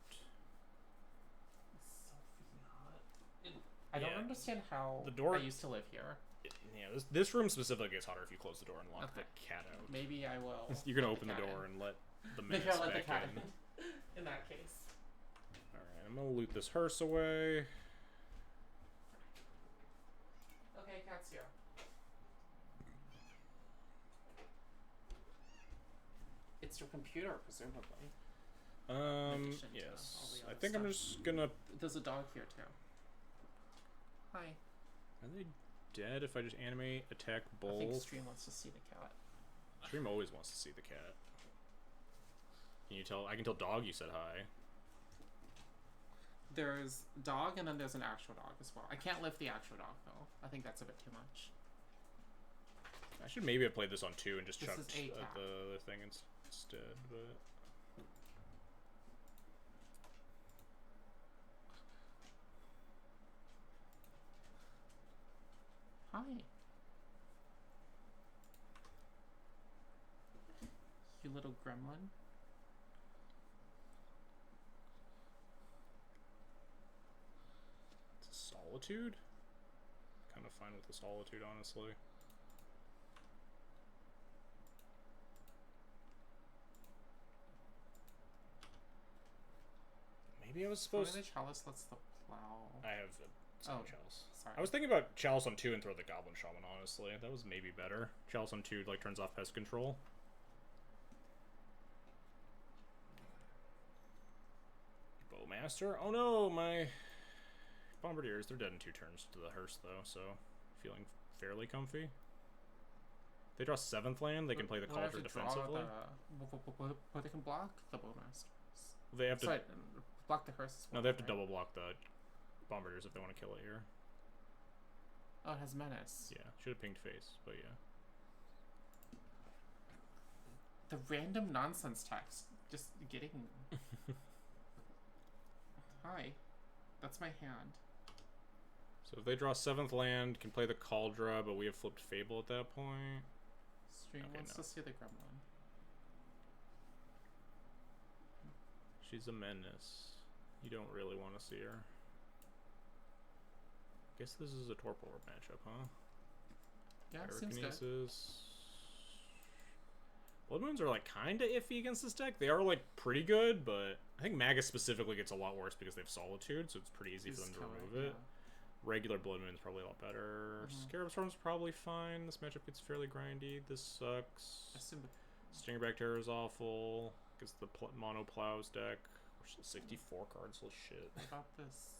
I don't understand how the door, I used to live here. Yeah, this room specifically gets hotter if you close the door and lock the cat out. Maybe I will. You're gonna open the door and let the menace Maybe I'll let back the cat in. in that case. Alright, I'm gonna loot this hearse away. Okay, cat's here. It's your computer, presumably. Yes. I think I'm just gonna... There's a dog here, too. Hi. Are they dead if I just animate, attack both? I think Stream wants to see the cat. Stream always wants to see the cat. Can you tell? I can tell dog you said hi. There's dog and then there's an actual dog as well. I can't lift the actual dog, though. I think that's a bit too much. I should maybe have played this on 2 and just chucked the other thing instead, but... Hi. You little gremlin. It's a Solitude? Kind of fine with the Solitude, honestly. Maybe I was supposed to... Chalice lets the plow... I have a Chalice. Sorry. I was thinking about Chalice on 2 and throw the Goblin Shaman, honestly. That was maybe better. Chalice on 2, like, turns off Pest Control. Bowmaster? Oh no, my Bombardiers, they're dead in 2 turns to the hearse, though, so feeling fairly comfy. They draw 7th land, they can play the Cauldron defensively. But they can block the Bowmasters. They have to... Sorry, block the hearse. No, they have to double block the Bombardiers if they want to kill it here. Oh, it has Menace. Yeah, should have pinged face, but yeah. The random nonsense text. Just getting... Hi. That's my hand. So if they draw 7th land, can play the Cauldra, but we have flipped Fable at that point. Stream wants to see the Gremlin. She's a menace. You don't really want to see her. Guess this is a Torpor matchup, huh? Yeah, seems good. Pyrokinesis. Blood Moons are like kind of iffy against this deck. They are like pretty good, but I think Magus specifically gets a lot worse because they have Solitude, so it's pretty easy for them to remove it. Regular Blood Moon's probably a lot better. Scarab Storm's probably fine. This matchup gets fairly grindy. This sucks. Stingerback Terror is awful. Gets the Mono Plows deck, which is 64 cards. Holy shit. What about this?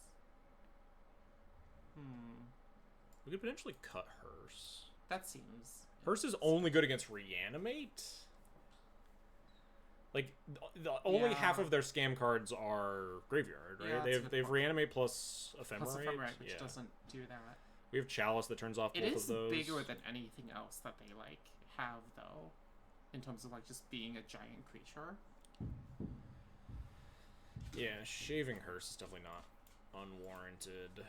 We could potentially cut Hearse. That seems... Hearse is only good against Reanimate. Like, only half of their scam cards are Graveyard, right? Yeah, they have Reanimate plus Ephemerate. Plus Ephemerate, which doesn't do that. We have Chalice that turns off both of those. It is bigger than anything else that they, like, have, though. In terms of, like, just being a giant creature. Yeah, shaving Hearse is definitely not unwarranted.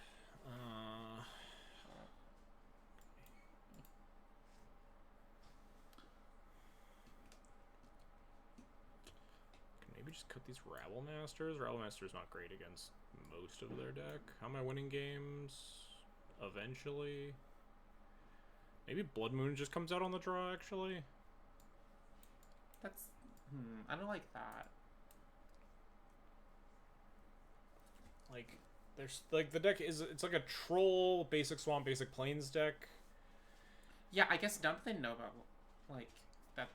Can maybe just cut these Rabble Masters. Rabble Masters not great against most of their deck. How am I winning games? Eventually. Maybe Blood Moon just comes out on the draw, actually. That's... I don't like that. Like, there's... Like, the deck is... It's like a Troll, basic Swamp, basic Plains deck. Yeah, I guess now that they know about, like, that...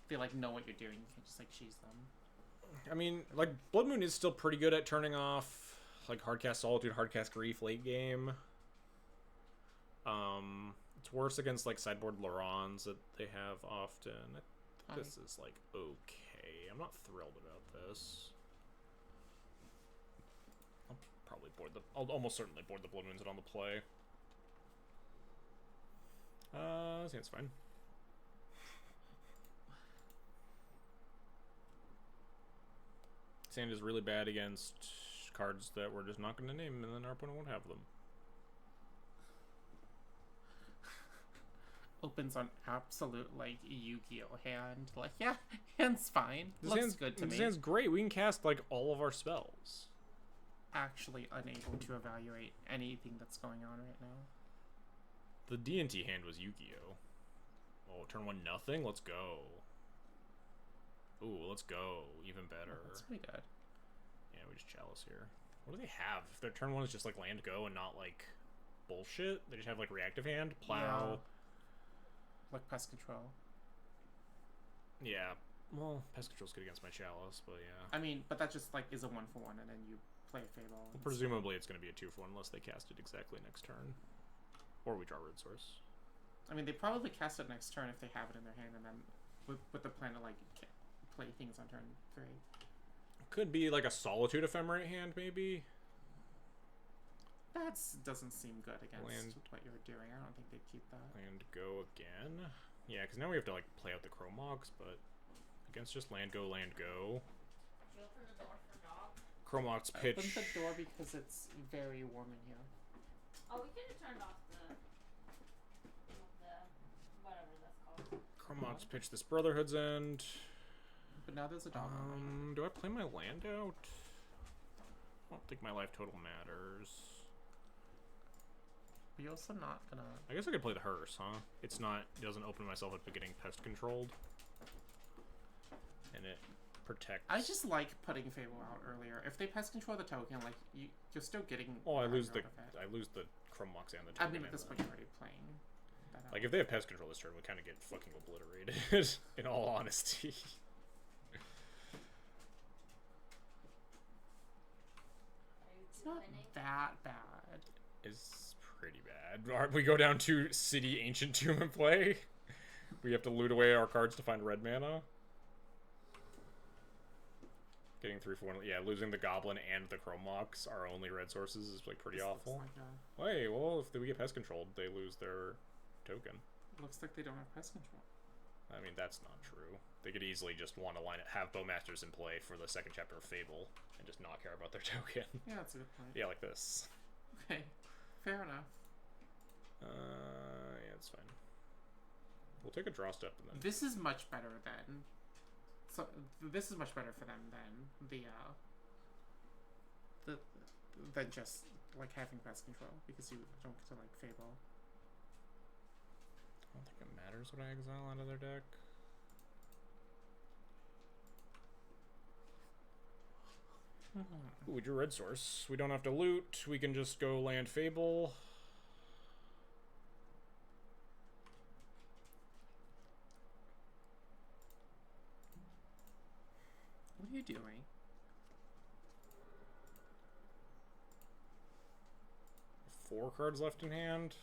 They, like, know what you're doing. You can just, like, cheese them. I mean, like, Blood Moon is still pretty good at turning off, like, Hardcast Solitude, Hardcast Grief late game. It's worse against, like, sideboard Lorons that they have often. I think this is, like, okay. I'm not thrilled about this. I'll probably board the... I'll almost certainly board the Blood Moons on the play. I think it's fine. Sand is really bad against cards that we're just not going to name, and then our opponent won't have them. Opens on absolute, like, Yu-Gi-Oh! Hand. Like, yeah, hand's fine. Looks good to me. This hand's great. We can cast, like, all of our spells. Actually unable to evaluate anything that's going on right now. The D&T hand was Yu-Gi-Oh! Oh, turn 1 nothing? Let's go. Ooh, let's go. Even better. Oh, that's pretty good. Yeah, we just Chalice here. What do they have? If their turn 1 is just, like, land go and not, like, bullshit, they just have, like, reactive hand, plow... Yeah. Like Pest Control. Yeah. Well, Pest Control's good against my Chalice, but yeah. I mean, but that just, like, is a 1-for-1, and then you play a Fable. Well, presumably it's going to be a 2-for-1 unless they cast it exactly next turn. Or we draw Root Source. I mean, they probably cast it next turn if they have it in their hand, and then with the plan to, like, play things on turn 3. Could be, like, a Solitude Ephemerate hand, maybe? That doesn't seem good against what you're doing. I don't think they'd keep that. Land go again? Yeah, because now we have to, like, play out the Chromox, but against just land go, land go. Did you open the door for dog? Chromox pitch. Open the door because it's very warm in here. Oh, we could have turned off the whatever that's called. Chromox pitch this Brotherhood's End. But now there's a dog. Do I play my land out? I don't think my life total matters. But you're also not gonna... I guess I could play the Hearse, huh? It doesn't open myself up to getting pest controlled. And it protects... I just like putting Fable out earlier. If they pest control the token, like, you're still getting... Oh, I lose the Chromox and the token. I mean, at this point you're already playing that out. Like, if they have pest control this turn, we kind of get fucking obliterated, in all honesty. It's not that bad. It's pretty bad. We go down to City Ancient Tomb and play. We have to loot away our cards to find red mana. Getting 3 for 1. Yeah, losing the Goblin and the Chromox, our only red sources, is like pretty awful. Wait, well, if we get pest controlled, they lose their token. Looks like they don't have pest control. I mean, that's not true. They could easily just want to have Bowmasters in play for the second chapter of Fable and just not care about their token. Yeah, that's a good point. Yeah, like this. Okay, fair enough. Yeah, it's fine. We'll take a draw step and then... This is much better than... So, this is much better for them than than just, like, having pest control, because you don't get to, like, Fable. I don't think it matters what I exile out of their deck. Ooh, we drew red source. We don't have to loot. We can just go land Fable. What are you doing? Four cards left in hand.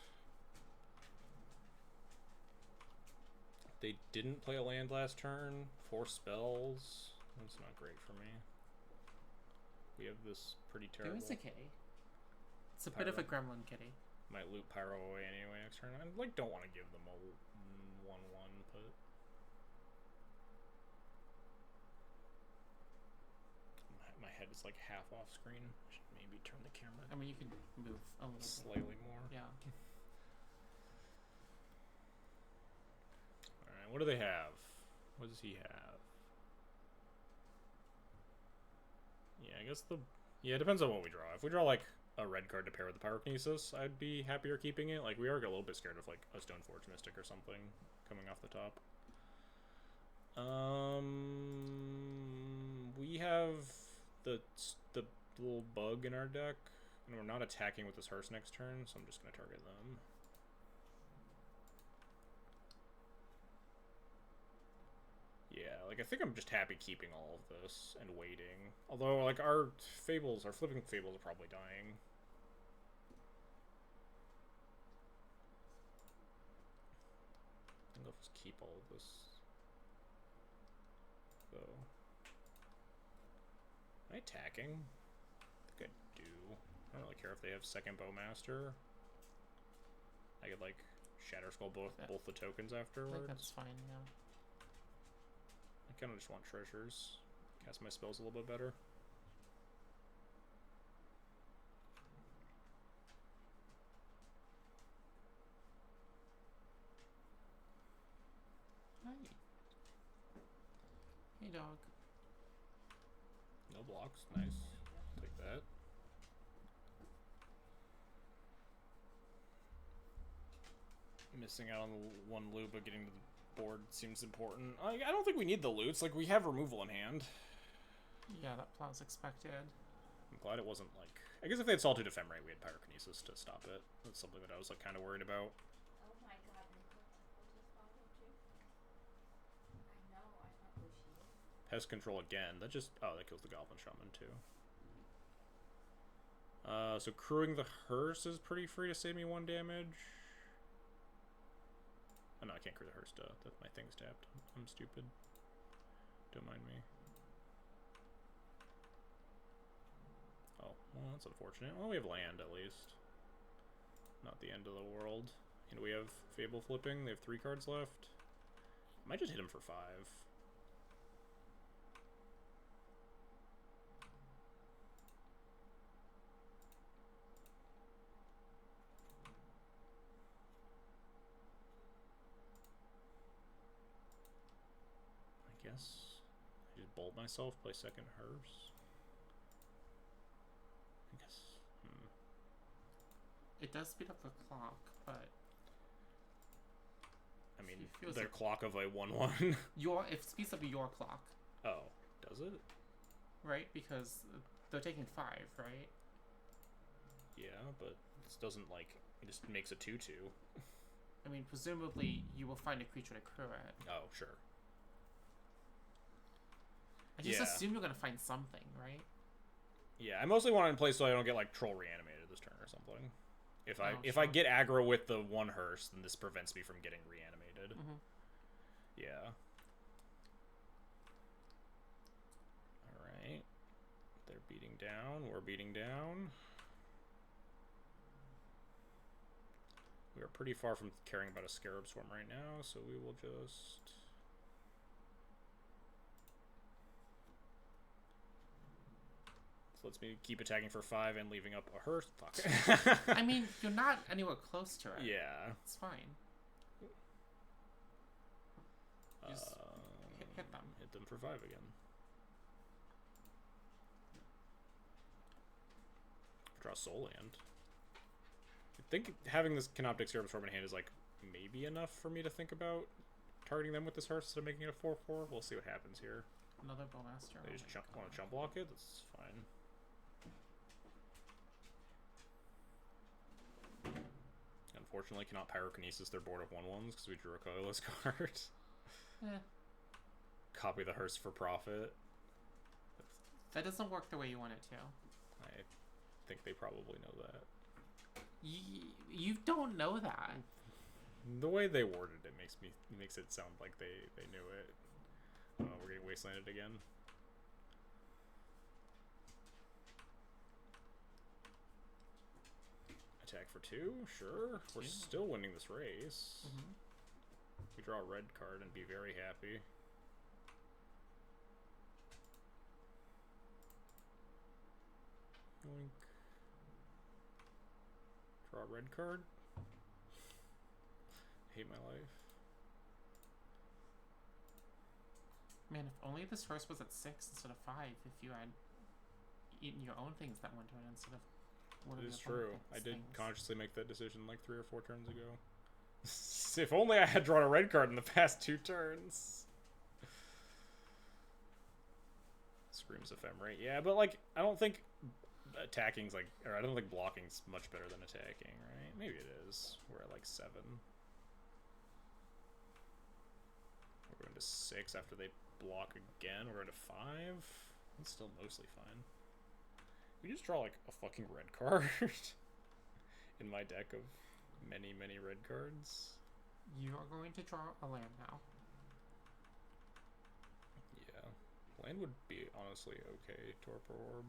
They didn't play a land last turn. 4 spells. That's not great for me. We have this pretty terrible. It was okay. It's a bit of a gremlin kitty. Might loot Pyro away anyway next turn. I like don't want to give them a 1/1, but my head is like half off screen. I should maybe turn the camera. I mean, you can move a little slightly more. Yeah. All right. What do they have? What does he have? Yeah, I guess it depends on what we draw. If we draw like a red card to pair with the Pyrokinesis, I'd be happier keeping it. Like, we are a little bit scared of like a Stoneforge Mystic or something coming off the top. We have the little bug in our deck, and we're not attacking with this hearse next turn, so I'm just gonna target them. Yeah, like I think I'm just happy keeping all of this and waiting. Although, like, our flipping fables are probably dying. I think I'll just keep all of this. So, am I attacking? I think I do. I don't really care if they have second Bowmaster. I could like Shatter Skull both the tokens afterwards. I think that's fine, yeah. I kind of just want treasures. Cast my spells a little bit better. Hi. Hey, dog. No blocks. Nice. Take that. Missing out on the one loot, but getting to the board seems important. I don't think we need the loots. Like, we have removal in hand. Yeah, that was expected. I'm glad it wasn't like... I guess if they had Solitude Ephemerate, we had Pyrokinesis to stop it. That's something that I was like kind of worried about. Oh my god, they put follow too. I know, I thought Lucia. Pest Control again. That just... Oh, that kills the Goblin Shaman too. So crewing the hearse is pretty free to save me 1 damage. Oh no, I can't crew the hearse, duh. My thing's tapped. I'm stupid. Don't mind me. Oh, well, that's unfortunate. Well, we have land, at least. Not the end of the world. And we have Fable flipping. They have 3 cards left. I might just hit him for 5. I guess. I just bolt myself, play second hearse. I guess. It does speed up the clock, but I mean, it feels their like clock of a 1/1. it speeds up your clock, Oh, does it? right? Because they're taking 5, right? Yeah, but this doesn't like. It just makes a 2/2. I mean, presumably you will find a creature to crew it. Oh, sure. I just Yeah. assume you're gonna find something, right? Yeah, I mostly want it in place so I don't get like troll reanimated this turn or something. If I Oh, if sure. I get aggro with the 1 hearse, then this prevents me from getting reanimated. Mm-hmm. Yeah. All right. They're beating down. We're beating down. We are pretty far from caring about a Scarab Swarm right now, so we will just... This lets me keep attacking for 5 and leaving up a hearse. Fuck. I mean, you're not anywhere close to it. Yeah. It's fine. Just hit them. Hit them for 5 again. Draw Soul Land. I think having this Canoptic Scarab Swarm in hand is like maybe enough for me to think about targeting them with this hearse instead of making it a 4/4. We'll see what happens here. Another bowmaster. They just want to jump block it. That's fine. Unfortunately, cannot pyrokinesis their board of 1/1s because we drew a colorless card. Eh. Copy the hearse for profit. That doesn't work the way you want it to. I think they probably know that. You don't know that. The way they worded it makes it sound like they knew it. Oh, we're getting wastelanded again. Attack for 2, sure. We're still winning this race. We draw a red card and be very happy. Yoink. Draw a red card. Hate my life. Man, if only this horse was at 6 instead of 5, if you had eaten your own things that went to it instead of one of It the is true. I did things. consciously make that decision like 3 or 4 turns ago. If only I had drawn a red card in the past 2 turns. Screams ephemerate. Yeah, but like, I don't think attacking's like, or I don't think blocking's much better than attacking, right? Maybe it is. We're at like 7. We're going to 6 after they block again. We're going to 5. That's still mostly fine. We just draw like a fucking red card in my deck of many, many red cards. You are going to draw a land now. Yeah. Land would be honestly okay. Torpor Orb.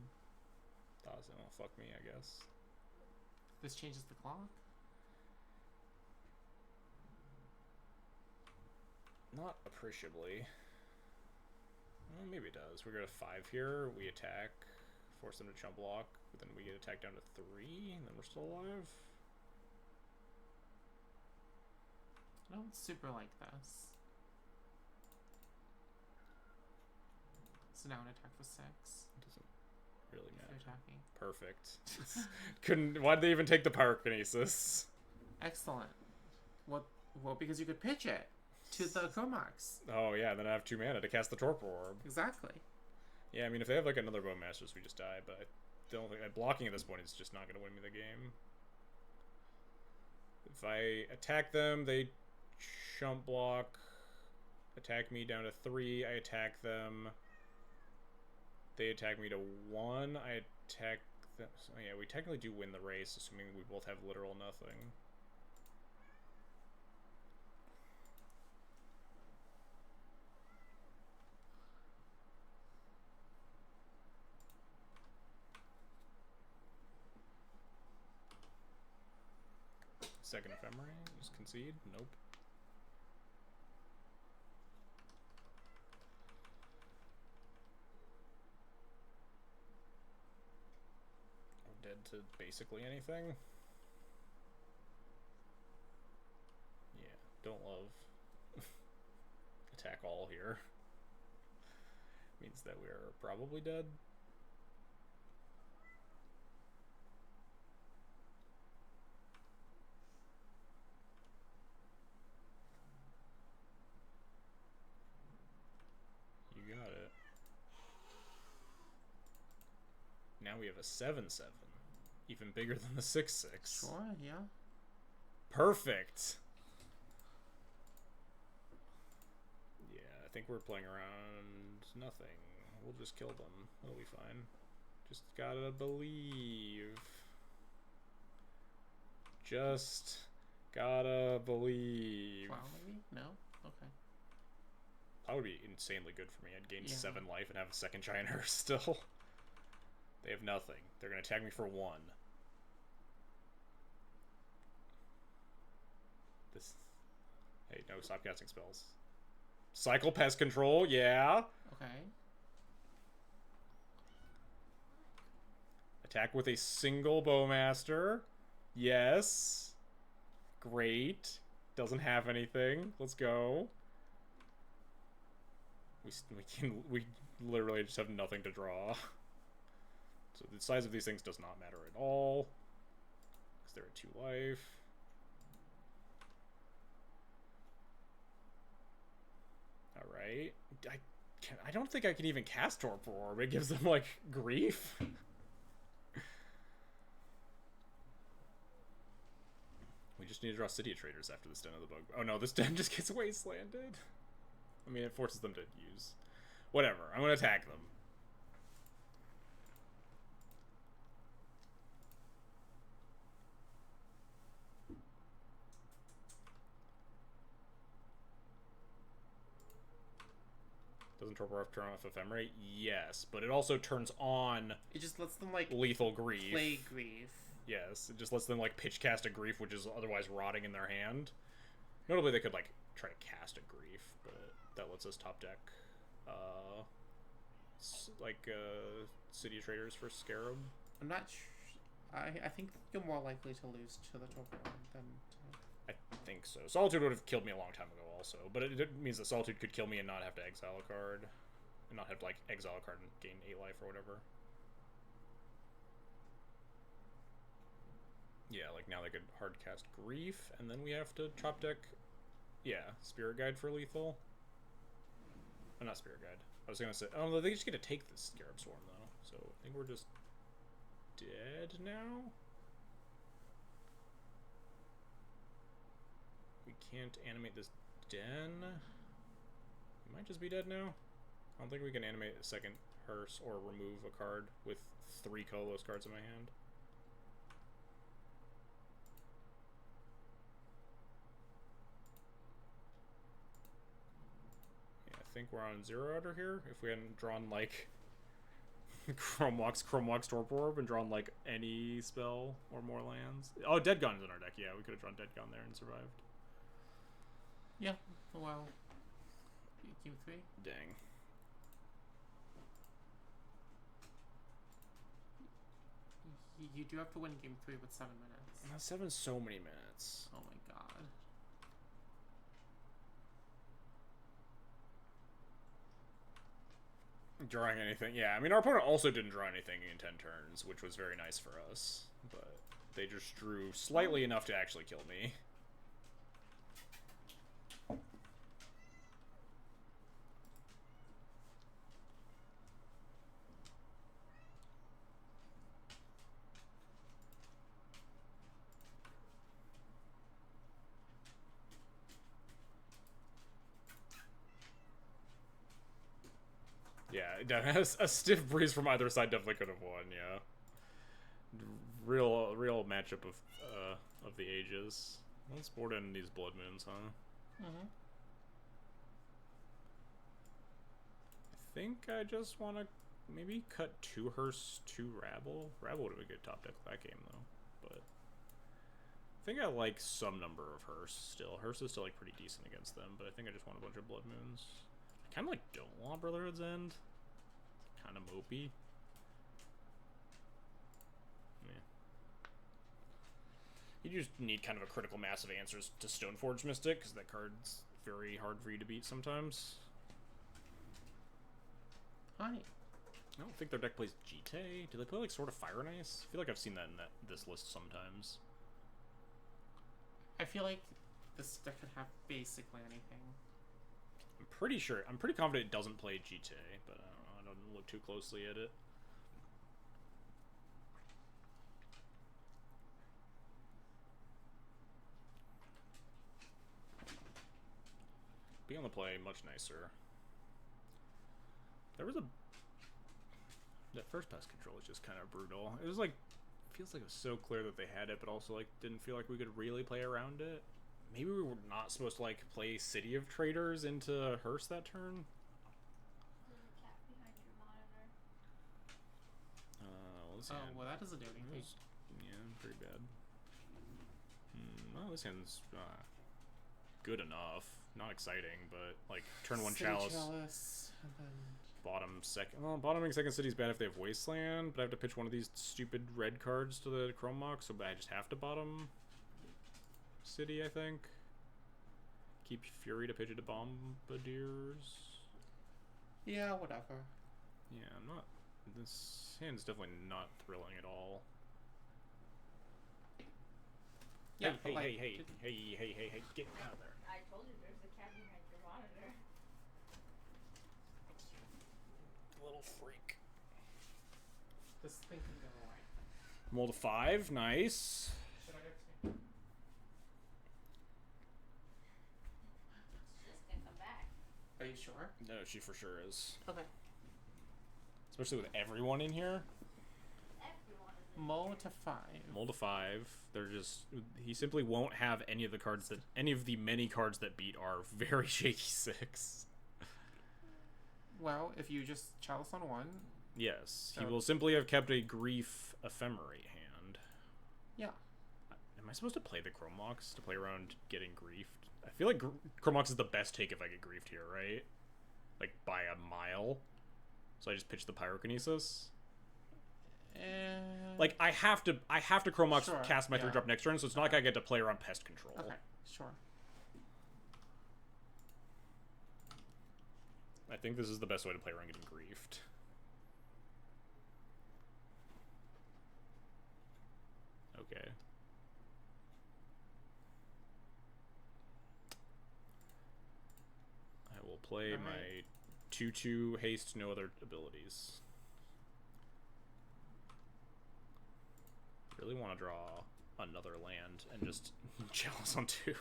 Doesn't fuck me, I guess. This changes the clock? Not appreciably. Well, maybe it does. We're going to 5 here. We attack. Force them to chump block. But then we get attacked down to 3. And then we're still alive. I don't super like this. So now an attack for 6. It doesn't really If matter. you're attacking. Perfect. Couldn't. Why'd they even take the pyrokinesis? Excellent. What? Well, because you could pitch it to the Chromax. Oh yeah, then I have 2 mana to cast the Torpor Orb. Exactly. Yeah, I mean, if they have like another Bowmasters, we just die. But I don't think blocking at this point is just not going to win me the game. If I attack them, they chump block, attack me down to 3. I attack them. They attack me to 1. I attack them. So yeah, we technically do win the race, assuming we both have literal nothing. Second ephemerate, just concede. Nope. Dead to basically anything. Yeah, don't love. Attack all here. Means that we're probably dead. You got it. Now we have a 7/7. Even bigger than the 6/6. Sure, yeah. Perfect. Yeah, I think we're playing around nothing. We'll just kill them. It'll be fine. Just gotta believe. Just gotta believe. Wow, maybe? No? Okay. That would be insanely good for me. I'd gain Yeah. 7 life and have a second giant hearse still. They have nothing. They're gonna attack me for 1. This. Hey, no, stop casting spells. Cycle pest control, yeah. Okay. Attack with a single bowmaster. Yes. Great. Doesn't have anything. Let's go. We literally just have nothing to draw. So the size of these things does not matter at all. Because they're at 2 life. right? I don't think I can even cast Torpor Orb. It gives them, like, grief. We just need to draw City of Traders after this Den of the Bug. Oh no, this Den just gets wastelanded. I mean, it forces them to use... Whatever, I'm gonna attack them. Doesn't Torpor turn off Ephemerate? Yes, but it also turns on... It just lets them, like, lethal grief. play grief. Yes, it just lets them, like, pitch cast a grief, which is otherwise rotting in their hand. Notably, they could, like, try to cast a grief, but that lets us top deck, City of Traders for Scarab. I'm not sure. I think you're more likely to lose to the Torpor than to... I think so. Solitude would have killed me a long time ago also, but it means that Solitude could kill me and not have to exile a card. And not have to, like, exile a card and gain 8 life or whatever. Yeah, like, now they could hard cast Grief, and then we have to top deck... Yeah, Spirit Guide for lethal. Oh, not Spirit Guide. I was gonna say... Oh, no, they just get to take this Scarab Swarm, though. So, I think we're just... dead now? We can't animate this den. We might just be dead now. I don't think we can animate a second Hearse or remove a card with 3 colorless cards in my hand. Yeah, I think we're on 0 order here. If we hadn't drawn, like, Chromewalk's Torpor Orb and drawn, like, any spell or more lands. Oh, Dead Gun's in our deck. Yeah, we could have drawn Dead Gun there and survived. Yeah, well... Game 3? Dang. You do have to win game 3 with 7 minutes. 7's so many minutes. Oh my god. Drawing anything. Yeah, I mean, our opponent also didn't draw anything in 10 turns, which was very nice for us. But they just drew slightly enough to actually kill me. Yeah, a stiff breeze from either side definitely could have won. Yeah, real matchup of the ages. Let's board in these Blood Moons, huh? Mm-hmm. I think I just want to maybe cut 2 Hearse, 2 Rabble. Rabble would have been a good top deck that game though, but I think I like some number of Hearse still. Hearse is still like pretty decent against them, but I think I just want a bunch of Blood Moons. I kind of like don't want Brotherhood's End. Kind of mopey. Yeah. You just need kind of a critical mass of answers to Stoneforge Mystic, because that card's very hard for you to beat sometimes. Hi. I don't think their deck plays Jite. Do they play like Sword of Fire and Ice? I feel like I've seen that in this list sometimes. I feel like this deck could have basically anything. I'm pretty sure. I'm pretty confident it doesn't play Jite, but I don't know. I don't look too closely at it. Be on the play, much nicer. There was a... That first pass control is just kind of brutal. It was like... Feels like it was so clear that they had it, but also like didn't feel like we could really play around it. Maybe we were not supposed to like play City of Traders into Hearse that turn? There's a cat behind your monitor. Let's Oh, well that doesn't do anything. Yeah, pretty bad. Well, this hand's good enough. Not exciting, but like turn 1 Chalice. And then... Bottom second. Well, bottoming second city's bad if they have Wasteland, but I have to pitch one of these stupid red cards to the Chrome Mock, so I just have to bottom city, I think. Keep Fury to pitch it to Bombardiers. Yeah, whatever. Yeah, I'm not. This hand's definitely not thrilling at all. Yeah, hey, like, hey, get out of there. I told you there's a cat behind your monitor. This thing can go away. Mold a 5. Nice. Should I get to? She's gonna come back. Are you sure? No, she for sure is. Okay. Especially with everyone in here. Everyone is in Mold to 5. Mold a 5. They're just... He simply won't have any of the cards that... Any of the many cards that beat are very shaky 6. Well, if you just chalice on 1. Yes. He So- will simply have kept a Grief Ephemerate hand. Yeah. Am I supposed to play the Chromox to play around getting griefed? I feel like Chromox is the best take if I get griefed here, right? Like, by a mile. So I just pitch the Pyrokinesis? Like, I have to Chromox Sure, cast my yeah. 3-drop next turn, so it's not like I get to play around Pest Control. Okay, sure. I think this is the best way to play around getting griefed. Okay. I will play Alright. my 2/2 haste, no other abilities. Really want to draw another land and just chalice on 2.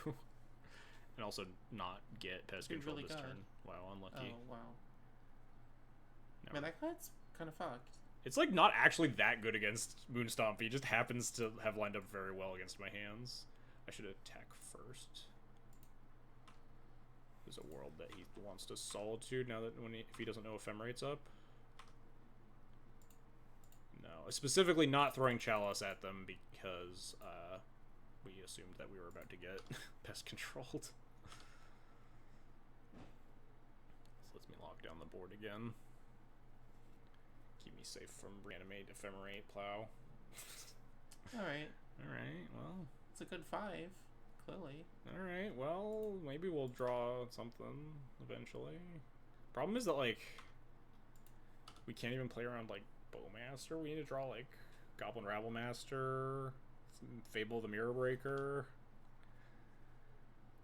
And also not get Pest Be Control really this good. turn. Wow, unlucky. Oh, wow. No. Man, that card's kind of fucked. It's like not actually that good against Moon Stompy. It just happens to have lined up very well against my hands. I should attack first. There's a world that he wants to Solitude now that if he doesn't know Ephemerate's up. No, specifically not throwing Chalice at them because we assumed that we were about to get Pest Controlled. This lets me lock down the board again. Keep me safe from Reanimate, Ephemerate, Plow. Alright. Alright, well. It's a good 5, clearly. Alright, well, maybe we'll draw something eventually. Problem is that, like, we can't even play around, like, Bowmaster. We need to draw, like, Goblin Rabblemaster, Fable the Mirror Breaker.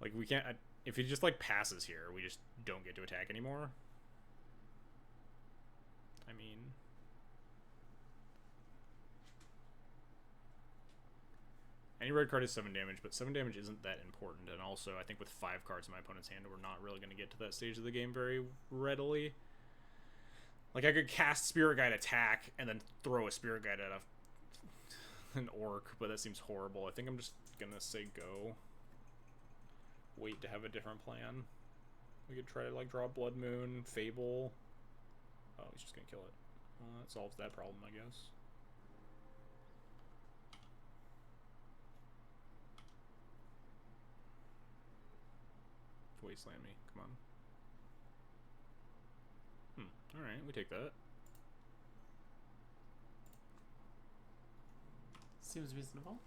Like, we can't... If he just, like, passes here, we just don't get to attack anymore. I mean... Any red card is 7 damage, but 7 damage isn't that important. And also, I think with 5 cards in my opponent's hand, we're not really going to get to that stage of the game very readily. Like, I could cast Spirit Guide Attack and then throw a Spirit Guide at an Orc, but that seems horrible. I think I'm just going to say go. Wait to have a different plan. We could try to, like, draw Blood Moon, Fable. Oh, he's just going to kill it. Well, that solves that problem, I guess. Wasteland me. Come on. Alright, we take that. Seems reasonable.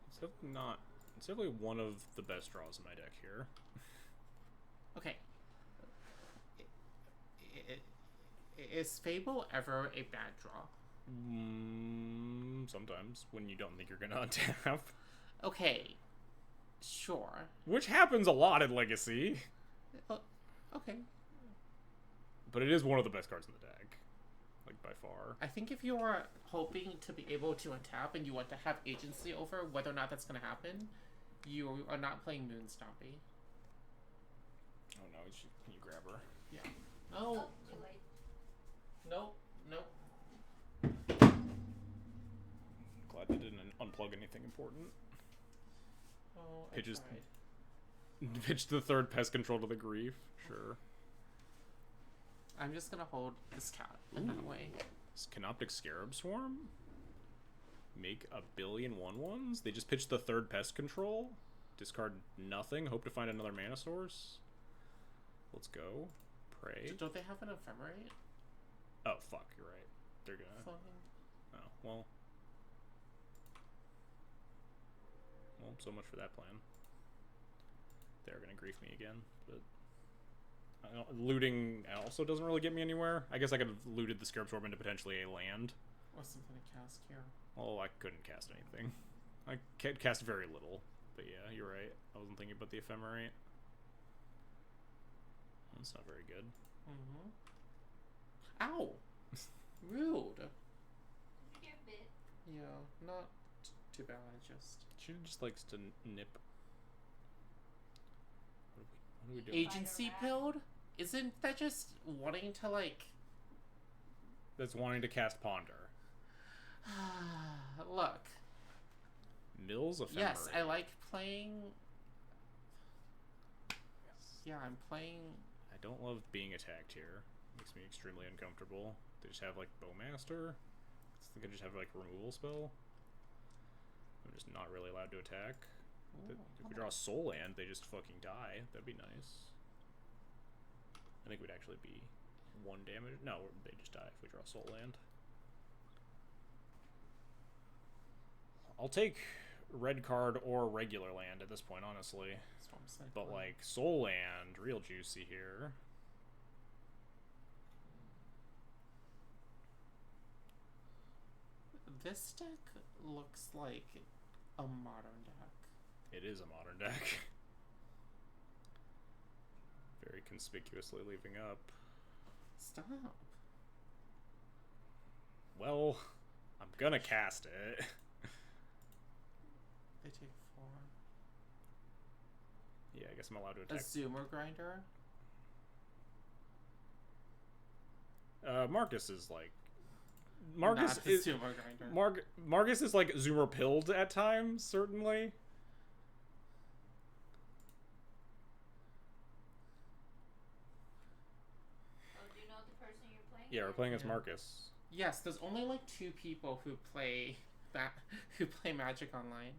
It's definitely not... It's definitely one of the best draws in my deck here. Okay. Is Fable ever a bad draw? Sometimes, when you don't think you're gonna untap. Okay. Sure. Which happens a lot in Legacy. Okay. But it is one of the best cards in the deck. Like, by far. I think if you are hoping to be able to untap and you want to have agency over whether or not that's going to happen, you are not playing Moon Stompy. Oh no, can you grab her? Yeah. No. Oh, too late. Nope. Nope. Glad they didn't unplug anything important. Oh, I Pitches- tried. Pitch the 3rd Pest Control to the Grief. Sure. I'm just going to hold this cat in that way. Canoptic Scarab Swarm? Make a billion 1/1s? They just pitched the 3rd Pest Control? Discard nothing? Hope to find another mana source? Let's go. Pray. Don't they have an ephemerate? Oh, fuck, you're right. They're gonna... Fucking- Oh, well. Well, so much for that plan. They're gonna grief me again, but... looting also doesn't really get me anywhere. I guess I could have looted the Scarab Swarm into potentially a land. Or something to cast here. Well, I couldn't cast anything. I cast very little. But yeah, you're right. I wasn't thinking about the Ephemerate. That's not very good. Mm-hmm. Ow! Rude. Did you get Yeah, not too bad. Just She just likes to nip. What are we doing? agency Spider rat. build. Isn't that just wanting to like? That's wanting to cast Ponder. Look. Mills Ephemerate. Yes, I like playing. Yes. Yeah, I'm playing. I don't love being attacked here. Makes me extremely uncomfortable. They just have like Bowmaster. I think I just have like removal spell. I'm just not really allowed to attack. Ooh, If we draw a Soul Land, they just fucking die. That'd be nice. I think we'd actually be 1 damage. No, they just die if we draw Soul Land. I'll take red card or regular land at this point, honestly. Storm Cyclone. But like Soul Land, real juicy here. This deck looks like a modern deck. It is a modern deck. Very conspicuously leaving up. Stop. Well, I'm gonna cast it. They take 4. Yeah, I guess I'm allowed to A attack. Zoomer Grinder. Marcus is like... Marcus Not the is... Zoomer Grinder. Marcus is like Zoomer pilled at times, certainly. Oh, do you know the person you're playing? Yeah, we're with? playing as Yeah. Marcus. Yes, there's only like 2 people who play that who play Magic Online.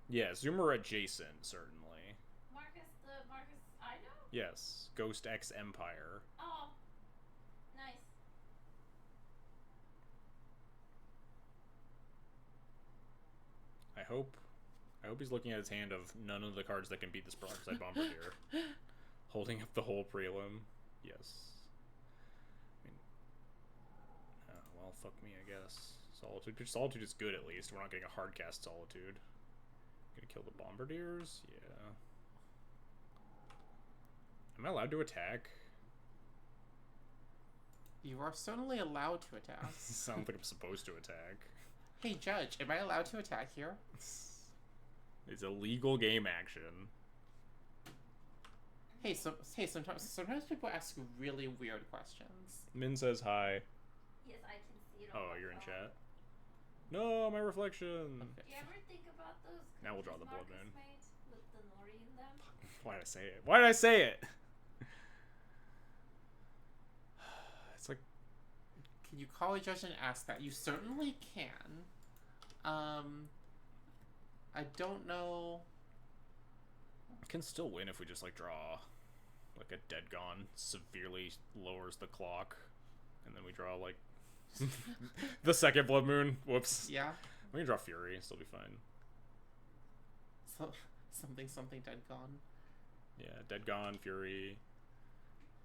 Yeah, Zoomer adjacent, certainly. Marcus, the Marcus I know? Yes, Ghost X Empire. Oh, nice. I hope he's looking at his hand of none of the cards that can beat this Broadside Bombardier. Holding up the whole prelim. Yes. I mean, well, fuck me, I guess. Solitude. Solitude is good, at least. We're not getting a hard cast Solitude. Gonna kill the Bombardiers? Yeah. Am I allowed to attack? You are certainly allowed to attack. Sounds like I'm supposed to attack. Hey, Judge, am I allowed to attack here? It's illegal game action. Hey, sometimes people ask really weird questions. Min says hi. Yes, I can see it on Oh, my you're in phone. chat? No, my reflection. Okay. Do you ever think about those Now we'll draw cookies the Blood Marcus Moon. made with the nori in them? Why did I say it? Why did I say it? It's like... Can you call a judge and ask that? You certainly can. I don't know. Can still win if we just like draw like a Dead Gone severely lowers the clock, and then we draw like the second Blood Moon. Whoops. Yeah. We can draw Fury, still be fine. So, something dead gone. Yeah, Dead Gone, Fury,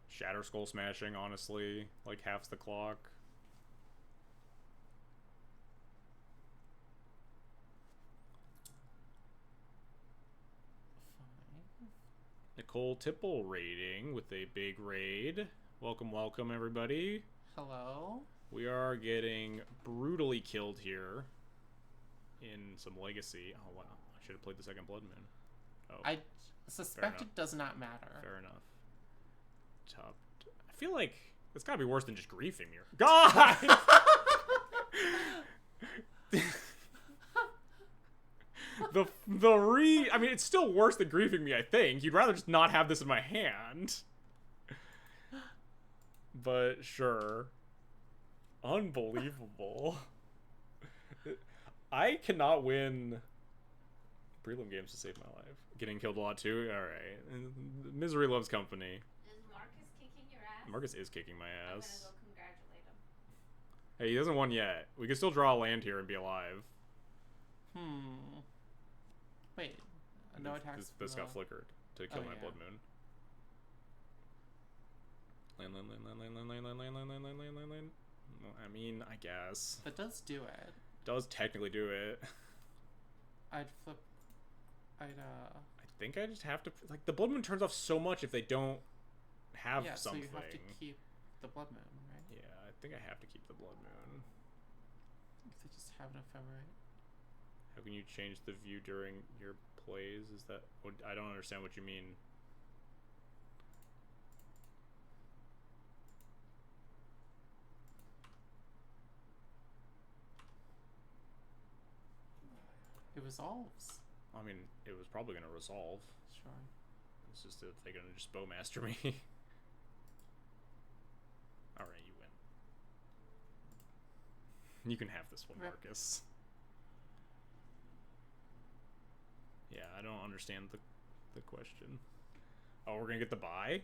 Shatter Skull Smashing. Honestly, like halves the clock. Fine. Nicole Tipple raiding with a big raid. Welcome, everybody. Hello. We are getting brutally killed here in some Legacy. Oh, wow. I should have played the second Blood Moon. Oh, I suspect enough. it does not matter. fair enough. Top. I feel like it's gotta be worse than just griefing me. God! I mean, it's still worse than griefing me, I think. You'd rather just not have this in my hand. But sure. Unbelievable. I cannot win prelim games to save my life. Getting killed a lot too? Alright. Misery loves company. Is Marcus kicking your ass? Marcus is kicking my I'm ass. gonna go congratulate him. Hey, he hasn't won yet. We can still draw a land here and be alive. Wait. No attacks. This from got flickered to kill Oh, my yeah. Blood Moon. Land. Well, I mean, I guess. That does do it. Does technically do it. I'd flip. I think I just have to... Like, the Blood Moon turns off so much if they don't have Yeah, something. so you have to keep the Blood Moon, right? Yeah, I think I have to keep the Blood Moon. They just have enough favorite. How can you change the view during your plays? Is that what, I don't understand what you mean. It resolves. I mean, it was probably gonna resolve. Sure. It's just if they're gonna just bowmaster me. All right, you win. You can have this one, Rip. Marcus. Yeah, I don't understand the question. Oh, we're gonna get the buy?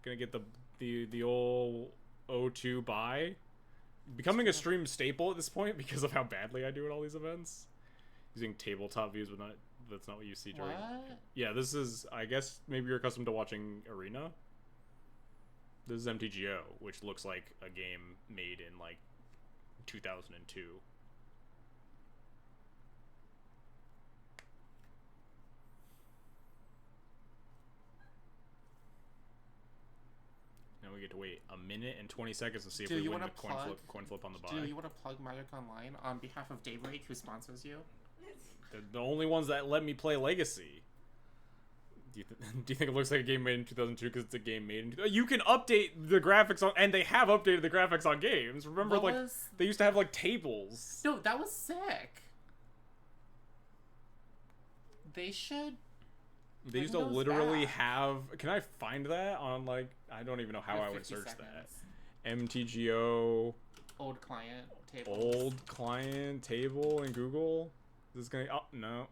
Gonna get the old O2 buy? Becoming a stream staple at this point because of how badly I do at all these events. Using tabletop views, but that's not what you see during. What? Yeah, this is. I guess maybe you're accustomed to watching Arena. This is MTGO, which looks like a game made in like 2002. Now we get to wait a minute and 20 seconds to see if we win the coin flip on the buy. Do you want to plug Magic Online on behalf of Daybreak, who sponsors you? They're the only ones that let me play Legacy. Do you think it looks like a game made in 2002 because it's a game made in... You can update the graphics on... And they have updated the graphics on games. Remember, they used to have, like, tables. No, that was sick. They should... They used to literally have... Can I find that on, like... I don't even know how I would search that. MTGO... Old client table. Old client table in Google? Is this gonna... Oh, no.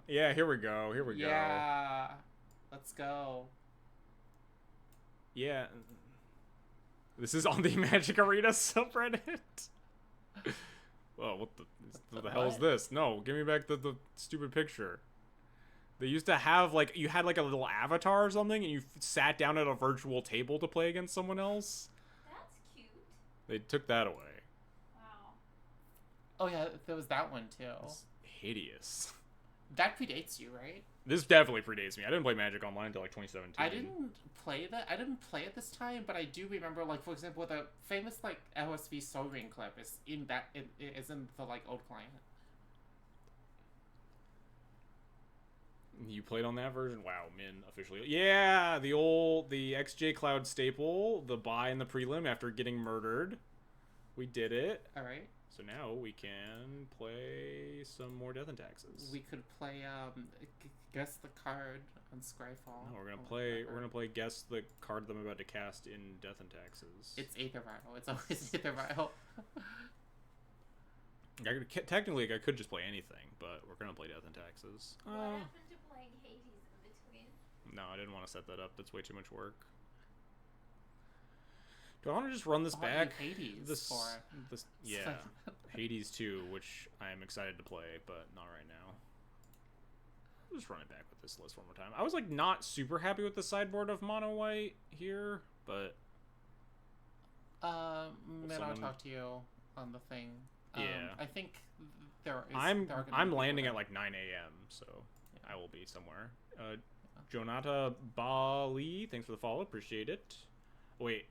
Yeah, here we go. Here we go. Yeah. Let's go. Yeah. This is on the Magic Arena subreddit? Oh, what the hell is this? No, give me back the stupid picture. They used to have, like, you had, like, a little avatar or something, and you sat down at a virtual table to play against someone else. That's cute. They took that away. Wow. Oh, yeah, there was that one, too. It's hideous. That predates you, right? This definitely predates me. I didn't play Magic Online until, like, 2017. I didn't play that. I didn't play it this time, but I do remember, like, for example, the famous, like, LSV Soul Ring clip is in that. It is in the, like, old client. You played on that version? Wow, Min officially. Yeah, the XJ Cloud staple, the buy in the prelim after getting murdered. We did it. All right. So now we can play some more Death and Taxes. We could play guess the card on Scryfall. No, we're gonna play guess the card that I'm about to cast in Death and Taxes. It's Aether Vial. It's always Aether Vial. Technically, I could just play anything, but we're gonna play Death and Taxes. What happened to playing Hades in between? No, I didn't want to set that up. That's way too much work. Do I want to just run this back? Hades yeah, Hades 2, which I am excited to play, but not right now. I'll just run it back with this list one more time. I was like not super happy with the sideboard of mono white here, but then I'll talk to you on the thing. Yeah, I think there is. I'm landing at like 9 a.m., so yeah. I will be somewhere. Jonata Bali, thanks for the follow, appreciate it. Wait.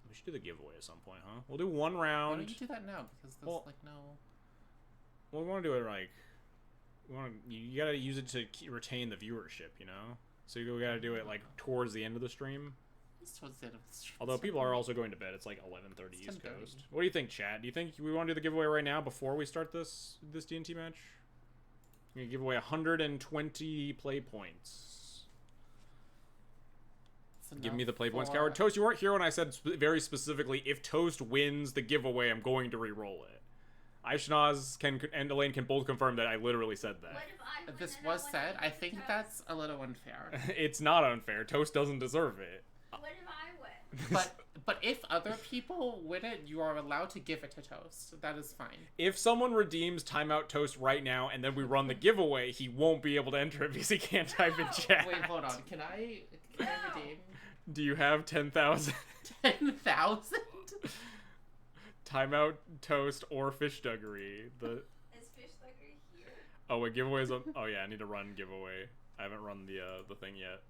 We should do the giveaway at some point, huh? We'll do one round. Why don't you do that now? Because there's like no... Well, we want to do it like... You gotta use it to retain the viewership, you know? So we gotta do it like towards the end of the stream. It's towards the end of the stream. Although people are also going to bed. It's like 11:30 East Coast. What do you think, chat? Do you think we want to do the giveaway right now before we start this D&T match? I'm gonna give away 120 play points. Give me the play points, coward. Toast, you weren't here when I said very specifically, if Toast wins the giveaway, I'm going to re-roll it. Aishnaz and Elaine can both confirm that I literally said that. What if I win This and was I said. win I against think Toast? that's a little unfair. It's not unfair. Toast doesn't deserve it. What if I win? But if other people win it, you are allowed to give it to Toast. That is fine. If someone redeems Timeout Toast right now and then we run the giveaway, he won't be able to enter it because he can't type in chat. Wait, hold on. Can I redeem? Do you have 10,000? 10,000? Timeout Toast or Fish Duggery. Is Fish Duggery here? Oh wait, giveaways. Oh yeah, I need to run giveaway. I haven't run the thing yet.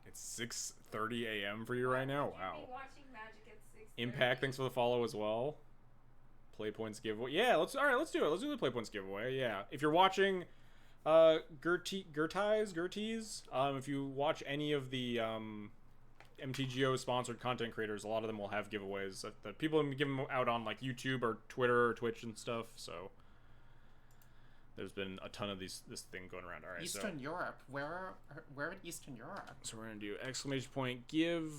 It's 6:30 a.m. for you right now. Wow. Watching Magic at 6:30. Impact, thanks for the follow as well. play points giveaway. Yeah, let's do it. Let's do the play points giveaway. Yeah, if you're watching, Gerties, if you watch any of the MTGO sponsored content creators, a lot of them will have giveaways that people give them out on like YouTube or Twitter or Twitch and stuff. So there's been a ton of this thing going around. All right, Eastern Europe. Where in Eastern Europe? So we're gonna do exclamation point give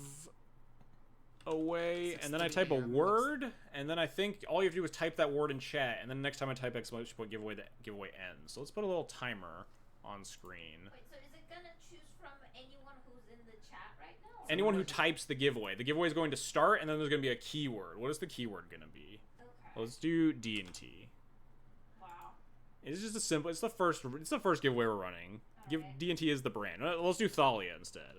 away, and then I 6:30 type a a.m. word, and then I think all you have to do is type that word in chat, and then next time I type exclamation point giveaway, the giveaway ends. So let's put a little timer on screen. Wait, so is it gonna choose from anyone who's in the chat right now? Anyone who types the giveaway. The giveaway is going to start, and then there's going to be a keyword. What is the keyword going to be? Okay. Let's do D&T. Wow. It's just a simple. It's the first giveaway we're running. Alright. D&T is the brand. Let's do Thalia instead.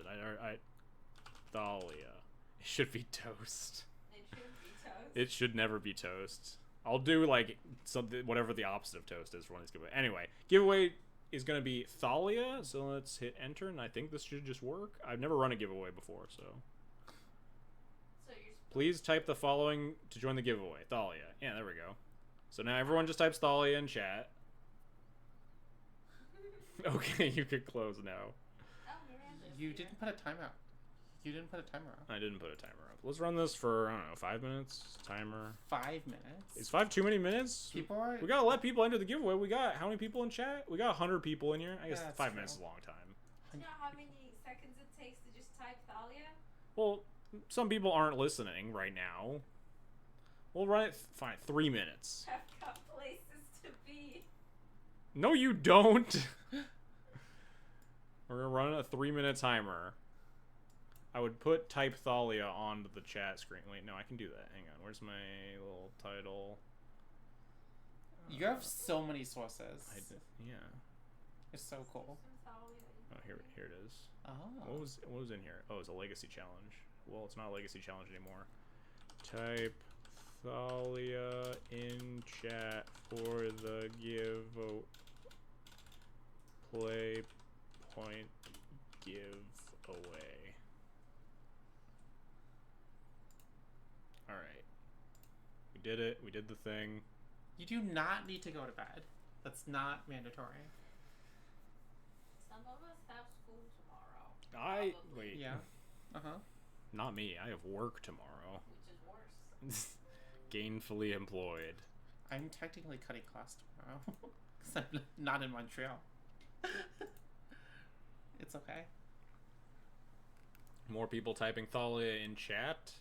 Thalia. It should be toast. It should be toast. It should never be toast. I'll do like something, whatever the opposite of toast is for one of these giveaways. Anyway, giveaway is going to be Thalia, so let's hit enter, and I think this should just work. I've never run a giveaway before, so. So you're Please type the following to join the giveaway. Thalia. Yeah, there we go. So now everyone just types Thalia in chat. Okay, you could close now. Oh, Miranda's You here. didn't put a timer. You didn't put a timer up. I didn't put a timer up. Let's run this for, I don't know, 5 minutes? Timer. 5 minutes. Is 5 too many minutes? People are. We gotta let people enter the giveaway. We got how many people in chat? We got 100 people in here. I guess Yeah, that's 5 true. minutes is a long time. Do you know how many seconds it takes to just type Thalia? Well, some people aren't listening right now. We'll run it. Fine, 3 minutes. I've got places to be. No, you don't. We're gonna run a 3-minute timer. I would put type Thalia onto the chat screen. Wait, no, I can do that. Hang on. Where's my little title? You have so many sources. Yeah. It's so cool. Some Thalia. Oh, here it is. Oh. What was in here? Oh, it's a legacy challenge. Well, it's not a legacy challenge anymore. Type Thalia in chat for the play point giveaway. All right. We did it. We did the thing. You do not need to go to bed. That's not mandatory. Some of us have school tomorrow. Wait. Yeah. Uh huh. Not me. I have work tomorrow. Which is worse. Gainfully employed. I'm technically cutting class tomorrow because I'm not in Montreal. It's okay. More people typing Thalia in chat.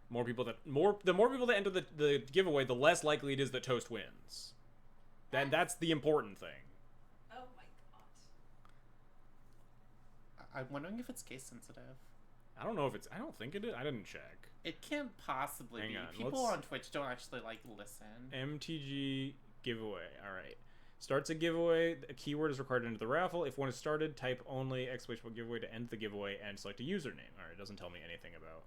The more people that enter the giveaway, the less likely it is that Toast wins. That's the important thing. Oh my god. I'm wondering if it's case sensitive. I don't know if it's. I don't think it is. I didn't check. It can't possibly Hang be. on, People let's- on Twitch don't actually like listen. MTG giveaway. All right. Starts a giveaway. A keyword is required to enter the raffle. If one is started, type only exclamation point giveaway to end the giveaway and select a username. All right. It doesn't tell me anything about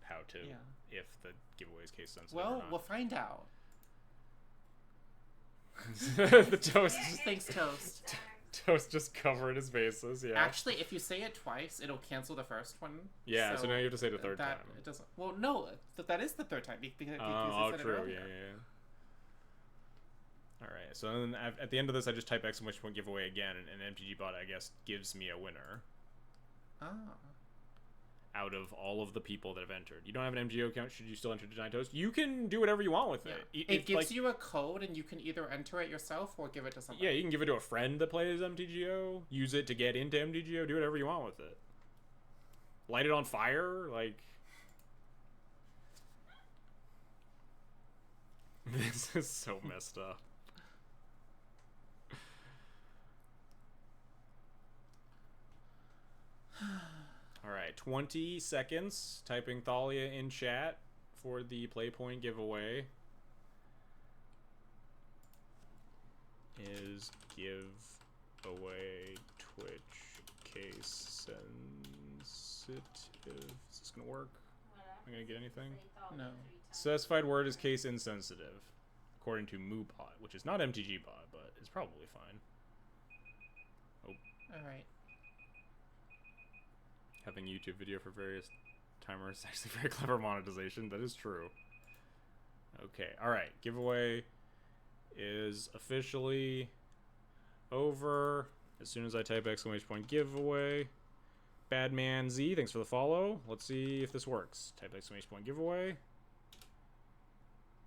how to, Yeah. if the giveaway is case sensitive. Well, or we'll find out. not. The toast. Thanks, Toast. Toast just covered his bases. Yeah. Actually, if you say it twice, it'll cancel the first one. Yeah. So now you have to say it a third time. It doesn't. Well, no, that is the third time because you Oh, said it true. earlier. Yeah. All right. So then at the end of this, I just type exclamation point giveaway again, and MTG bot, I guess, gives me a winner Ah. out of all of the people that have entered. You don't have an MGO account. Should you still enter Deny Toast? You can do whatever you want with Yeah. it. It gives you a code, and you can either enter it yourself or give it to somebody. Yeah, you can give it to a friend that plays MTGO. Use it to get into MTGO. Do whatever you want with it. Light it on fire, like. This is so messed up. All right, 20 seconds. Typing Thalia in chat for the Playpoint giveaway. Is give away Twitch case sensitive. Is this gonna work? Am I gonna get anything? No. Specified word is case insensitive, according to MooBot, which is not MTG bot, but it's probably fine. All right. Having YouTube video for various timers is actually very clever monetization. That is true. Okay, alright. Giveaway is officially over. As soon as I type exclamation point giveaway. Badman Z, thanks for the follow. Let's see if this works. Type exclamation point giveaway.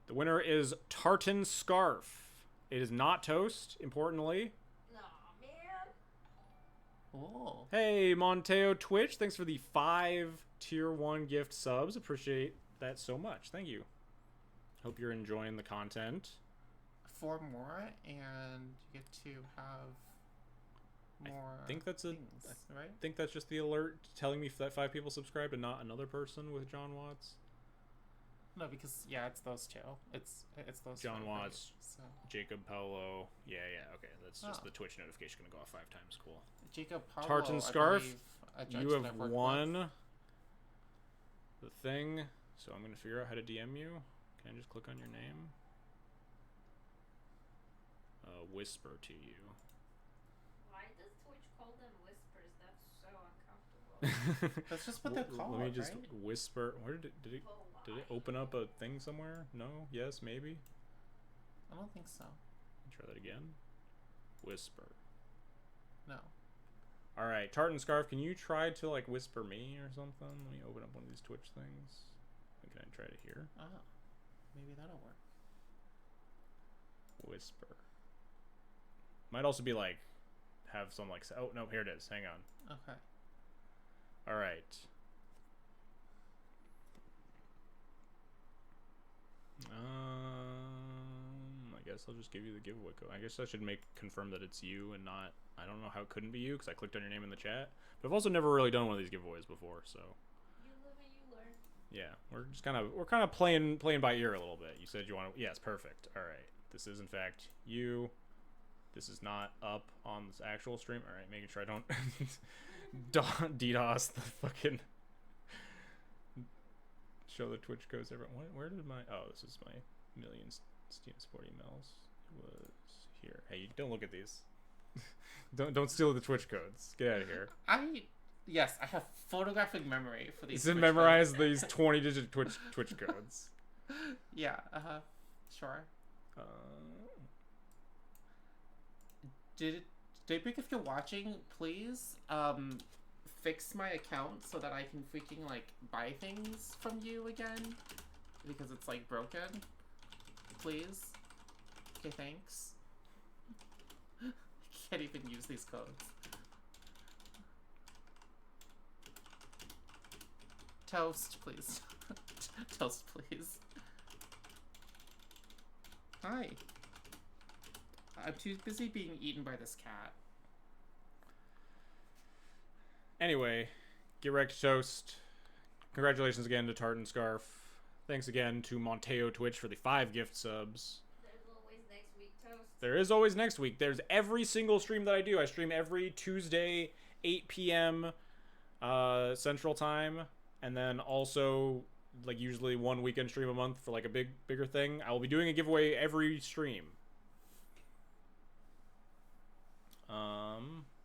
The winner is Tartan Scarf. It is not toast, importantly. Aw, man. Oh. Hey, Monteo Twitch, thanks for the 5 tier 1 gift subs. Appreciate that so much. Thank you. Hope you're enjoying the content. 4 more, and you get to have more. I think that's things, right? I think that's just the alert telling me that 5 people subscribed and not another person with John Watts. No, because it's those two. It's those. John 5, Watts, right? So Jacob Paolo. Yeah, okay. That's just Oh. the Twitch notification gonna go off 5 times. Cool. Jacob Pablo, Tartan I Scarf, believe, a judge you that I've have worked won with. the thing, so I'm gonna figure out how to DM you. Can I just click on your name? Whisper to you. Why does Twitch call them whispers? That's so uncomfortable. That's just what they're called, Let me just right? whisper. Where did it? But Did it why? open up a thing somewhere? No? Yes? Maybe? I don't think so. Try that again. Whisper. No. Alright, Tartan Scarf, can you try to, like, whisper me or something? Let me open up one of these Twitch things. Can I try to hear? Oh, maybe that'll work. Whisper. Might also be, like, have some, like... Oh, no, here it is. Hang on. Okay. Alright. I guess I'll just give you the giveaway code. I guess I should confirm that it's you and not... I don't know how it couldn't be you because I clicked on your name in the chat. But I've also never really done one of these giveaways before, so... You live and you learn. Yeah, we're kind of playing by ear a little bit. You said you want to... Yes, perfect. Alright. This is, in fact, you. This is not up on this actual stream. Alright, making sure I don't... DDoS the fucking... Show the Twitch codes everyone. Where did my... Oh, this is my millions Steam Sport emails. It was here. Hey, don't look at these. don't steal the Twitch codes. Get out of here. Yes, I have photographic memory for these. You Twitch memorize codes. these 20-digit Twitch codes. Yeah. Sure. Daybreak, if you're watching, please fix my account so that I can freaking like buy things from you again because it's like broken. Please. Okay, thanks. Can't even use these codes. Toast, please. Toast, please. Hi. I'm too busy being eaten by this cat. Anyway, get wrecked, Toast. Congratulations again to Tartan Scarf. Thanks again to Monteo Twitch for the 5 gift subs. There's always next week, Toast. There is always next week. There's every single stream that I do. I stream every Tuesday, 8 p.m. Central Time. And then also, like, usually one weekend stream a month for, like, a bigger thing. I will be doing a giveaway every stream.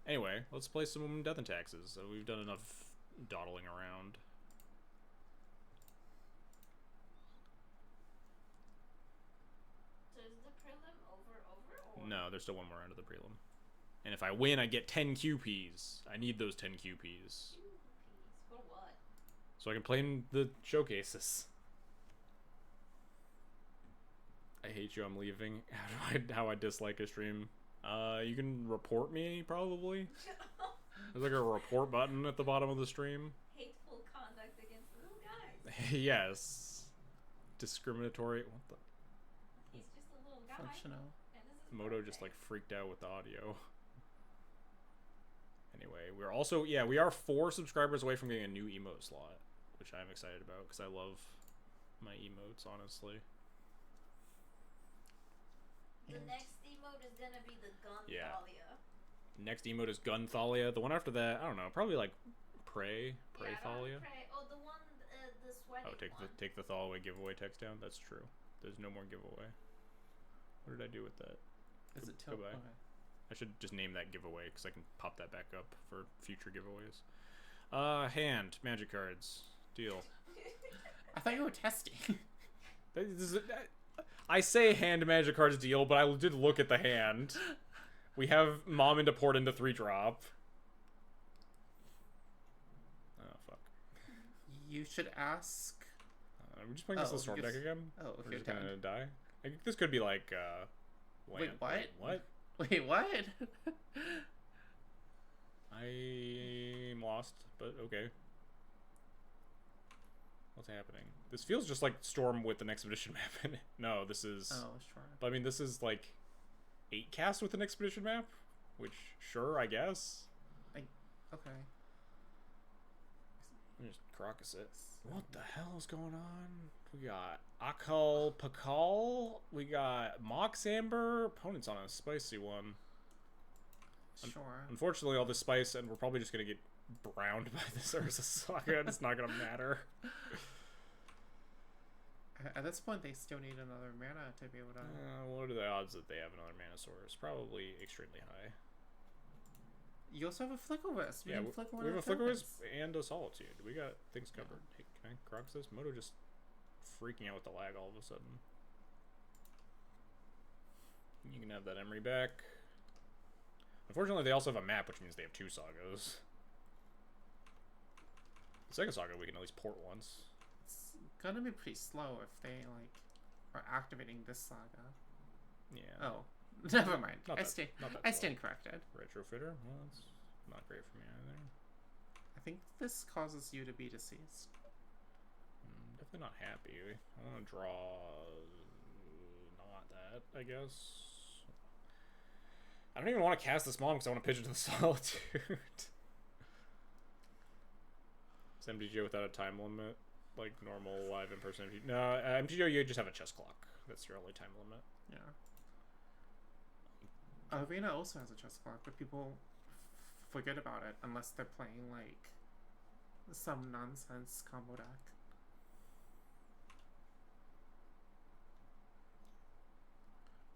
Anyway, let's play some Death and Taxes. So we've done enough dawdling around. So is the prelim over or? No, there's still one more round of the prelim. And if I win, I get 10 QPs. I need those 10 QPs. For what? So I can play in the showcases. I hate you, I'm leaving. How I dislike a stream. You can report me, probably. There's like a report button at the bottom of the stream. Hateful conduct against little guys. Yes. Discriminatory. What the? He's just a little guy. Functional. And this is Moto birthday. just like freaked out with the audio. Anyway, we're also, yeah, we are 4 subscribers away from getting a new emote slot, which I'm excited about because I love my emotes, honestly. The next emote is gonna be the gun Yeah. Thalia. Next emote is Gun Thalia. The one after that, I don't know, probably like Pray Yeah, I don't Thalia. pray. Oh, the one, the sweaty Oh, one. take the thaw away giveaway text down. That's true. There's no more giveaway. What did I do with that? Is it Goodbye. Okay. I should just name that giveaway because I can pop that back up for future giveaways. Hand magic cards deal. I thought you were testing. I say hand magic cards deal, but I did look at the hand. We have Mom into Port into 3-drop. Oh, fuck. You should ask. Are we just playing this in the Storm deck again? Oh, We're okay. just gonna die? I think this could be like, Wait, what? What? Wait, what? I'm lost, but okay. What's happening? This feels just like Storm with an Expedition map in it. No, this is... Oh, sure. But I mean, this is like 8 cast with an Expedition map? Which, sure, I guess. Okay. Just Crocus it. What the hell is going on? We got Akal Pakal. We got Mox Amber. Opponent's on a spicy one. Sure. Unfortunately, all this spice, and we're probably just going to get browned by this Urza Saga. It's not going to matter. At this point, they still need another mana to be able to... What are the odds that they have another mana source? Probably extremely high. You also have a Flicker Wisp. We have a Flicker Wisp and a Solitude. We got things covered. Hey, can I Crocs this? Moto just freaking out with the lag all of a sudden. You can have that Emery back. Unfortunately, they also have a map, which means they have 2 Sagas. The second Saga we can at least port once. It's gonna be pretty slow if they, like, are activating this Saga. Yeah. Oh. Never mind. Not I that slow. stand corrected. Retrofitter? Well, that's not great for me either. I think this causes you to be deceased. Definitely not happy. I want to draw... not that, I guess. I don't even want to cast this Mom because I want to pitch into the Solitude. Is MTGO without a time limit? Like normal live in-person MTGO? No, MTGO you just have a chess clock. That's your only time limit. Yeah. Arena also has a chess clock, but people forget about it unless they're playing, like, some nonsense combo deck.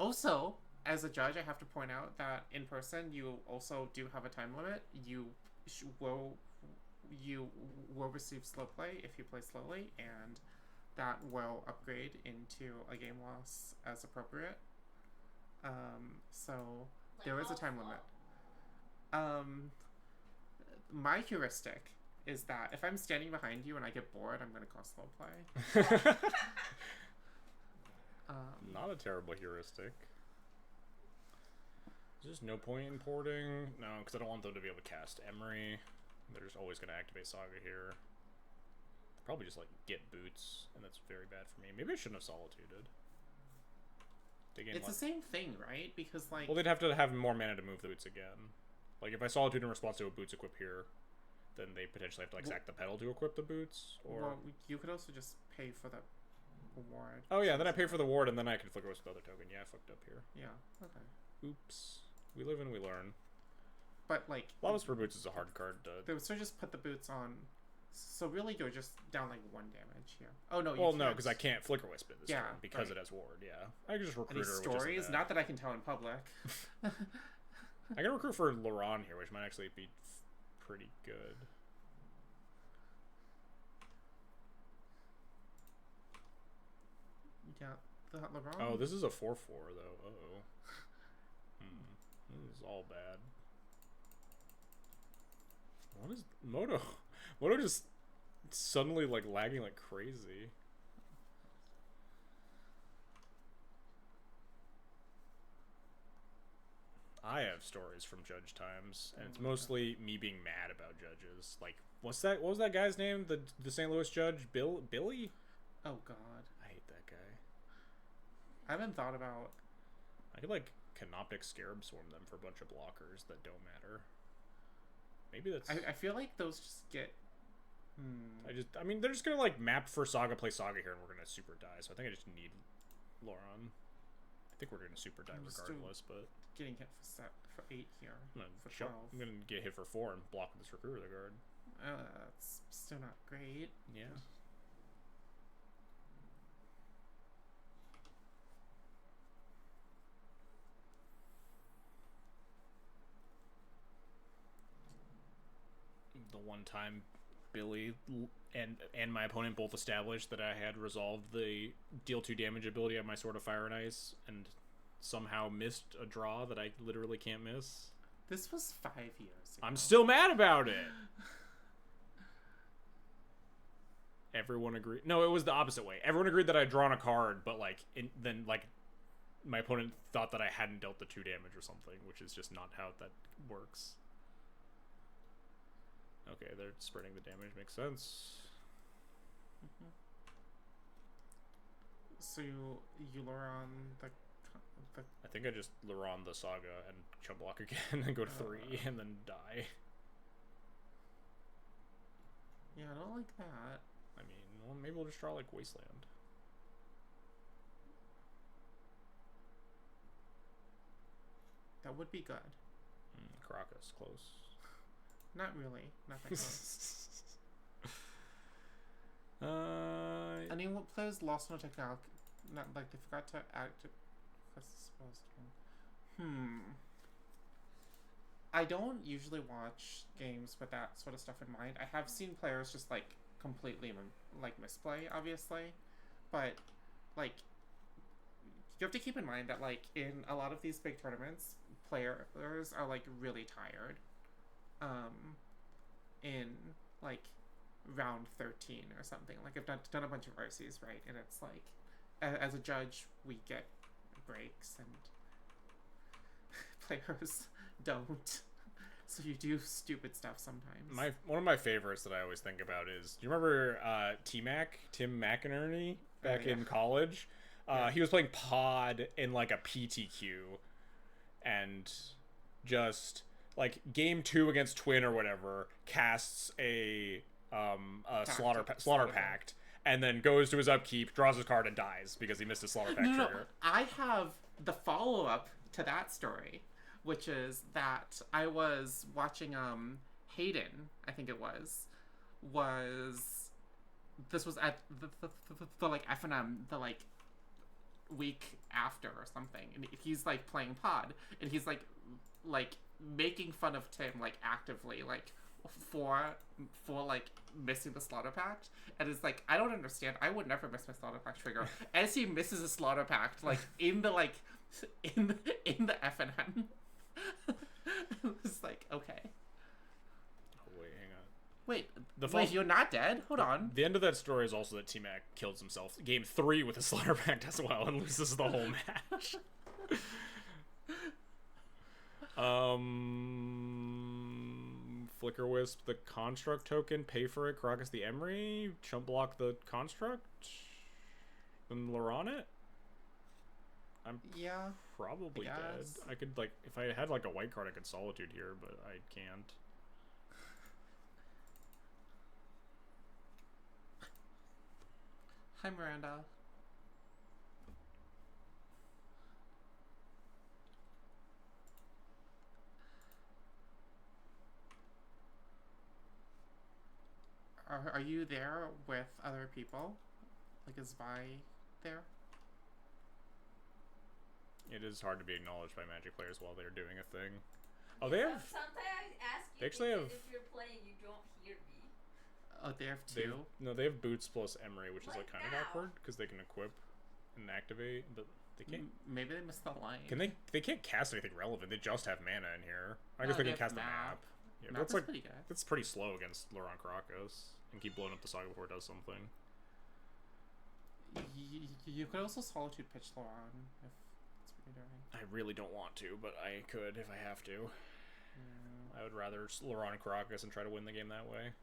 Also, as a judge, I have to point out that in person, you also do have a time limit. You will receive slow play if you play slowly, and that will upgrade into a game loss as appropriate. So there is a time limit. My heuristic is that if I'm standing behind you and I get bored, I'm gonna call slow play. Not a terrible heuristic. There's just no point in porting. No, because I don't want them to be able to cast Emery. They're just always going to activate Saga here. Probably just, like, get boots, and that's very bad for me. Maybe I shouldn't have Solituded. It's the same thing, right? Because, like... Well, they'd have to have more mana to move the boots again. Like, if I Solitude in response to a boots equip here, then they potentially have to, like, sack the pedal to equip the boots, or... Well, you could also just pay for the ward. Oh, yeah, then I pay for the ward, and then I can Flicker with the other token. Yeah, I fucked up here. Yeah, okay. Oops. We live and we learn. But, like... Lava's for Boots is a hard card to... They would sort of just put the boots on... So really, you're just down, like, 1 damage here. Oh, no, you Well, can't. no, because I can't Flicker Wisp it this Yeah, turn, because right. it has ward, yeah. I can just recruit Any her. stories? Not that I can tell in public. I can recruit for Laron here, which might actually be pretty good. Yeah, the LeBron. Oh, this is a 4/4 though. Uh-oh. This is all bad. What is Moto? Moto just suddenly like lagging like crazy. I have stories from judge times, and it's mostly me being mad about judges. Like, what was that guy's name? The St. Louis judge, Billy? Oh God, I hate that guy. I haven't thought about. I could like Canoptic Scarab Swarm them for a bunch of blockers that don't matter. Maybe that's. I feel like those just get. I mean, they're just gonna like map for Saga, play Saga here, and we're gonna super die. So I think I just need Lauron. I think we're gonna super die regardless, but getting hit for 8 here. For 12. I'm gonna get hit for 4 and block with this Recruiter guard. That's still not great. Yeah. The one time Billy and my opponent both established that I had resolved the deal 2 damage ability of my Sword of Fire and Ice, and somehow missed a draw that I literally can't miss. This was 5 years ago. I'm still mad about it. Everyone agreed. No, it was the opposite way. Everyone agreed that I'd drawn a card, but then my opponent thought that I hadn't dealt the 2 damage or something, which is just not how that works. Okay, they're spreading the damage. Makes sense. So you lure on the I think I just lure on the Saga and chump block again and go to 3 and then die. Yeah, I don't like that. I mean, well, maybe we'll just draw like Wasteland. That would be good. Caracas, close. Not really. Not that close. Anyone players lost no technology. Not like they forgot to act. I don't usually watch games with that sort of stuff in mind. I have seen players just like completely misplay, obviously, but like you have to keep in mind that like in a lot of these big tournaments, players are like really tired. In like round 13 or something. Like I've done a bunch of RCs, right? And it's like as a judge, we get breaks and players don't. So you do stupid stuff sometimes. One of my favorites that I always think about is, do you remember Tim McInerney back in college? He was playing Pod in like a PTQ and just like game 2 against Twin or whatever casts a slaughter pact and then goes to his upkeep, draws his card and dies because he missed his slaughter pact trigger. I have the follow-up to that story, which is that I was watching Hayden, I think it was this was at the like FNM the like week after or something, and he's like playing Pod and he's like making fun of Tim like actively like for like missing the slaughter pact, and it's like I don't understand. I would never miss my slaughter pact trigger as he misses a slaughter pact like in the FNM. It's like, okay. Oh, wait, hang on. Wait, you're not dead? Hold on. The end of that story is also that T-Mac kills himself game 3 with a slaughter pact as well and loses the whole match. Flicker Wisp the construct token, pay for it, Caracas the Emery, chump block the construct, then lure on it? I'm probably dead. I could like, if I had like a white card I could Solitude here, but I can't. Hi, Miranda. Are you there with other people? Like, is Vi there? It is hard to be acknowledged by Magic players while they're doing a thing. Oh, they have... Sometimes I ask you they actually have... if you're playing, you don't hear me. Oh, they have 2? They have Boots plus Emery, which is like kind of now? awkward, because they can equip and activate, but they can't... Maybe they missed the line. Can they... They can't cast anything relevant, they just have mana in here. I guess they can cast the map. Yeah, map that's like... pretty good. That's pretty slow against Laurent Caracas, and keep blowing up the Saga before it does something. You could also Solitude pitch Laurent, if that's what you're doing. I really don't want to, but I could if I have to. Yeah. I would rather Laurent Caracas and try to win the game that way.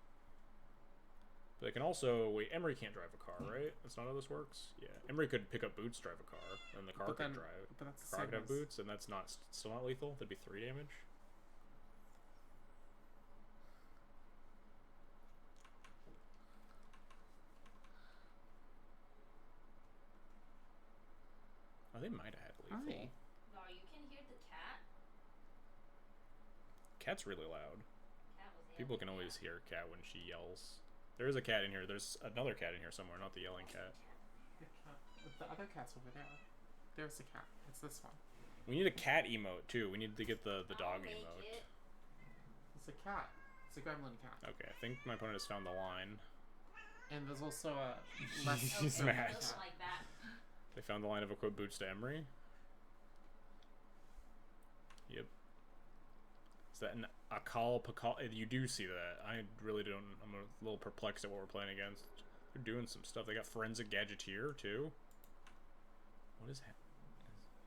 But they can also... Wait, Emery can't drive a car, right? That's not how this works? Yeah. Emery could pick up Boots, drive a car, and the car could drive. But that's Car could have Boots, and that's not still not lethal? That'd be 3 damage? Oh, they might have had lethal. Hi. No, you can hear the cat. Cat's really loud. Cat was People can always hear Cat when she yells. There is a cat in here. There's another cat in here somewhere, not the yelling cat. The other cat's over there. There's a cat. It's this one. We need a cat emote too. We need to get the dog emote. It. It's a cat. It's It's a gremlin cat. Okay, I think my opponent has found the line. And there's also a less He's gremlin mad. cat. Like that. They found the line of equip boots to Emery. Yep. Is that an Akal Pakal? You do see that. I really don't. I'm a little perplexed at what we're playing against. They're doing some stuff. They got Forensic Gadgeteer, too. What is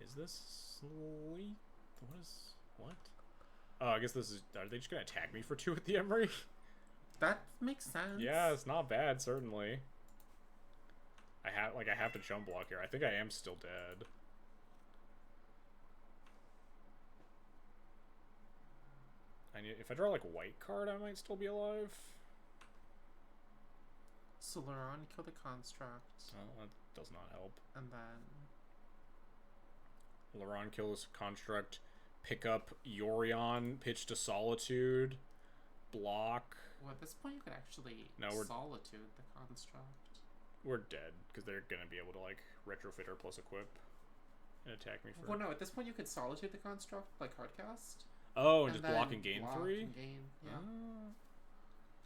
is this sleep? What is... What? Oh, I guess this is... Are they just going to attack me for 2 with the Emery? That makes sense. Yeah, it's not bad, certainly. I have to chump block here. I think I am still dead. If I draw like white card, I might still be alive. So Laurent, kill the construct. Oh, that does not help. And then Laurent kills construct. Pick up Yorion. Pitch to Solitude. Block. well, at this point you could actually No, solitude the construct. We're dead because they're gonna be able to like retrofit or plus equip and attack me for. Well, no, at this point you could solitude the construct like hardcast. Oh, and just then block and gain block 3. And gain, yeah.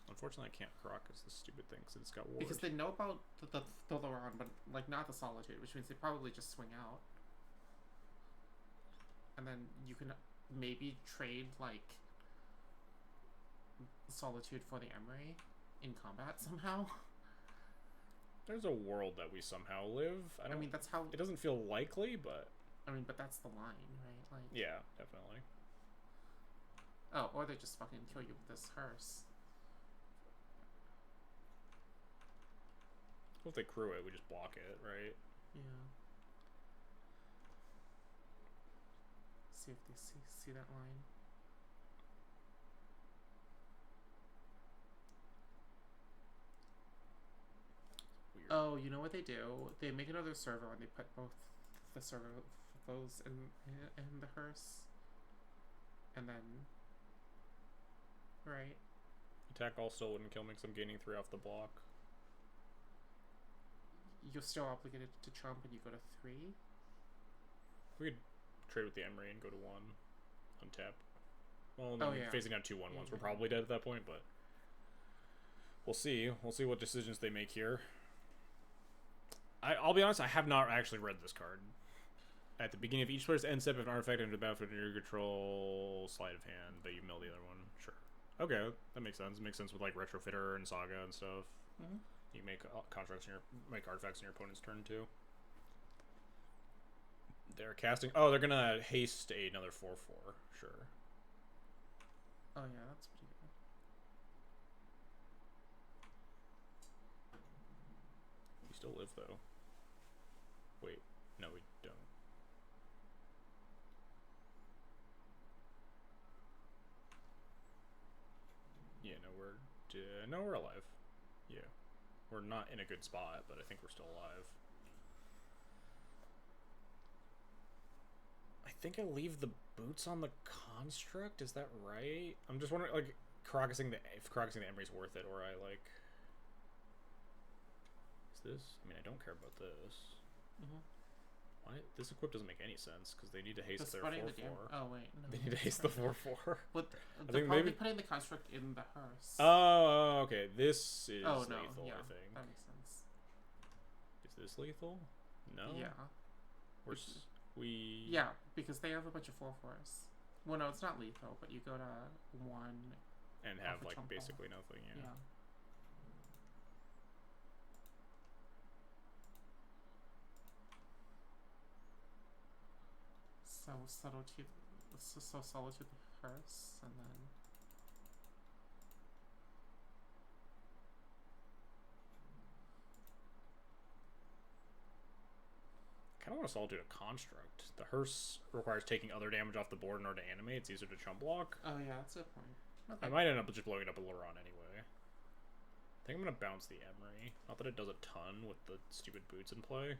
Unfortunately, I can't croc because this stupid thing since it's got ward. Because they know about the Laurent, but like not the solitude, which means they probably just swing out. And then you can maybe trade like solitude for the Emery in combat somehow. There's a world that we somehow live. I mean, that's how. It doesn't feel likely, but I mean, but that's the line, right? Like. yeah, definitely. Oh, or they just fucking kill you with this hearse. Well, if they crew it, we just block it, right? Yeah. See if they see that line. Weird. Oh, you know what they do? They make another server and they put both the server those in the hearse, and then right. Attack all still wouldn't kill, makes them gaining 3 off the block. You're still obligated to chump, and you go to 3. We could trade with the Emery and go to 1. Untap. Well, Oh, then yeah. phasing out 2/1 ones. Yeah. We're probably dead at that point, but we'll see. We'll see what decisions they make here. I'll be honest, I have not actually read this card. At the beginning of each player's end step, if an artifact enters the battlefield under your control, sleight of hand, but you mill the other one. Sure. Okay, that makes sense. It makes sense with like Retrofitter and Saga and stuff. Mm-hmm. You make contracts in make artifacts in your opponent's turn too. They're casting. Oh, they're gonna haste another 4/4. Sure. Oh yeah, that's pretty good. We still live though. Wait, no, we don't. Yeah, no, we're alive. Yeah, we're not in a good spot, but I think we're still alive. I think I leave the boots on the construct. Is that right? I'm just wondering, like, if Crocusing the Emery's worth it, or I like. Is this? I mean, I don't care about this. Mm-hmm. Why? This equip doesn't make any sense because they need to haste their Spreading 4/4. the oh wait, no. They need to haste the 4/4. But I they're think probably maybe. putting the construct in the hearse. Oh, okay. This is oh no, lethal. yeah, I think. that makes sense. Is this lethal? No. Yeah. We. Yeah, because they have a bunch of 4/4s. Well, no, it's not lethal, but you go to 1 And have off a like chump basically nothing. Yeah. Yeah. So solitude the hearse, and then I kind of want to solitude a construct. The hearse requires taking other damage off the board in order to animate. It's easier to chump block. oh yeah, that's a good point. Okay. I might end up just blowing it up a Laurent anyway. I think I'm gonna bounce the Emery. Not that it does a ton with the stupid boots in play.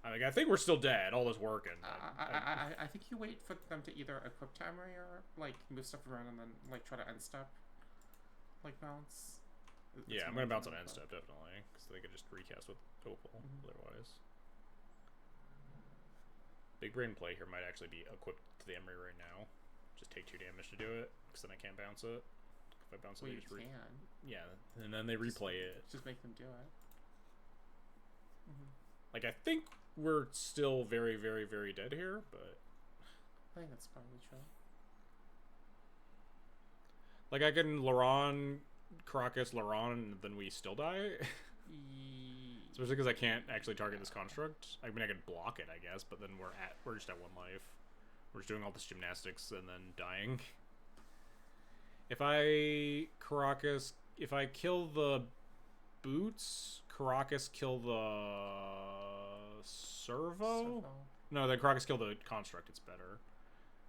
I think we're still dead. All this working. I think you wait for them to either equip Emery or like move stuff around and then like try to end step, like bounce. Yeah, I'm gonna bounce on end step definitely because they could just recast with Opal otherwise. Big brain play here might actually be equipped to the Emery right now. Just take 2 damage to do it, because then I can't bounce it. If I bounce it, Well, they you just can. yeah, and then they replay it. Just make them do it. Like, I think we're still very, very, very dead here, but I think that's probably true. like I can Laron, Caracas, Laron, and then we still die. Especially because I can't actually target this construct. I mean, I could block it, I guess, but then we're just at 1 life. We're just doing all this gymnastics and then dying. If I kill the boots, Caracas kill the servo? No, then Caracas kill the construct. It's better.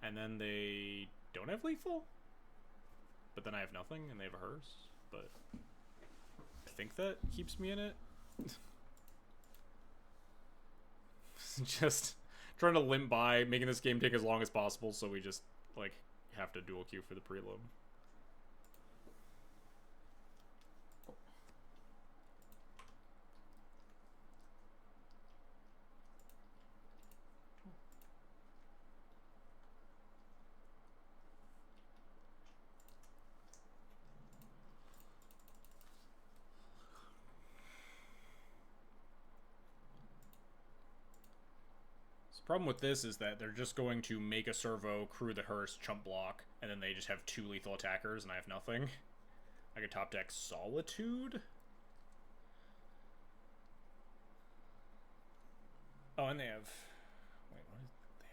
And then they don't have lethal? But then I have nothing, and they have a hearse. But I think that keeps me in it. Just trying to limp by, making this game take as long as possible, so we just, like, have to dual queue for the prelim. Problem with this is that they're just going to make a servo, crew the hearse, chump block, and then they just have 2 lethal attackers, and I have nothing. I could top deck Solitude. Oh, and they have... Wait, what is... They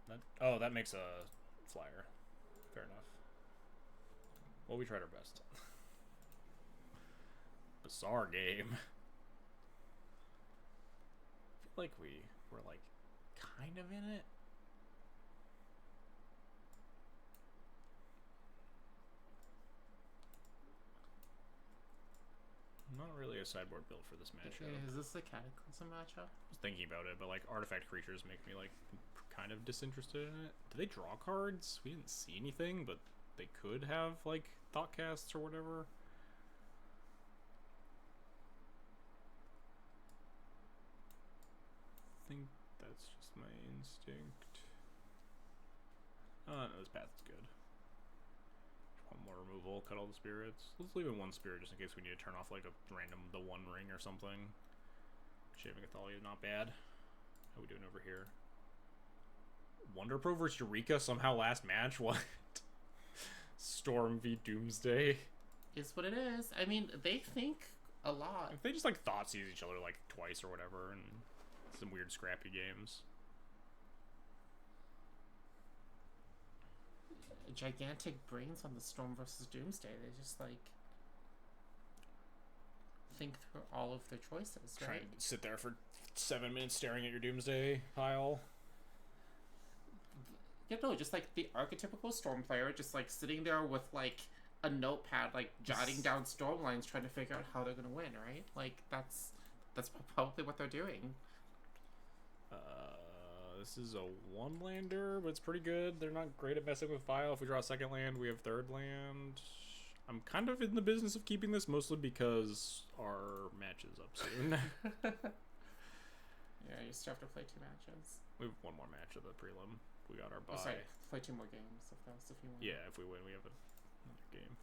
have... That... Oh, that makes a flyer. Fair enough. Well, we tried our best. Bizarre game. I feel like we're like kind of in it. Not really a sideboard build for this matchup. Is this the Cataclysm matchup? I was thinking about it, but like artifact creatures make me like kind of disinterested in it. Do they draw cards? We didn't see anything, but they could have like Thoughtcasts or whatever. I think that's just my instinct. No, this path is good. One more removal, cut all the spirits. Let's leave in 1 spirit just in case we need to turn off like a random, the 1 ring or something. Shaving Athalia, not bad. How we doing over here? Wonder Pro versus Eureka somehow last match? What? Storm v Doomsday. Is what it is. I mean, they think a lot. If they just like thought seize each other like twice or whatever, and some weird scrappy games. Gigantic brains on the Storm versus Doomsday. They just like think through all of their choices, right? Trying to sit there for 7 minutes staring at your Doomsday pile. Yeah, no, just like the archetypical Storm player, just like sitting there with like a notepad, like jotting down storm lines, trying to figure out how they're gonna win, right? Like that's probably what they're doing. This is a 1-lander, but it's pretty good. They're not great at messing with file. If we draw a 2nd land, we have 3rd land. I'm kind of in the business of keeping this, mostly because our match is up soon. Yeah, you still have to play 2 matches. We have 1 more match of the prelim. We got our bye. Oh, sorry, play 2 more games if you want. Yeah, if we win, we have another game.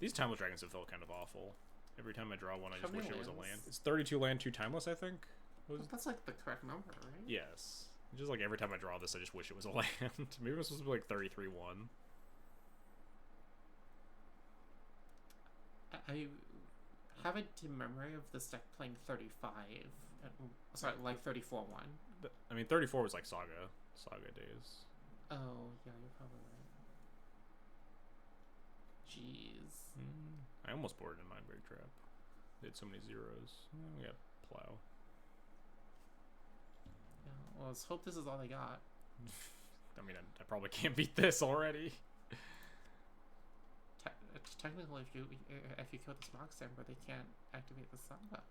These Timeless Dragons have felt kind of awful. Every time I draw one, I just wish it was a land. It's 32 land, 2 Timeless, I think. That's like the correct number, right? Yes. Just like every time I draw this, I just wish it was a land. Maybe it was supposed to be like 33-1. I have a dim memory of this deck playing 35. Sorry, like 34-1. I mean, 34 was like Saga days. Oh, yeah, you're probably right. Jeez. I almost boarded in Mindbreak Trap. They had so many zeros. We got Plow. Yeah, well, let's hope this is all they got. I mean, I probably can't beat this already. Technically, if you kill this Mox Ember, they can't activate the Samba.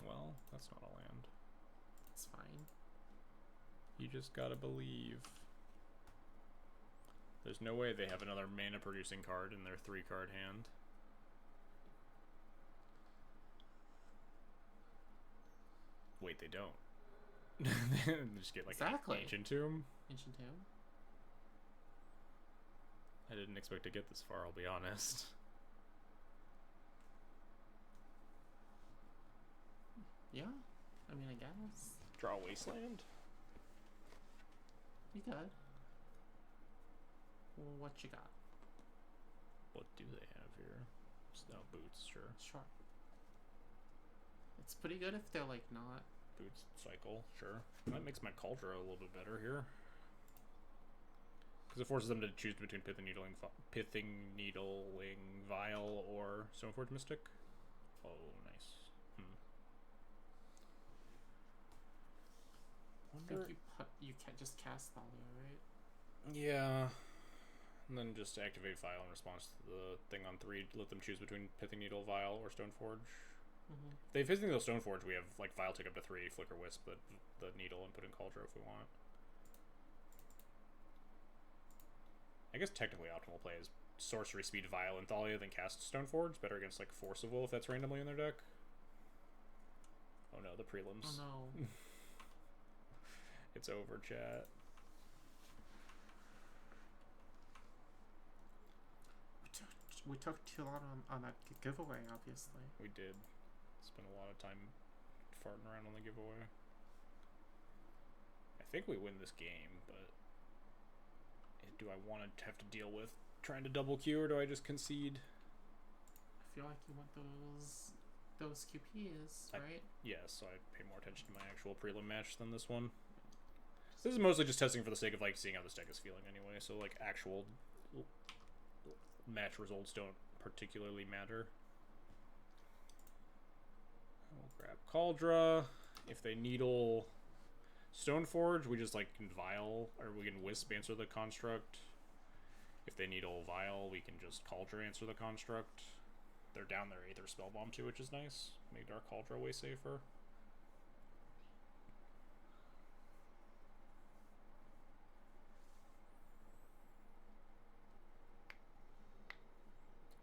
Well, that's not a land. It's fine. You just gotta believe. There's no way they have another mana producing card in their 3-card hand. Wait, they don't. They just get like exactly. Ancient Tomb. Ancient Tomb. I didn't expect to get this far, I'll be honest. Yeah, I mean, I guess. Draw Wasteland? You could. Well, what you got? What do they have here? Snow boots, sure. Sure. It's pretty good if they're like not. Boots cycle, sure. That makes my Cauldron a little bit better here. Because it forces them to choose between Pithing Needling Vial or Stoneforge Mystic. Oh, nice. I think you can't just cast Thalia, right? Yeah. And then just activate Vial in response to the thing on 3. Let them choose between Pithing Needle, Vial, or Stoneforge. Mm-hmm. If they Pithing Needle, Stoneforge, we have like Vial take up to 3, Flicker Wisp the Needle, and put in Cauldron if we want. I guess technically optimal play is Sorcery Speed Vial and Thalia, then cast Stoneforge. Better against like Force of Will if that's randomly in their deck. Oh no, the prelims. Oh no. It's over, chat. We took too long on that giveaway, obviously. We did. Spent a lot of time farting around on the giveaway. I think we win this game, but do I want to have to deal with trying to double queue, or do I just concede? I feel like you want those QPs, right? Yeah, so I pay more attention to my actual prelim match than this one. This is mostly just testing for the sake of like seeing how this deck is feeling anyway, so like actual match results don't particularly matter. We'll grab Cauldron. If they needle Stoneforge, we just like can Vial, or we can Wisp answer the construct. If they needle Vial, we can just Cauldron answer the construct. They're down their Aether Spellbomb too, which is nice. Made our Cauldron way safer.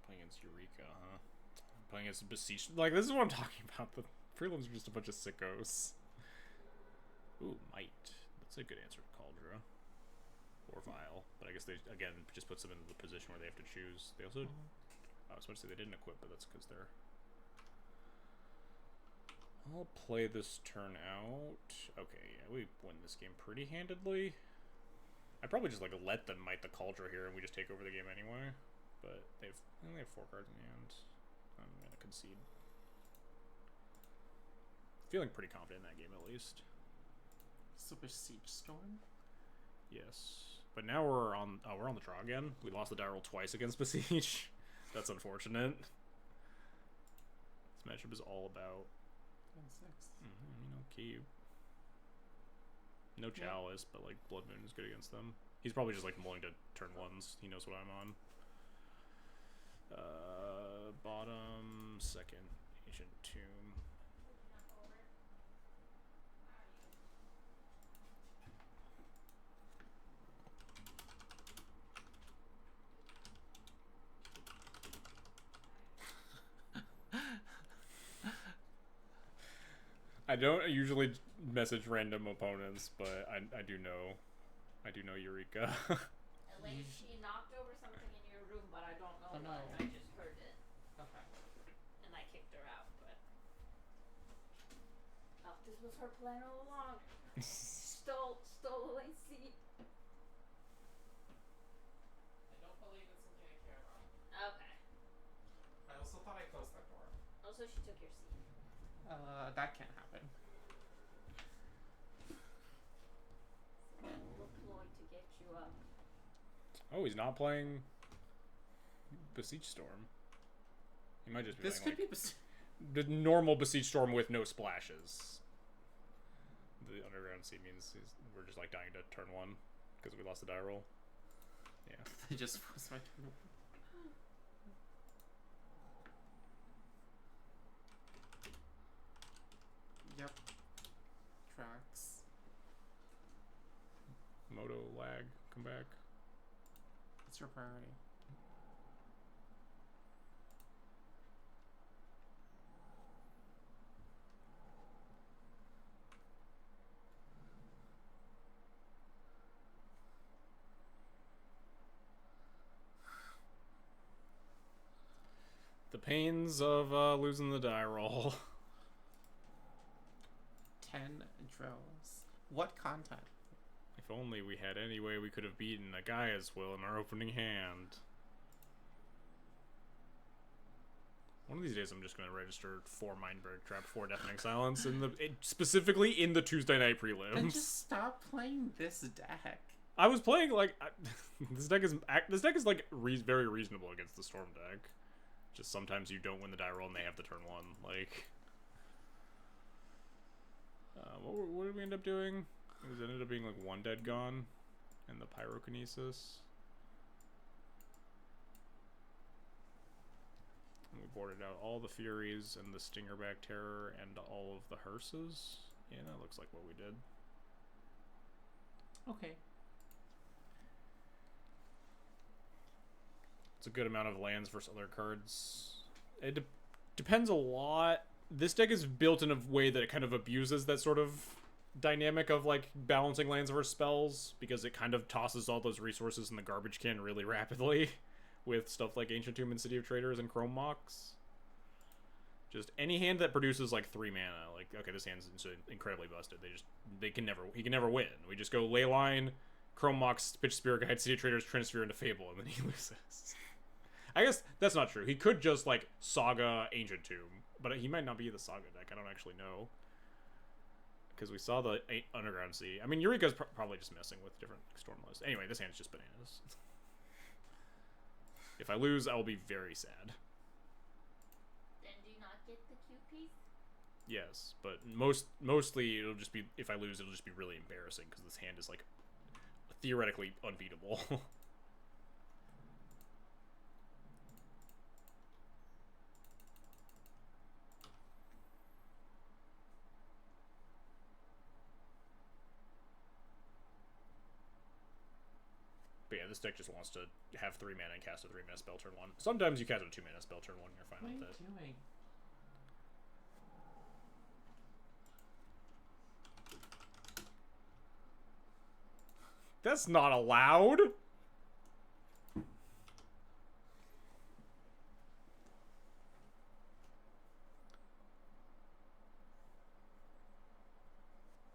Playing against Eureka, huh? Playing against Beseech. Like, this is what I'm talking about. The prelims are just a bunch of sickos. Ooh, Might. That's a good answer to Cauldron. Or Vial. But I guess they, again, just puts them into the position where they have to choose. They also... I was about to say they didn't equip, but that's because they're... I'll play this turn out. Okay, yeah, we win this game pretty handedly. I probably just, like, let them Might the Cauldron here and we just take over the game anyway. But I only have 4 cards in the end. I'm going to concede. Feeling pretty confident in that game, at least. So Beseech Storm? Yes. But now we're on the draw again. We lost the die roll twice against Beseech. That's unfortunate. This matchup is all about... 6. Cube. No Chalice, but like Blood Moon is good against them. He's probably just like mulling to turn 1s. He knows what I'm on. Bottom, second, Ancient Tomb. I don't usually message random opponents, but I do know Eureka. At least she knocked over something in your room, but I don't know Oh, no. what. I just heard it. Okay. And I kicked her out, but... Oh, this was her plan all along. Stole away seat. I don't believe it's something I care about. Okay. I also thought I closed that door. Also, she took your seat. That can't happen. Deployed to get you up. Oh, he's not playing Beseech Storm. He might just be This playing could like be the normal Beseech Storm with no splashes. The Underground Sea means we're just like dying to turn 1 because we lost the die roll. Yeah. I just was my turn. Yep. Tracks. Moto lag, come back. What's your priority? pains of losing the die roll. 10 drills. What content? If only we had any way we could have beaten a Gaia's Will in our opening hand. One of these days I'm just going to register 4 Mindbreak Trap, 4 Deafening Silence, specifically in the Tuesday night prelims. Then just stop playing this deck. I was playing, like, this deck is like, very reasonable against the Storm deck. Just sometimes you don't win the die roll and they have the turn 1, like... what did we end up doing? It ended up being like 1 dead gone, and the Pyrokinesis. And we boarded out all the Furies and the Stingerback Terror and all of the Hearses. Yeah, that looks like what we did. Okay. It's a good amount of lands versus other cards. It depends a lot. This deck is built in a way that it kind of abuses that sort of dynamic of like balancing lands versus spells, because it kind of tosses all those resources in the garbage can really rapidly with stuff like Ancient Tomb and City of Traders and Chrome Mox. Just any hand that produces like 3 mana, like, okay, this hand's incredibly busted. He can never win. We just go Leyline, Chrome Mox, Pitch Spirit Guide, City of Traders, Transfer into Fable, and then he loses. I guess that's not true. He could just like Saga Ancient Tomb, but he might not be the Saga deck. I don't actually know. Because we saw the Underground Sea. I mean, Eureka's probably just messing with different Storm lists. Anyway, this hand's just bananas. If I lose, I will be very sad. Then do you not get the Q piece? Yes, but mostly it'll just be, if I lose, it'll just be really embarrassing because this hand is like theoretically unbeatable. But yeah, this deck just wants to have 3 mana and cast a 3 mana spell turn 1. Sometimes you cast a 2 mana spell turn 1 and you're fine What are with you it. doing? That's not allowed!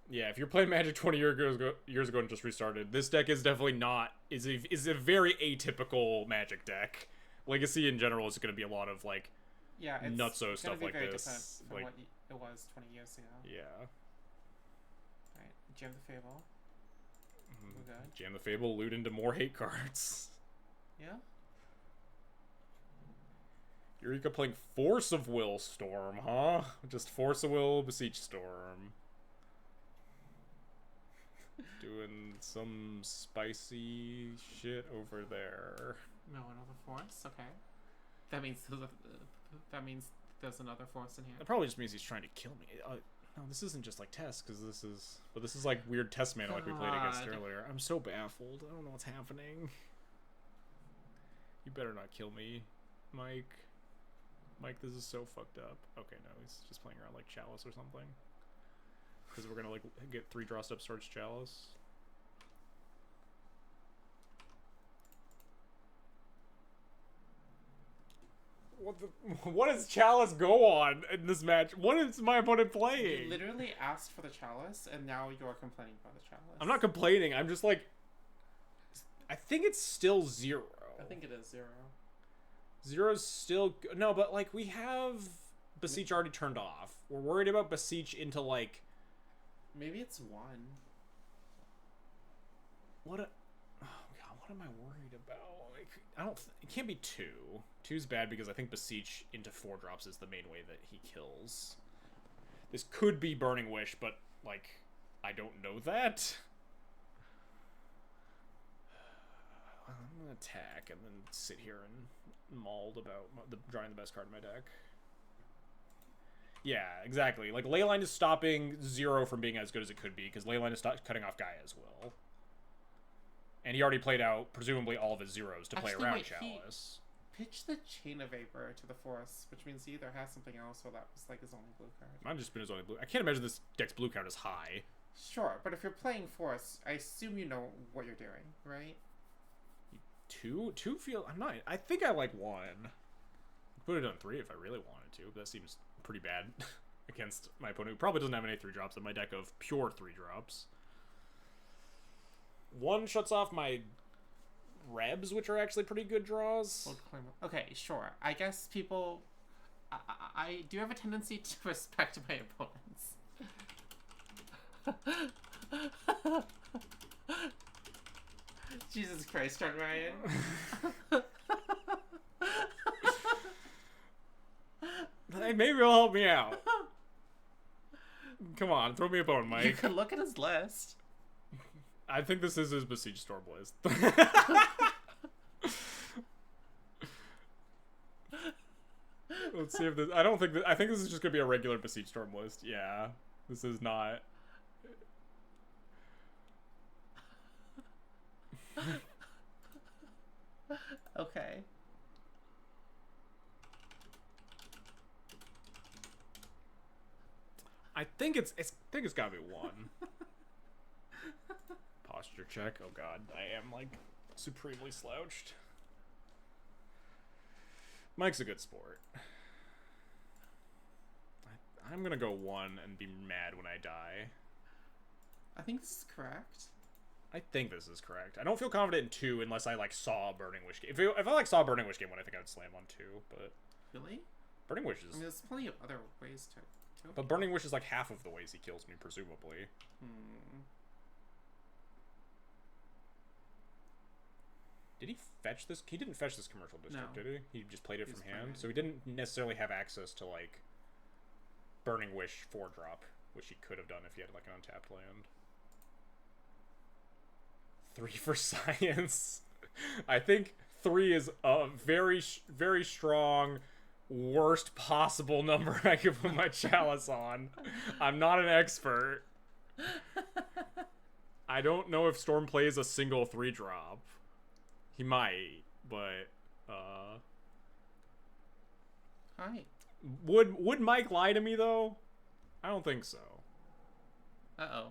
Yeah, if you're playing Magic 20 years ago and just restarted, this deck is definitely is a very atypical Magic deck. Legacy in general is going to be a lot of like It's nutso stuff be like very this. different from Like, what it was 20 years ago. yeah. Right, Jam the Fable. We're good. Jam the Fable, loot into more hate cards. Yeah. Eureka playing Force of Will Storm, huh? Just Force of Will, Beseech Storm. Doing some spicy shit over there. No, another force. Okay. That means there's another force in here. That probably just means he's trying to kill me. No, this isn't just like test, because this is like weird test mana like we played against God. earlier. I'm so baffled. I don't know what's happening. You better not kill me, Mike. Mike, this is so fucked up. Okay, no, he's just playing around like Chalice or something. Because we're gonna like get 3 draw step starts Chalice. What does Chalice go on in this match? What is my opponent playing? You literally asked for the chalice, and now you're complaining about the chalice. I'm not complaining. I'm just like, I think it's still 0. I think it is 0. 0's still no, but like we have Beseech already turned off. We're worried about Beseech into like. Maybe it's 1. Oh god, what am I worried about? Like, it can't be 2. 2's bad because I think Beseech into 4 drops is the main way that he kills. This could be Burning Wish, but like I don't know that. I'm gonna attack and then sit here and mauled about drawing the best card in my deck. Yeah, exactly. Like, Leyline is stopping 0 from being as good as it could be, because Leyline is cutting off Gaia's Will. And he already played out, presumably, all of his 0s to play Actually, around wait, Chalice. Pitch the Chain of Vapor to the force, which means he either has something else or that was like his only blue card. Might have just been his only blue. I can't imagine this deck's blue count is high. Sure, but if you're playing force, I assume you know what you're doing, right? 2 feel... I'm not... I think I like 1. Put it on 3 if I really wanted to. That seems pretty bad against my opponent, who probably doesn't have any 3-drops in my deck of pure 3-drops. 1 shuts off my Rebs, which are actually pretty good draws. Okay, sure. I guess people... I do have a tendency to respect my opponents. Jesus Christ, John Ryan. Hey, maybe it'll help me out. Come on, throw me a bone, Mike. You can look at his list. I think this is his Besiege Storm list. Let's see if this... I don't think... I think this is just going to be a regular Besiege Storm list. Yeah. This is not... Okay. I think it's got to be 1. Posture check. Oh god, I am like supremely slouched. Mike's a good sport. I'm gonna go 1 and be mad when I die. I think this is correct. I think this is correct. I don't feel confident in 2 unless I like saw a Burning Wish game. If I like saw a Burning Wish game 1, I think I would slam on 2. But Really? Burning Wish is. I mean, there's plenty of other ways to kill But Burning Wish is like half of the ways he kills me, presumably. Did he fetch this? He didn't fetch this commercial district, No. did he? He just played it from hand, playing. so he didn't necessarily have access to like Burning Wish 4-drop, which he could have done if he had like an untapped land. 3 for science. I think 3 is a very, very strong, worst possible number I could put my chalice on. I'm not an expert. I don't know if Storm plays a single 3-drop. He might, but Hi. would Mike lie to me though? I don't think so. Uh-oh.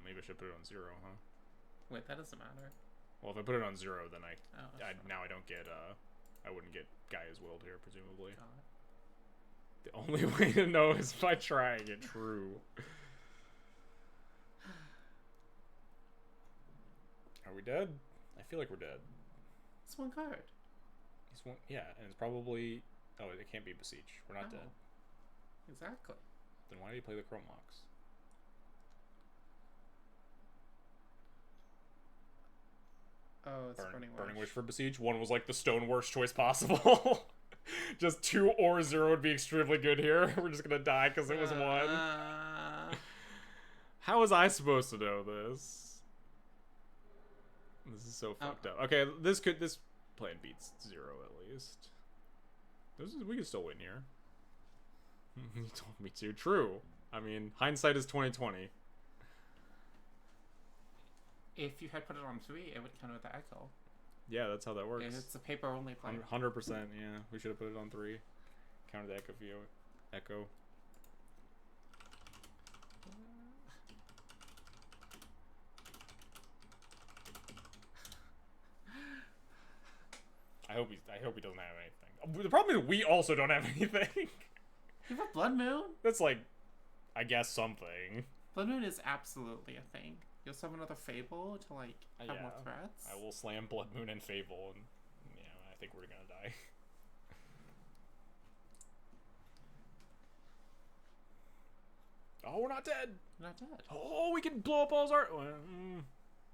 Maybe I should put it on 0, huh? Wait, that doesn't matter. Well, if I put it on 0, then Oh, now I don't get I wouldn't get Gaia's Willed here, presumably. God. The only way to know is by trying it true. Are we dead? I feel like we're dead. It's 1 card. He's one, yeah, and it's probably... Oh, it can't be Besiege. We're not No. dead. Exactly. Then why do you play the Chrome Locks? Oh, it's Burning Wish for Besiege. 1 was like the stone worst choice possible. Just 2 or 0 would be extremely good here. We're just gonna die because it was 1. How was I supposed to know this? This is so fucked up. Okay, this plan beats 0 at least. We can still win here. You told me to. True. I mean, hindsight is 2020. If you had put it on 3, it would counter the echo. Yeah, that's how that works. And it's a paper-only play. 100%, yeah. We should have put it on 3. Counter the echo. I hope he doesn't have anything. The problem is we also don't have anything. You have a Blood Moon? That's like, I guess something. Blood Moon is absolutely a thing. You'll summon another Fable to like have more threats. I will slam Blood Moon and Fable, and yeah, I think we're gonna die. Oh, we're not dead. You're not dead. Oh, we can blow up all's art.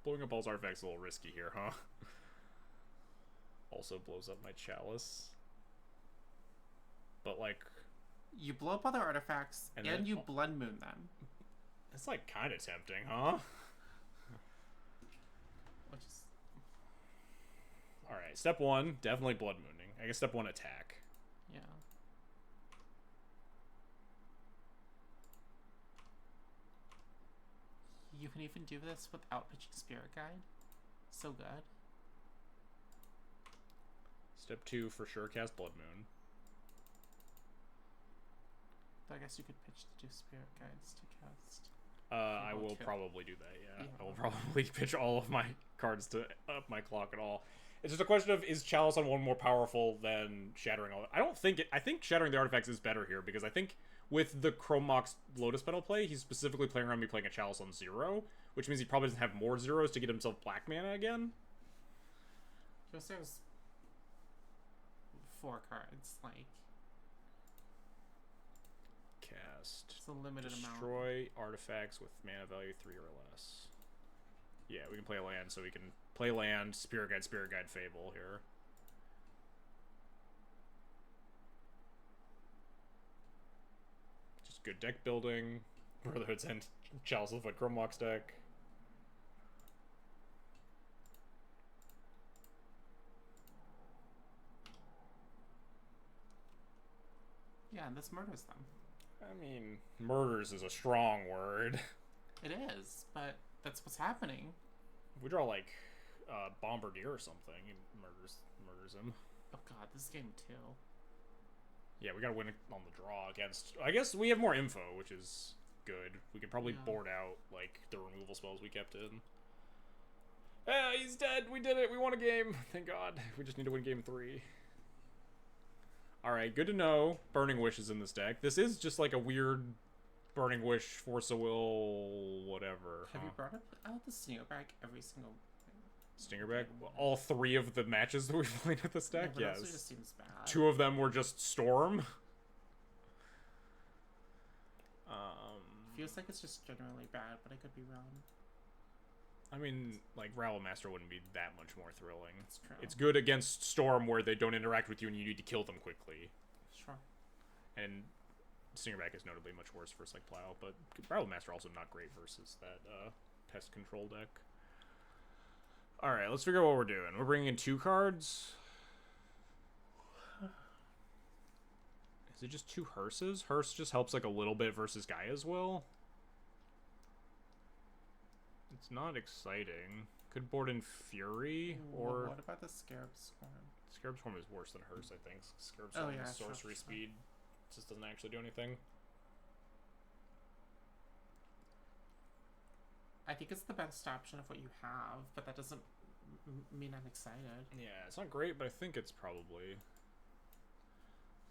Blowing up all's artifacts a little risky here, huh? Also blows up my chalice. But like, you blow up other artifacts and then, you Blood Moon them. It's like kind of tempting, huh? Which is... Alright, step 1, definitely Blood Mooning. I guess step 1, attack. Yeah. You can even do this without pitching Spirit Guide. So good. Step 2, for sure, cast Blood Moon. But I guess you could pitch to do Spirit Guides to cast. I will probably do that, yeah. I will probably pitch all of my cards to up my clock at all. It's just a question of, is Chalice on 1 more powerful than Shattering all? I don't think it. I think Shattering the Artifacts is better here, because I think with the Chrome Mox Lotus Petal play, he's specifically playing around me playing a Chalice on 0, which means he probably doesn't have more zeros to get himself black mana again. He also has 4 cards, like... Cast. It's a limited amount. Destroy artifacts with mana value 3 or less. Yeah, we can play a land, so we can play land, Spirit Guide, Fable here. Just good deck building. Whether it's in Chalice of Void Chrome Mox deck. Yeah, and this murders them. I mean, murders is a strong word. It is, but that's what's happening. If we draw like Bombardier or something, it murders him. Oh god, this is game 2. Yeah, we gotta win on the draw against... I guess we have more info, which is good. We could probably board out like the removal spells we kept in. Ah, he's dead! We did it! We won a game! Thank god. We just need to win game 3. Alright, good to know. Burning Wish is in this deck. This is just like a weird Burning Wish, Force of Will, whatever. Have you brought up out the Sneerbag every single... Stingerbag? All 3 of the matches that we've played with this deck? Yeah, Yes. but just seems bad. 2 of them were just Storm. Feels like it's just generally bad, but I could be wrong. I mean, like, Rabble Master wouldn't be that much more thrilling. That's true. It's good against Storm, where they don't interact with you and you need to kill them quickly. Sure. And Stingerback is notably much worse versus, like, Plow, but Rabble Master also not great versus that Pest Control deck. Alright, let's figure out what we're doing. We're bringing in 2 cards. Is it just 2 Hearses? Hearse just helps, like, a little bit versus Gaia's Will. It's not exciting. Could board in Fury, or... What about the Scarab Swarm? Scarab Swarm is worse than Hearse, I think. Scarab Swarm is sorcery speed. Just doesn't actually do anything. I think it's the best option of what you have, but that doesn't mean I'm excited. Yeah, it's not great, but I think it's probably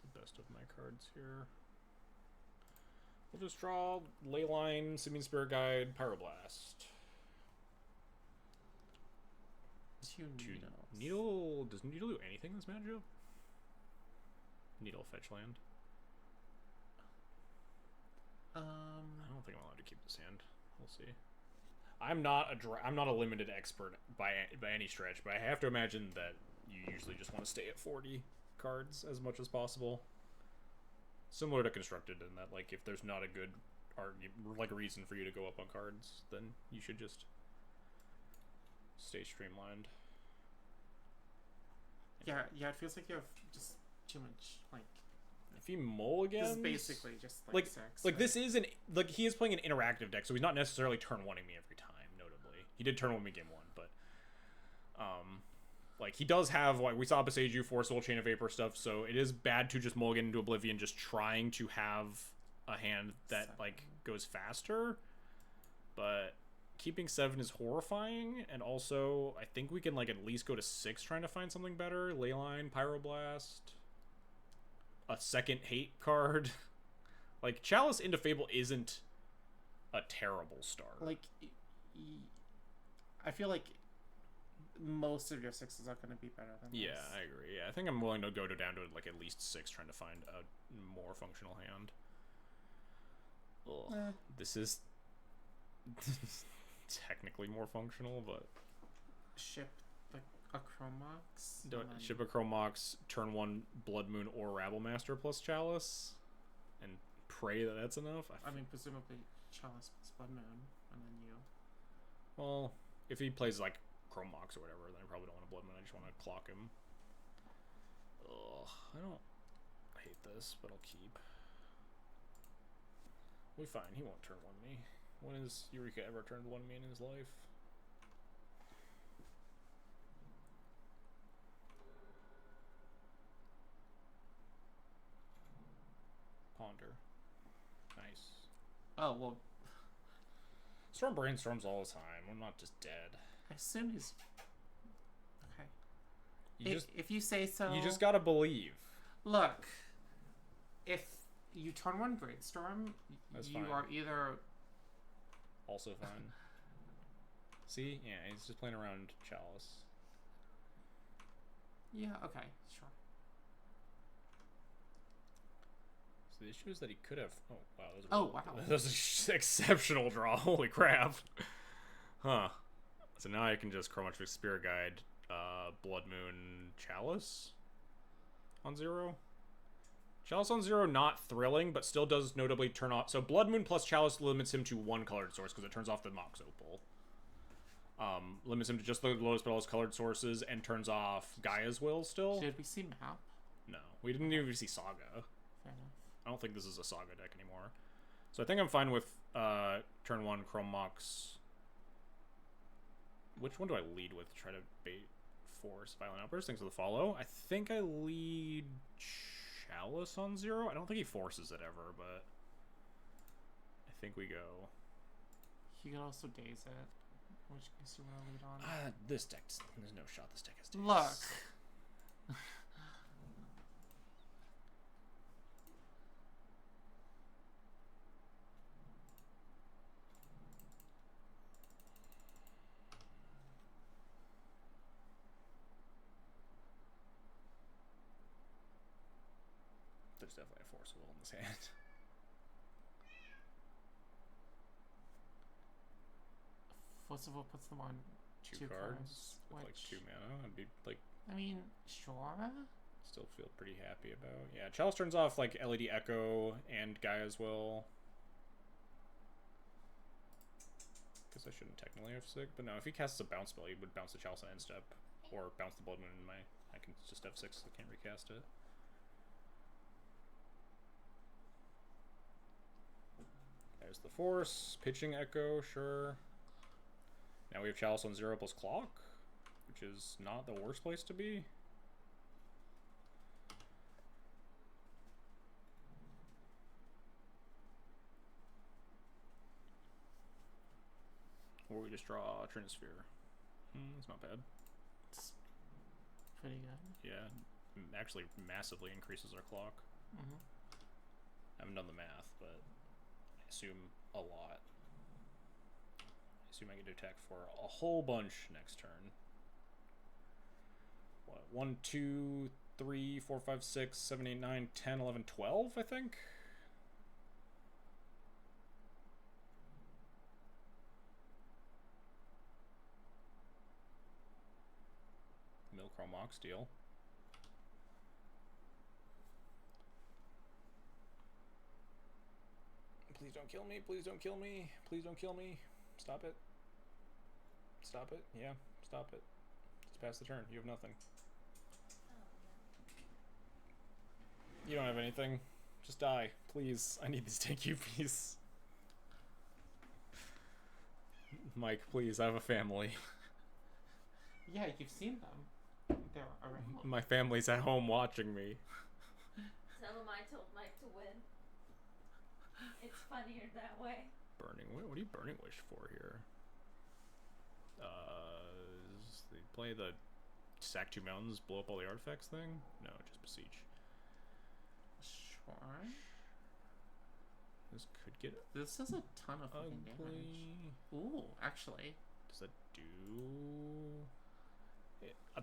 the best of my cards here. We'll just draw Leyline, Simian Spirit Guide, Pyroblast. 2 Needles. Needle... Does Needle do anything in this matchup? Needle fetch land. I don't think I'm allowed to keep this hand. We'll see. I'm not a limited expert by any stretch, but I have to imagine that you usually just want to stay at 40 cards as much as possible. Similar to Constructed in that, like, if there's not a good reason for you to go up on cards, then you should just stay streamlined. Yeah, it feels like you have just too much, like... If he mulligans... This is basically just, like 6. Like, this is an... Like, he is playing an interactive deck, so he's not necessarily turn-1ing me every time, notably. He did turn-1 me game 1, but... Like, he does have, like, we saw Beseiju, Force Soul, Chain of Vapor stuff, so it is bad to just mulligan into Oblivion just trying to have a hand that, like, goes faster. But keeping 7 is horrifying, and also, I think we can, like, at least go to 6 trying to find something better. Leyline, Pyroblast... A second hate card. Like, Chalice into Fable isn't a terrible start. Like, I feel like most of your 6s are going to be better than Yeah, this. I agree. Yeah, I think I'm willing to go down to, like, at least 6 trying to find a more functional hand. Ugh. This is technically more functional, but... Ship a Chromox? Ship a Chromox, turn 1 Blood Moon or Rabble Master plus Chalice, and pray that that's enough. I mean, presumably Chalice plus Blood Moon, and then you. Well, if he plays, like, Chromox or whatever, then I probably don't want a Blood Moon. I just want to clock him. Ugh, I hate this, but I'll keep. We'll be fine. He won't turn 1 me. When has Eureka ever turned 1 me in his life? Ponder. Nice. Oh, well, Storm brainstorms all the time. I'm not just dead. I assume he's... Okay. If you say so. You just gotta believe. Look, if you turn one Brainstorm, That's you fine. are either... Also fine. See? Yeah, he's just playing around Chalice. Yeah, okay, sure. So the issue is that he could have... Oh, wow. Wow. That was an exceptional draw. Holy crap. Huh. So now I can just Chromatic Spirit Guide Blood Moon Chalice on 0. Chalice on 0, not thrilling, but still does notably turn off... So Blood Moon plus Chalice limits him to one colored source because it turns off the Mox Opal. Limits him to just the lowest but lowest colored sources and turns off Gaia's Will still. Did we see map? No, we didn't even see Saga. Fair enough. I don't think this is a Saga deck anymore. So I think I'm fine with turn 1 Chrome Mox. Which one do I lead with to try to bait Force Violent Outburst? Thanks for the follow. I think I lead Chalice on 0. I don't think he forces it ever, but I think we go. He could also daze it. Which case you want to lead on? This deck, there's no shot this deck has daze. Look. There's definitely a Force Will in this hand. First of all, puts them on Two cards with like 2 mana. I'd be like, I mean, sure. still feel pretty happy about. Yeah, Chalice turns off like LED Echo and Gaia's Will. Guess I shouldn't technically have Sig, but no, if he casts a bounce spell, he would bounce the Chalice on end step, or bounce the Blood Moon in my. I can just have 6, so I can't recast it. There's the Force, pitching Echo, sure. Now we have Chalice on 0 plus Clock, which is not the worst place to be. Or we just draw a Trinisphere. It's not bad. It's pretty good. Yeah, actually massively increases our clock. Mm-hmm. I haven't done the math, but I assume a lot. I assume I get to attack for a whole bunch next turn. What? 1, 2, 3, 4, 5, 6, 7, 8, 9, 10, 11, 12, I think? Milchrome Mox deal. Please don't kill me. Please don't kill me. Please don't kill me. Stop it. Stop it. Yeah, stop it. Just pass the turn. You have nothing. You don't have anything. Just die. Please. I need these TQPs. Mike, please. I have a family. Yeah, you've seen them. They're around. My family's at home watching me. Tell him I told Mike to win. It's funnier that way. Burning Wish? What are you Burning Wish for here? They play the sack 2 mountains, blow up all the artifacts thing? No, just Beseech. Sure. This could get This does a ton of fucking damage. ugly. Ooh, actually. Does that do...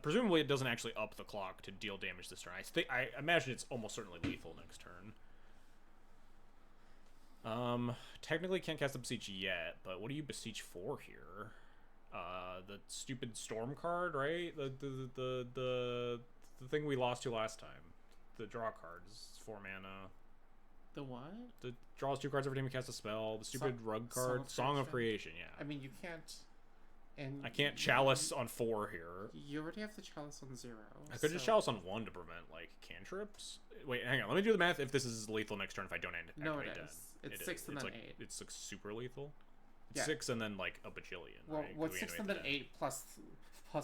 presumably it doesn't actually up the clock to deal damage this turn. I imagine it's almost certainly lethal next turn. Technically can't cast the Beseech yet, but what do you Beseech for here? The stupid Storm card, right? The thing we lost to last time. The draw card is 4 mana. The what? The draws 2 cards every time you cast a spell. The stupid rug card. Song of Creation, yeah. I mean, you can't... And I can't Chalice on 4 here. You already have the Chalice on 0. I could just Chalice on 1 to prevent, like, cantrips. Wait, hang on. Let me do the math if this is lethal next turn if I don't end it. No, it is. It's 6 and then 8. It's like super lethal. It's Yeah. 6 and then, like, a bajillion, Well, right? what's 6 and then 8 plus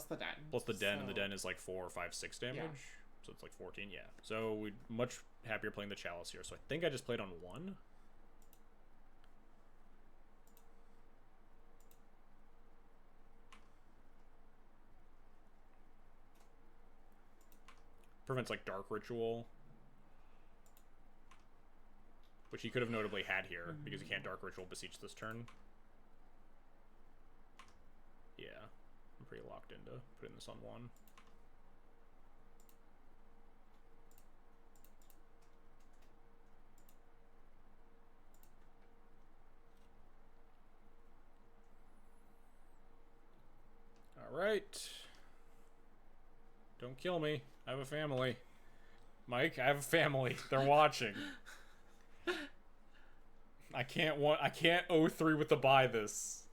the den? Plus the den, and the So- den is like 4, 5, 6 damage. Yeah. So it's like 14, yeah. So we're much happier playing the Chalice here. So I think I just played on 1. Prevents like Dark Ritual, which he could have notably had here because he can't Dark Ritual Beseech this turn. Yeah, I'm pretty locked into putting this on 1. All right. Don't kill me. I have a family. Mike, I have a family. They're watching. I can't 0-3 with the buy this.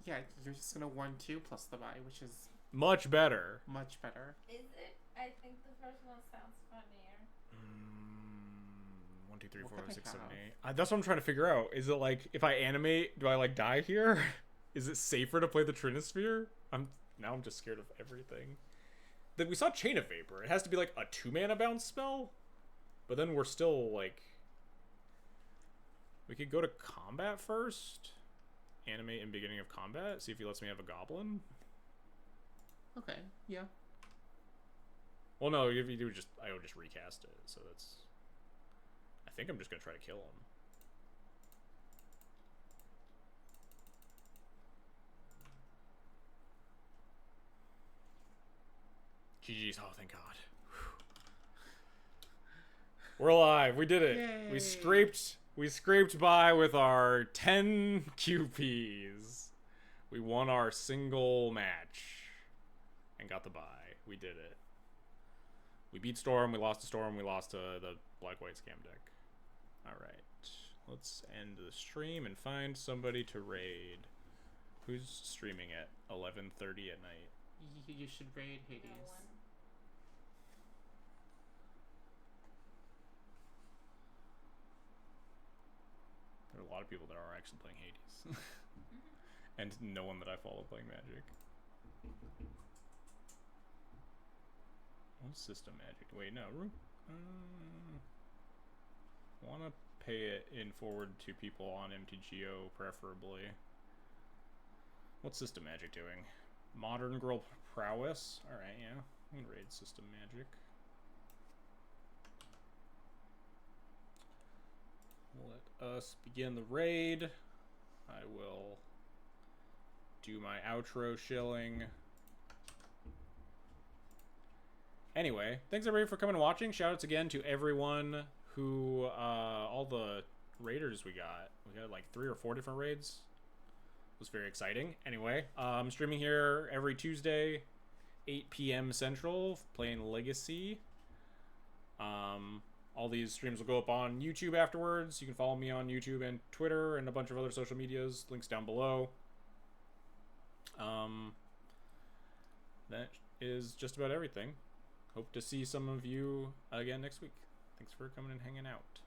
Yeah, you're just gonna 1-2 plus the buy, which is Much better. much better. Is it? I think the first one sounds funnier. 1, 2, 3, What 4, can I 6, 7, have? 8. That's what I'm trying to figure out. Is it like if I animate, do I like die here? Is it safer to play the Trinisphere? I'm just scared of everything. Then we saw Chain of Vapor. It has to be like a 2-mana bounce spell, but then we're still like. We could go to combat first. Animate in beginning of combat. See if he lets me have a goblin. Okay, yeah. Well, no, if you do, I would just recast it. So that's. I think I'm just gonna try to kill him. GG's. Oh, thank God. We're alive. We did it. Yay. We scraped by with our 10 QPs. We won our single match and got the bye. We did it. We beat Storm. We lost to Storm. We lost to the Black-White Scam deck. All right. Let's end the stream and find somebody to raid. Who's streaming at 11:30 at night? You should raid Hades. No one. There are a lot of people that are actually playing Hades. And no one that I follow playing Magic. What's System Magic? Wait, no. Want to pay it in forward to people on MTGO, preferably. What's System Magic doing? Modern Girl Prowess? Alright, yeah. We can raid System Magic. Let us begin the raid. I will do my outro shilling. Anyway, thanks everybody for coming and watching. Shoutouts again to everyone who, all the raiders we got. We got like 3 or 4 different raids. It was very exciting. Anyway, I'm streaming here every Tuesday, 8 p.m. Central, playing Legacy. All these streams will go up on YouTube afterwards. You can follow me on YouTube and Twitter and a bunch of other social medias. Links down below. That is just about everything. Hope to see some of you again next week. Thanks for coming and hanging out.